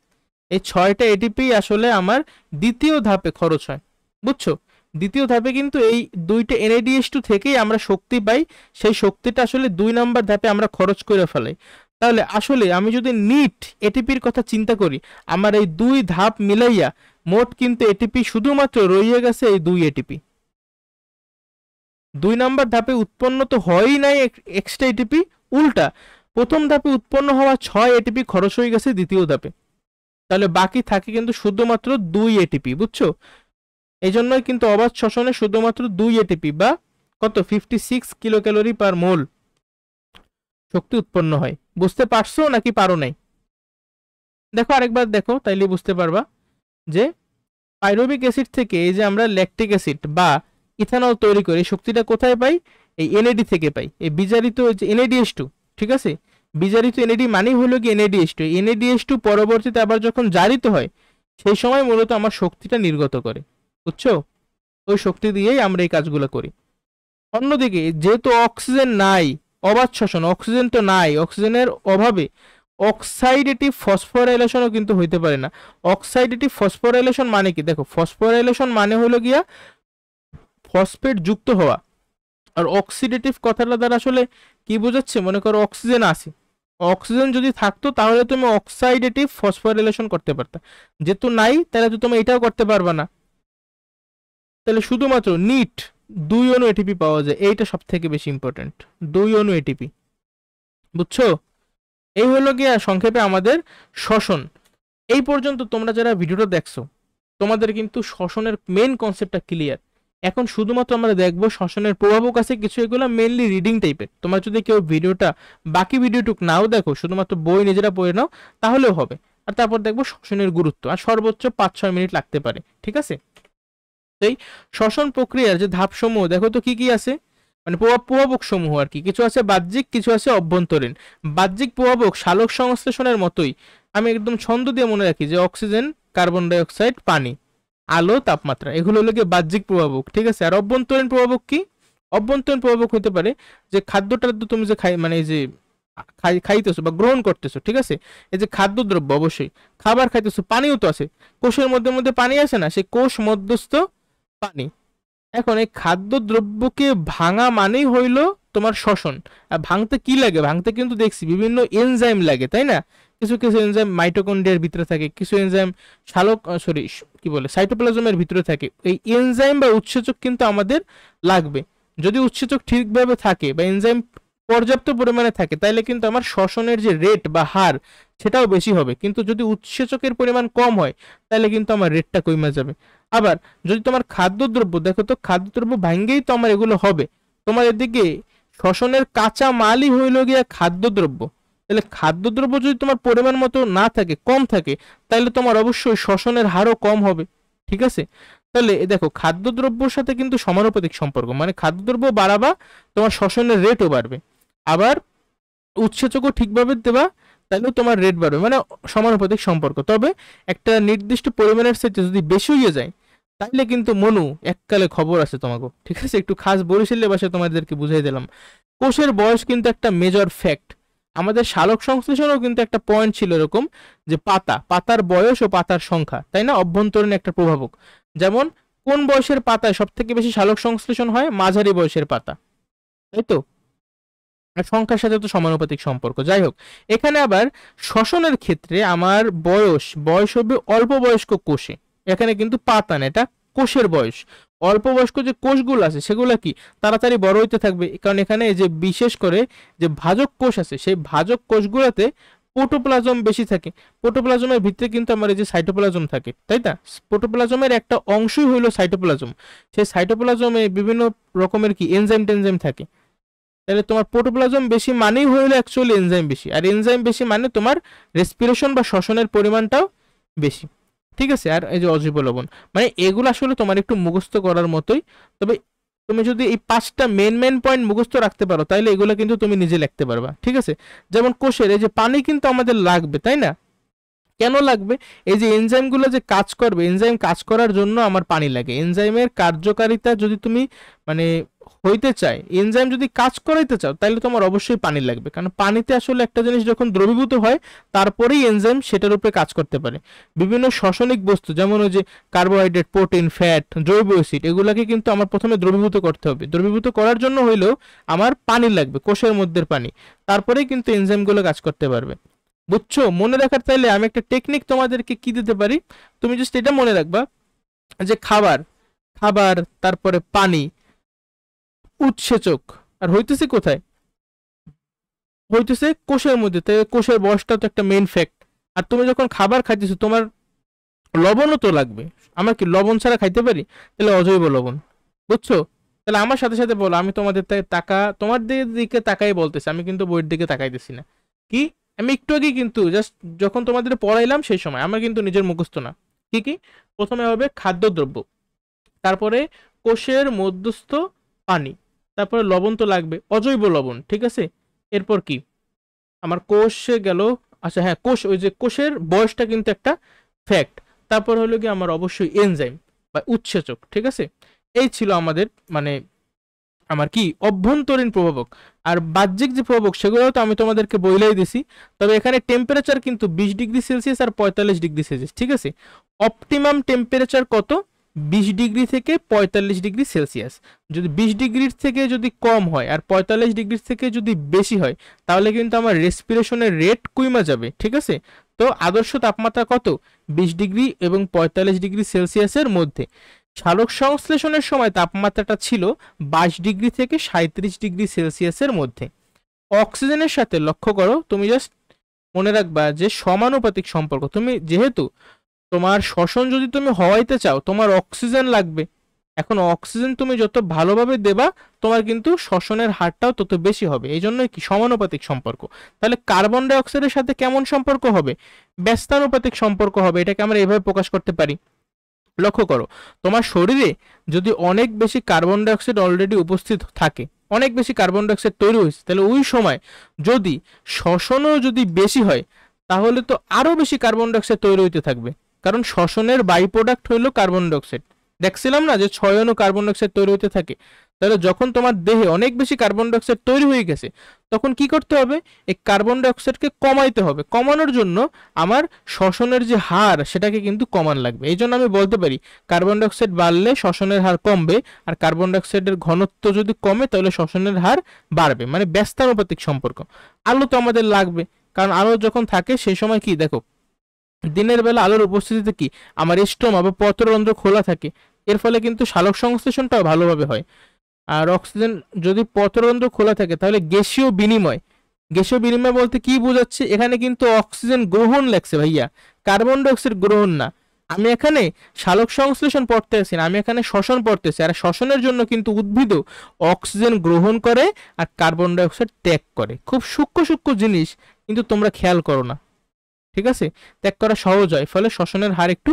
এই 6টা এটিপি আসলে আমার দ্বিতীয় ধাপে খরচ হয়। বুঝছো? দ্বিতীয় ধাপে কিন্তু এই 2টা NADH2 থেকেই আমরা শক্তি পাই, সেই শক্তিটা আসলে 2 নাম্বার ধাপে আমরা খরচ করে ফেলাই। তাহলে আসলে আমি যদি নিট এটিপির কথা চিন্তা করি, আমার এই 2 ধাপ মিলাইয়া মোট কিন্তু এটিপি শুধুমাত্র রয়ে গেছে এই 2 এটিপি। 2 নাম্বার ধাপে উৎপন্ন তো হয়ই নাই এক্সট্রা এটিপি, উল্টা প্রথম ধাপে উৎপন্ন হওয়া 6 এটিপি খরচ হয়ে গেছে দ্বিতীয় ধাপে। তাহলে বাকি থাকে কিন্তু শুধুমাত্র 2 এটিপি, বুঝছো? এই জন্যই কিন্তু অবাধ শ্বসনে শুধুমাত্র 2 এটিপি বা কত 56 কিলো ক্যালোরি পার মোল শক্তি উৎপন্ন হয়। বুঝতে পারছো নাকি পারো নাই? দেখো আরেকবার দেখো, তাইলে বুঝতে পারবা যে পাইরুভিক অ্যাসিড থেকে এই যে আমরা ল্যাকটিক অ্যাসিড বা ইথানল তৈরি করি, শক্তিটা কোথায় পাই? এই এনএডি থেকে পাই, এই বিজারিত যে এনএডিএস2। ঠিক আছে, বিজারিত এনএডি মানেই হলো কি এনএডিএস2। এনএডিএস2 পরবর্তীতে আবার যখন জারিত হয় সেই সময় মূলত আমার শক্তিটা নির্গত করে, বুঝছো? ওই শক্তি দিয়েই আমরা এই কাজগুলো করি। অন্যদিকে যেহেতু অক্সিজেন নাই, অবাধ শ্বসন, অক্সিজেন তো নাই, অক্সিজেনের অভাবে অক্সাইডেটিভ ফসফোরাইলেশনও কিন্তু হইতে পারে না। অক্সাইডেটিভ ফসফোরাইলেশন মানে কি? দেখো, ফসফোরাইলেশন মানে হলো গিয়া ফসফেট যুক্ত হওয়া, আর অক্সিডেটিভ কথাটা দ্বারা আসলে কি বোঝাচ্ছে? মনে করো অক্সিজেন আছে, অক্সিজেন যদি থাকতো তাহলে তুমি অক্সাইডেটিভ ফসফোরাইলেশন করতে পারতা, যেহেতু নাই তাহলে তো তুমি এটাও করতে পারবা না। তাহলে শুধুমাত্র নিট 2 অণু এটিপি পাওয়া যায়, এইটা সব থেকে বেশি ইম্পর্টেন্ট, 2 অণু এটিপি, বুঝছো? এই হলো গিয়া সংক্ষেপে আমাদের শ্বসন। এই পর্যন্ত তোমরা যারা ভিডিওটা দেখছো তোমাদের কিন্তু শ্বসনের মেন কনসেপ্টটা ক্লিয়ার। এখন শুধুমাত্র আমরা দেখবো শ্বসনের প্রভাবক আছে কিছু, এগুলো মেনলি রিডিং টাইপের। তোমরা যদি কেউ ভিডিওটা বাকি ভিডিওটুক নাও দেখো, শুধুমাত্র বই নিজেরা পড়ে নাও তাহলেও হবে। আর তারপর দেখবো শ্বসনের গুরুত্ব, আর সর্বোচ্চ 5-6 মিনিট লাগতে পারে, ঠিক আছে? এই শ্বসন প্রক্রিয়ার যে ধাপসমূহ দেখো তো কি কি আছে, মানে প্রভাবক সমূহ আর কি। কিছু আছে বাহ্যিক, কিছু আছে অভ্যন্তরীণ। বাহ্যিক প্রভাবক সালোক সংশ্লেষণের মতোই, আমি একদম ছন্দ দিয়ে মনে রাখি যে অক্সিজেন, কার্বন ডাই অক্সাইড, পানি, আলো, তাপমাত্রা, এগুলো হলো গিয়ে বাহ্যিক প্রভাবক, ঠিক আছে? আর অভ্যন্তরীণ প্রভাবক কি? অভ্যন্তরীণ প্রভাবক হতে পারে যে খাদ্যটা তুমি যে মানে এই যে খাইতেছো বা গ্রহণ করতেছো, ঠিক আছে? এই যে খাদ্যদ্রব্য, অবশ্যই খাবার খাইতেছো, পানিও তো আছে, কোষের মধ্যে মধ্যে পানি আছে না, সেই কোষ মধ্যস্থ পানি। এখন এই খাদ্যদ্রব্যকে ভাঙা মানেই হইল তোমার শ্বসন। আর ভাঙতে কি লাগে? ভাঙতে কিন্তু দেখছি বিভিন্ন এনজাইম লাগে, তাই না? কিছু কিছু এনজাইম মাইটোকন্ড্রিয়ার ভিতরে থাকে, কিছু এনজাইম শালক সরি কি বলে সাইটোপ্লাজমের ভিতরে থাকে। এই এনজাইম বা উৎসেচক কিন্তু আমাদের লাগবে। যদি উৎসেচক ঠিকভাবে থাকে বা এনজাইম পর্যাপ্ত পরিমাণে থাকে তাহলে কিন্তু আমার শ্বসনের যে রেট বা হার সেটাও বেশি হবে। কিন্তু যদি উৎসেচকের পরিমাণ কম হয় তাহলে কিন্তু আমার রেটটা কমে যাবে। আবার যদি তোমার খাদ্যদ্রব্য দেখো তো, খাদ্যদ্রব্য ভাঙ্গেই তো আমার এগুলো হবে। তোমার এদিকে শ্বসনের কাঁচা মালই হইল গিয়া খাদ্যদ্রব্য। তাহলে খাদ্যদ্রব্য যদি তোমার পরিমাণ মতো না থাকে, কম থাকে, তাহলে তোমার অবশ্যই শ্বসনের হারও কম হবে, ঠিক আছে? তাহলে দেখো খাদ্যদ্রব্যর সাথে কিন্তু সমানুপাতিক সম্পর্ক, মানে খাদ্যদ্রব্য বাড়াবা তোমার শ্বসনের রেটও বাড়বে। আবার উৎসেচকও ঠিকভাবে দেবা তাহলেও তোমার রেট বাড়বে, মানে সমানুপাতিক সম্পর্ক। তবে একটা নির্দিষ্ট পরিমাণের সাথে যদি বেশি হয়ে যায় তাহলে কিন্তু মনু এককালে খবর আছে তোমাকে, ঠিক আছে? একটু খাস বরিশালের ভাষায় তোমাদেরকে বুঝাই দিলাম। কোষের বয়স কিন্তু একটা মেজর ফ্যাক্ট। আমাদের সালোক সংশ্লেষণও কিন্তু একটা পয়েন্ট ছিল এরকম যে পাতার বয়স ও পাতার সংখ্যা, তাই না? অভ্যন্তরীণ একটা প্রভাবক। যেমন কোন বয়সের পাতায় সব থেকে বেশি সালোক সংশ্লেষণ হয়? মাঝারি বয়সের পাতা, তাই তো? আর সংখ্যার সাথে তো সমানুপাতিক সম্পর্ক। যাই হোক, এখানে আবার শ্বসনের ক্ষেত্রে আমার বয়স হবে অল্প বয়স্ক কোষে। এখানে কিন্তু পাতা না, এটা কোষের বয়স। অল্প বয়স্ক যে কোষগুলো আছে সেগুলো কি তাড়াতাড়ি বড় হইতে থাকবে, কারণ এখানে যে বিশেষ করে যে ভাজক কোষ আছে সেই ভাজক কোষগুলোতে প্রোটোপ্লাজম বেশি থাকে। প্রোটোপ্লাজমের ভিতরে কিন্তু আমার এই যে সাইটোপ্লাজম থাকে, তাই না? প্রোটোপ্লাজমের একটা অংশই হইলো সাইটোপ্লাজম। সেই সাইটোপ্লাজমে বিভিন্ন রকমের কি এনজাইম টেনজাইম থাকে। তাহলে তোমার প্রোটোপ্লাজম বেশি মানেই হলো অ্যাকচুয়ালি এনজাইম বেশি, আর এনজাইম বেশি মানে তোমার রেসপিরেশন বা শ্বসনের পরিমাণটাও বেশি, ঠিক আছে? আর এই যে অজৈব লবণ, মানে এগুলো আসলে তোমার একটু মুখস্থ করার মতোই। তবে তুমি যদি এই 5টা মেন পয়েন্ট মুখস্থ রাখতে পারো তাহলে এগুলো কিন্তু তুমি নিজে লিখতে পারবা, ঠিক আছে? যেমন কোষের এই যে পানি কিন্তু আমাদের লাগবে, তাই না? কেন লাগবে? এই যে এনজাইমগুলো যে কাজ করবে, এনজাইম কাজ করার জন্য আমার পানি লাগে। এনজাইমের কার্যকারিতা যদি তুমি মানে হইতে চায়, এনজাইম যদি কাজ করাইতে চাও, তাহলে তোমার অবশ্যই পানি লাগবে, কারণ পানিতে আসলে একটা জিনিস যখন দ্রবীভূত হয় তারপরেই এনজাইম সেটার উপরে কাজ করতে পারে। বিভিন্ন শ্বসনিক বস্তু যেমন ওই যে কার্বোহাইড্রেট, প্রোটিন, ফ্যাট, জৈব অ্যাসিড, এগুলাকে কিন্তু আমার প্রথমে দ্রবীভূত করতে হবে। দ্রবীভূত করার জন্য হইলেও আমার পানি লাগবে, কোষের মধ্যে পানি, তারপরেই কিন্তু এনজাইমগুলো কাজ করতে পারবে। বুঝছো? মনে রাখার তাইলে আমি একটা টেকনিক তোমাদেরকে কি দিতে পারি, তুমি জাস্ট এটা মনে রাখবা যে খাবার, খাবার, তারপরে পানি, উৎসেচক, আর হইতেছে কোথায়, হইতেছে কোষের মধ্যে। তাই কোষের বয়সটা তো একটা মেইন ফ্যাক্ট। আর তুমি যখন খাবার খাইতেছো তোমার লবণও তো লাগবে। আমরা কি লবণ ছাড়া খাইতে পারি? তাহলে অজৈব লবণ। বুঝছো? তাহলে আমার সাথে সাথে বলো, আমি তোমাদের তোমার দিকে তাকাই বলতেছি, আমি কিন্তু বইয়ের দিকে তাকাইতেছি না। কি, আমি একটু আগে কিন্তু জাস্ট যখন তোমাদের পড়াইলাম সেই সময়, আমার কিন্তু নিজের মুখস্থ না। কি কি? প্রথমে হবে খাদ্যদ্রব্য, তারপরে কোষের মধ্যস্থ পানি, তারপরে লবণ তো লাগবে, অজৈব লবণ, ঠিক আছে। এরপর কি আমার কোষে গেল, আচ্ছা হ্যাঁ কোষ, ওই যে কোষের বয়সটা কিন্তু একটা ফ্যাক্ট। তারপর হলো কি আমার অবশ্যই এনজাইম বা উৎসেচক, ঠিক আছে। এই ছিল আমাদের মানে আমার কি অভ্যন্তরীণ প্রভাবক। আর বাহ্যিক যে প্রভাবক সেগুলো তো আমি তোমাদেরকে বইলাই দিছি। তবে এখানে টেম্পারেচার কিন্তু 20 ডিগ্রি সেলসিয়াস আর 45 ডিগ্রি সেলসিয়াস, ঠিক আছে। অপটিমাম টেম্পারেচার কত? 20 ডিগ্রি থেকে 45 ডিগ্রি সেলসিয়াস। যদি 20 ডিগ্রির থেকে যদি কম হয় আর 45 ডিগ্রির থেকে যদি বেশি হয়, তাহলে কিন্তু আমার রেসপিরেশনের রেট কমে যাবে, ঠিক আছে। তো আদর্শ তাপমাত্রা কত? 20 ডিগ্রি এবং 45 ডিগ্রি সেলসিয়াসের মধ্যে। সালোক সংশ্লেষণের সময় তাপমাত্রাটা ছিল 22 ডিগ্রি থেকে 37 ডিগ্রি সেলসিয়াসের মধ্যে। অক্সিজেনের সাথে লক্ষ্য করো, তুমি জাস্ট মনে রাখবা যে সমানুপাতিক সম্পর্ক। তুমি যেহেতু তোমার শ্বসন যদি তুমি হওয়াইতে চাও, তোমার অক্সিজেন লাগবে। এখন অক্সিজেন তুমি যত ভালোভাবে দেবা, তোমার কিন্তু শ্বসনের হারটাও তত বেশি হবে। এই জন্য কি সমানুপাতিক সম্পর্ক। তাহলে কার্বন ডাই অক্সাইডের সাথে কেমন সম্পর্ক হবে? ব্যস্তানুপাতিক সম্পর্ক হবে। এটাকে আমরা এভাবে প্রকাশ করতে পারি। লক্ষ্য করো, তোমার শরীরে যদি অনেক বেশি কার্বন ডাই অক্সাইড অলরেডি উপস্থিত থাকে, অনেক বেশি কার্বন ডাই অক্সাইড তৈরি হয়েছে, তাহলে ওই সময় যদি শ্বসনও যদি বেশি হয়, তাহলে তো আরো বেশি কার্বন ডাই অক্সাইড তৈরি হইতে থাকবে। কারণ শ্বসনের বাই প্রোডাক্ট হইলো কার্বন ডাই অক্সাইড। দেখছিলাম না যে 6 অণু কার্বন ডাই অক্সাইড তৈরি হতে থাকে। তাহলে যখন তোমার দেহে অনেক বেশি কার্বন ডাই অক্সাইড তৈরি হয়ে গেছে, তখন কি করতে হবে? এই কার্বন ডাই অক্সাইডকে কমাইতে হবে। কমানোর জন্য আমার শ্বসনের যে হার সেটাকে কিন্তু কমান লাগবে। এই জন্য আমি বলতে পারি কার্বন ডাই অক্সাইড বাড়লে শ্বসনের হার কমবে, আর কার্বন ডাই অক্সাইডের ঘনত্ব যদি কমে তাহলে শ্বসনের হার বাড়বে। মানে ব্যস্তানুপাতিক সম্পর্ক। আলো তো আমাদের লাগবে, কারণ আলো যখন থাকে সেই সময় কি দেখো, দিনের বেলা আলোর উপস্থিতিতে কি আমার স্টোমা বা পত্ররন্ধ্র খোলা থাকে। এর ফলে কিন্তু সালোক সংশ্লেষণটাও ভালোভাবে হয়। আর অক্সিজেন যদি পত্ররন্ধ্র খোলা থাকে, তাহলে গ্যাসীয় বিনিময়, গ্যাসীয় বিনিময় বলতে কি বোঝাচ্ছে? এখানে কিন্তু অক্সিজেন গ্রহণ লাগছে ভাইয়া, কার্বন ডাই অক্সাইড গ্রহণ না। আমি এখানে সালোক সংশ্লেষণ পড়তে আসি না, আমি এখানে শ্বসন পড়তেছি। আর শ্বসনের জন্য কিন্তু উদ্ভিদও অক্সিজেন গ্রহণ করে আর কার্বন ডাই অক্সাইড ত্যাগ করে। খুব সূক্ষ্ম সূক্ষ্ম জিনিস, কিন্তু তোমরা খেয়াল করো না, ঠিক আছে। ত্যাগ করা সহজ হয়, ফলে শ্বসনের হার একটু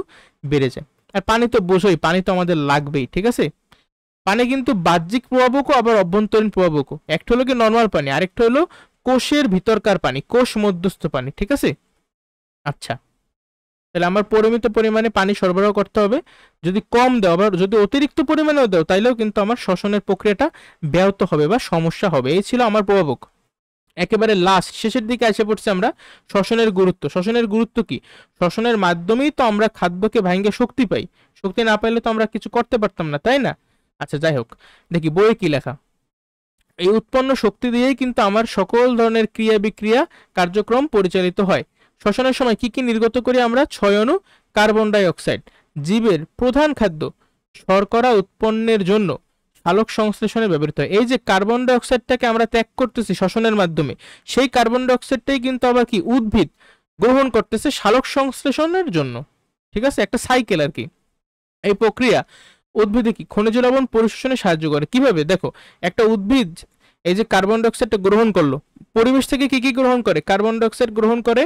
বেড়ে যায়। আর পানি তো বোঝোই, পানি তো আমাদের লাগবেই, ঠিক আছে। পানি কিন্তু বাহ্যিক প্রভাবকও আবার অভ্যন্তরীণ প্রভাবকও। একটা হলো কি নর্মাল পানি, আরেকটা হলো কোষের ভিতরকার পানি, কোষ মধ্যস্থ পানি, ঠিক আছে। আচ্ছা, তাহলে আমার পরিমিত পরিমাণে পানি সরবরাহ করতে হবে। যদি কম দাও, আবার যদি অতিরিক্ত পরিমাণেও দাও, তাইলেও কিন্তু আমার শ্বসনের প্রক্রিয়াটা ব্যাহত হবে বা সমস্যা হবে। এই ছিল আমার প্রভাবক। একেবারে লাস্ট শেষের দিকে এসে পড়ছি আমরা শ্বসনের গুরুত্ব। শ্বসনের গুরুত্ব কি? শ্বসনের মাধ্যমেই তো আমরা খাদ্যকে ভাঙে শক্তি পাই। শক্তি না পাইলে তো আমরা কিছু করতে পারতাম না, তাই না? আচ্ছা যাই হোক, দেখি বইয়ে কি লেখা। এই উৎপন্ন শক্তি দিয়েই কিন্তু আমার সকল ধরনের ক্রিয়া বিক্রিয়া কার্যক্রম পরিচালিত হয়। শ্বসনের সময় কি কি নির্গত করি আমরা? 6 অণু কার্বন ডাই অক্সাইড। জীবের প্রধান খাদ্য শর্করা উৎপন্নের জন্য সালোক সংশ্লেষণে ব্যবহৃত হয়। এই যে কার্বন ডাই অক্সাইডটাকে আমরা ত্যাগ করতেছি শ্বসনের মাধ্যমে, সেই কার্বন ডাই অক্সাইডটাই কিন্তু আবার কি উদ্ভিদ গ্রহণ করতেছে সালোক সংশ্লেষণের জন্য, ঠিক আছে। একটা সাইকেল আর কি। এই প্রক্রিয়া উদ্ভিদে কি খনিজ লবণ পরিশোষণে সাহায্য করে। কিভাবে? দেখো, একটা উদ্ভিদ এই যে কার্বন ডাই অক্সাইডটা গ্রহণ করলো, পরিবেশ থেকে কি কি গ্রহণ করে? কার্বন ডাই অক্সাইড গ্রহণ করে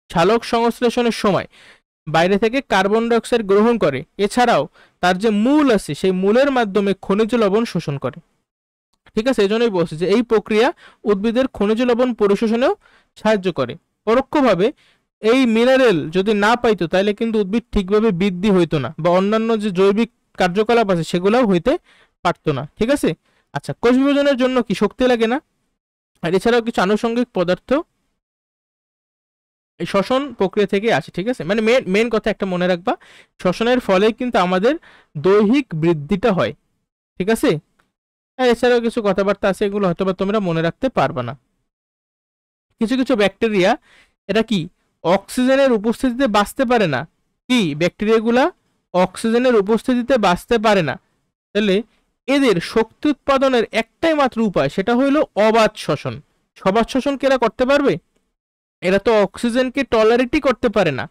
সালোক সংশ্লেষণের সময়, বাইরে থেকে কার্বন ডাই অক্সাইড গ্রহণ করে। এছাড়াও তার যে মূল আছে সেই মূলের মাধ্যমে খনিজ লবণ শোষণ করে, ঠিক আছে। এই জন্যই বলছি যে এই প্রক্রিয়া উদ্ভিদের খনিজ লবণ পরিশোষণেও সাহায্য করে। পরোক্ষভাবে এই মিনারেল যদি না পাইতো, তাহলে কিন্তু উদ্ভিদ ঠিকভাবে বৃদ্ধি হইতো না, বা অন্যান্য যে জৈবিক কার্যকলাপ আছে সেগুলোও হইতে পারতো না, ঠিক আছে। আচ্ছা, কোষ বিভাজনের জন্য কি শক্তি লাগে না? আর এছাড়াও কিছু আনুষঙ্গিক পদার্থ এই শ্বসন প্রক্রিয়া থেকে আসে, ঠিক আছে? মানে মেন কথা একটা মনে রাখবা, শ্বসনের ফলে কিন্তু আমাদের দৈহিক বৃদ্ধিটা হয়, ঠিক আছে? আর এছাড়াও কিছু কথাবার্তা আছে, এগুলো হয়তো বা তোমরা মনে রাখতে পারবে না। কিছু কিছু ব্যাকটেরিয়া এটা কি অক্সিজেনের উপস্থিতিতে বাঁচতে পারে না। কি ব্যাকটেরিয়াগুলা অক্সিজেনের উপস্থিতিতে বাঁচতে পারে না। তাহলে এদের শক্তি উৎপাদনের একটাই মাত্র উপায়, সেটা হইল অবাধ শ্বসন। সবাধ শ্বসন কি এরা করতে পারবে? এরা তো অক্সিজেনকে টলারেটই করতে পারে না।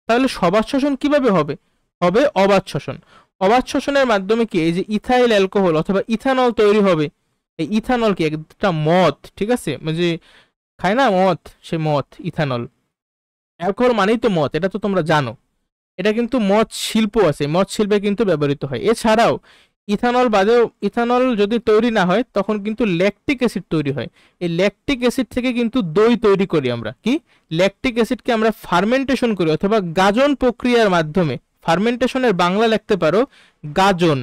তাহলে সবাধ শ্বসন কিভাবে হবে? হবে অবাধ শ্বসন। অবাধ শ্বসনের মাধ্যমে কি এই যে ইথাইল অ্যালকোহল অথবা ইথানল তৈরি হবে। এই ইথানল কি একটা মদ, ঠিক আছে? মানে খায় না মদ, সে মদ ইথানল। অ্যালকোহল মানেই তো মদ, এটা তো তোমরা জানো। এটা কিন্তু মদ শিল্প আছে, মদ শিল্পে কিন্তু ব্যবহৃত হয়। এছাড়াও ইথানল বাদেও, ইথানল যদি তৈরি না হয় তখন কিন্তু ল্যাকটিক অ্যাসিড তৈরি হয়। এই ল্যাকটিক অ্যাসিড থেকে কিন্তু দই তৈরি করি আমরা। কি ল্যাকটিক অ্যাসিডকে আমরা ফার্মেন্টেশন করি অথবা গাজন প্রক্রিয়ার মাধ্যমে। ফার্মেন্টেশনের বাংলা লিখতে পারো গাজন।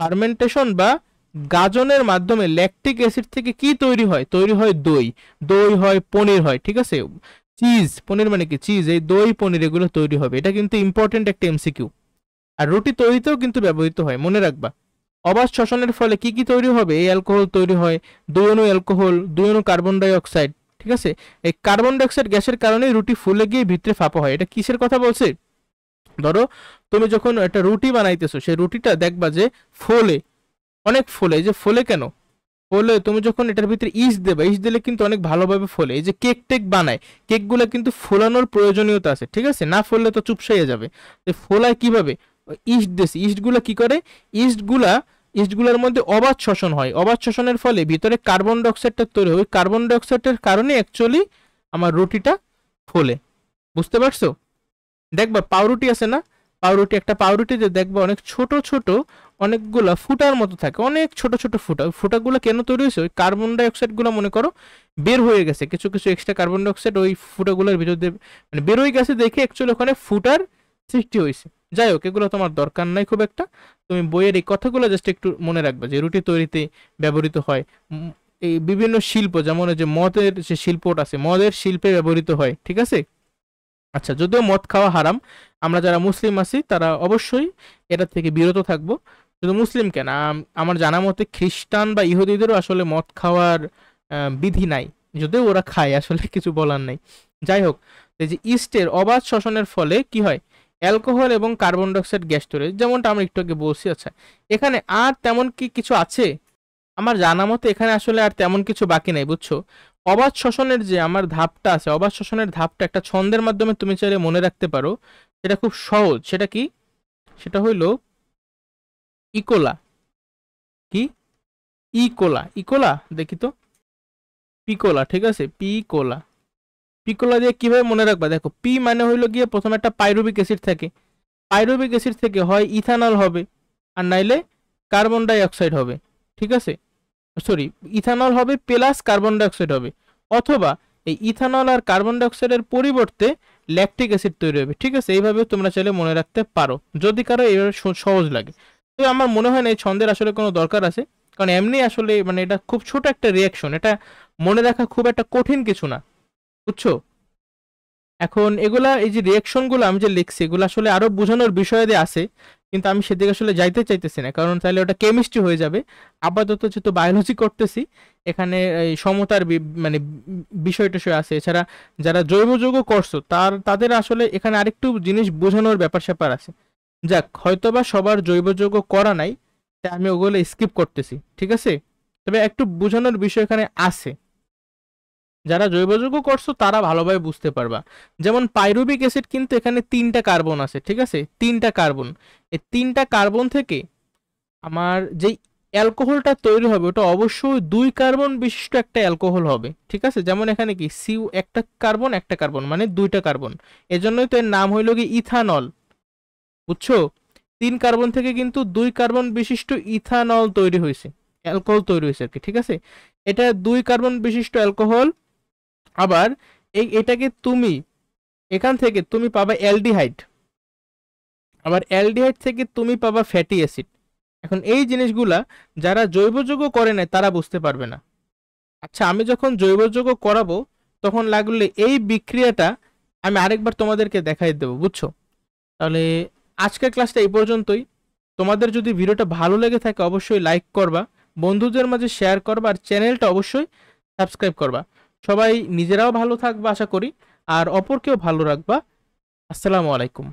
ফার্মেন্টেশন বা গাজনের মাধ্যমে ল্যাকটিক অ্যাসিড থেকে কি তৈরি হয়? তৈরি হয় দই। দই হয়, পনির হয়, ঠিক আছে? চিজ, পনির মানে কি চিজ, এই দই পনির এগুলো তৈরি হবে। এটা কিন্তু ইম্পর্টেন্ট একটা এমসিকিউ। আর রুটি তৈরিতেও কিন্তু ব্যবহৃত হয়, মনে রাখবা। অবাধ শ্বসনের ফলে কি কি তৈরি হবে? এই অ্যালকোহল তৈরি হয়, দুই অণু অ্যালকোহল, দুই অণু কার্বন ডাই অক্সাইড, ঠিক আছে? এই কার্বন ডাই অক্সাইড গ্যাসের কারণেই রুটি ফুলে গিয়ে ভিতরে ফাঁপা হয়। এটা কিসের কথা বলছে? ধরো তুমি যখন একটা রুটি বানাইতেছো, সেই রুটিটা দেখবা যে ফোলে, অনেক ফোলে। যে ফোলে কেন? ফলে তুমি যখন এটার ভিতরে ইস্ট দেবে, ইস্ট দিলে কিন্তু অনেক ভালোভাবে ফোলে। এই যে কেক টেক বানায়, কেকগুলো কিন্তু ফোলানোর প্রয়োজনীয়তা আছে, ঠিক আছে? না ফললে তো চুপসাইয়ে যাবে। ফোলায় কিভাবে? ইস্ট দেশি ইস্টগুলা কি করে? ইস্টগুলা ইস্টগুলোর মধ্যে অবাধ শ্বসন হয়। অবাধ শ্বসনের ফলে ভিতরে কার্বন ডাইঅক্সাইডটা তৈরি হয়। কার্বন ডাইঅক্সাইডের কারণে অ্যাকচুয়ালি আমার রুটিটা ফোলে। বুঝতে পারছো? দেখবা পাউরুটি আছে না, পাউরুটি, একটা পাউরুটিতে দেখবা অনেক ছোট ছোট অনেকগুলা ফুটার মতো থাকে, অনেক ছোট ছোট ফুটা। ওই ফুটাগুলো কেন তৈরি হয়েছে? ওই কার্বন ডাইঅক্সাইড গুলো মনে করো বের হয়ে গেছে, কিছু কিছু এক্সট্রা কার্বন ডাইঅক্সাইড ওই ফুটাগুলোর ভিতর দিয়ে মানে বের হয়ে গেছে, দেখে অ্যাকচুয়ালি ওখানে ফুটার সৃষ্টি হয়েছে। যাই হোক, এগুলো তোমার দরকার নাই খুব একটা। তুমি বইয়ের এই কথাগুলো জাস্ট একটু মনে রাখবে যে রুটি তৈরিতে ব্যবহৃত হয়। এই বিভিন্ন শিল্প, যেমন যে মদের যে শিল্পটা আছে, মদের শিল্পে ব্যবহৃত হয়, ঠিক আছে? আচ্ছা, যদিও মদ খাওয়া হারাম, আমরা যারা মুসলিম আছি তারা অবশ্যই এটা থেকে বিরত থাকবো। শুধু মুসলিম কেন, আমার জানা মতে খ্রিস্টান বা ইহুদিদেরও আসলে মদ খাওয়ার বিধি নাই, যদিও ওরা খায়, আসলে কিছু বলার নাই। যাই হোক, এই যে ইস্টের অবাধ শ্বসনের ফলে কি হয়? অ্যালকোহল এবং কার্বন ডাইঅক্সাইড গ্যাস তৈরি হয়, যেমনটা আমরা একটু আগে বলছি। আচ্ছা, এখানে আর তেমন কি কিছু আছে? আমার জানা মতে এখানে আসলে আর তেমন কিছু বাকি নাই, বুঝছো? অবাধ শ্বসনের যে আমার ধাপটা আছে, অবাধ শ্বসনের ধাপটা একটা ছন্দের মাধ্যমে তুমি চাইলে মনে রাখতে পারো। সেটা খুব সহজ। সেটা কি? সেটা হইল ইকোলা। কি? ইকোলা, ইকোলা দেখি তো। পিকোলা, ঠিক আছে? পিকোলা। পিকোলা দিয়ে কিভাবে মনে রাখবা? দেখো, পি মানে হইলো গিয়ে প্রথমে একটা পাইরুবিক অ্যাসিড থাকে। পাইরুবিক অ্যাসিড থেকে হয় ইথানল হবে, আর নাইলে কার্বন ডাই অক্সাইড হবে, ঠিক আছে? সরি, ইথানল হবে প্লাস কার্বন ডাইঅক্সাইড হবে, অথবা এই ইথানল আর কার্বন ডাইঅক্সাইডের পরিবর্তে ল্যাকটিক অ্যাসিড তৈরি হবে, ঠিক আছে? এইভাবে তোমরা চাইলে মনে রাখতে পারো যদি কারো এইভাবে সহজ লাগে। তো আমার মনে হয় না এই ছন্দের আসলে কোনো দরকার আছে, কারণ এমনি আসলে মানে এটা খুব ছোট একটা রিয়াকশন, এটা মনে রাখা খুব একটা কঠিন কিছু না, বুঝছো? এখন এগুলা, এই যে রিয়াকশন গুলো আমি যে লিখছি, এগুলো আসলে আরো বোঝানোর বিষয় আছে, কিন্তু আমি সেদিকে আসলে যাইতে চাইতেছি না, কারণ তাহলে ওটা কেমিস্ট্রি হয়ে যাবে। আপাতত যেহেতু বায়োলজি করতেছি, এখানে এই সমতার মানে বিষয় টষয় আছে। এছাড়া যারা জৈব যৌগ করছো তাদের আসলে এখানে আরেকটু জিনিস বোঝানোর ব্যাপার স্যাপার আছে। যাক, হয়তোবা সবার জৈব যৌগ করা নাই, তাই আমি ওগুলো স্কিপ করতেছি, ঠিক আছে? তবে একটু বোঝানোর বিষয় এখানে আছে। যারা জৈব যৌগ করছো তারা ভালোভাবে বুঝতে পারবা। যেমন পাইরুবিক অ্যাসিড কিন্তু এখানে 3টা কার্বন আছে, ঠিক আছে? 3টা কার্বন। এই 3টা কার্বন থেকে আমার যেই অ্যালকোহলটা তৈরি হবে ওটা অবশ্যই 2 কার্বন বিশিষ্ট একটা অ্যালকোহল হবে, ঠিক আছে? যেমন এখানে কি সিউ, একটা কার্বন একটা কার্বন মানে 2টা কার্বন, এজন্যই তো এর নাম হইল কি ইথানল, বুঝছো? 3 কার্বন থেকে কিন্তু 2 কার্বন বিশিষ্ট ইথানল তৈরি হয়েছে, অ্যালকোহল তৈরি হয়েছে আর কি, ঠিক আছে? এটা 2 কার্বন বিশিষ্ট অ্যালকোহল। আবার এটাকে তুমি এখান থেকে তুমি পাবা অ্যালডিহাইড, আবার অ্যালডিহাইড থেকে তুমি পাবা ফ্যাটি অ্যাসিড। এখন এই জিনিসগুলা যারা জৈব যৌগ করে নেয় তারা বুঝতে পারবে না। আচ্ছা, আমি যখন জৈব যৌগ করাবো তখন লাগলে এই বিক্রিয়াটা আমি আরেকবার তোমাদেরকে দেখাই দেবো, বুঝছো? তাহলে আজকের ক্লাসটা এই পর্যন্তই। তোমাদের যদি ভিডিওটা ভালো লেগে থাকে অবশ্যই লাইক করবা, বন্ধুদের মাঝে শেয়ার করবা, আর চ্যানেলটা অবশ্যই সাবস্ক্রাইব করবা। সবাই নিজেরাও ভালো থাকবা আশা করি, আর অপরকেও ভালো রাখবা। আসসালামু আলাইকুম।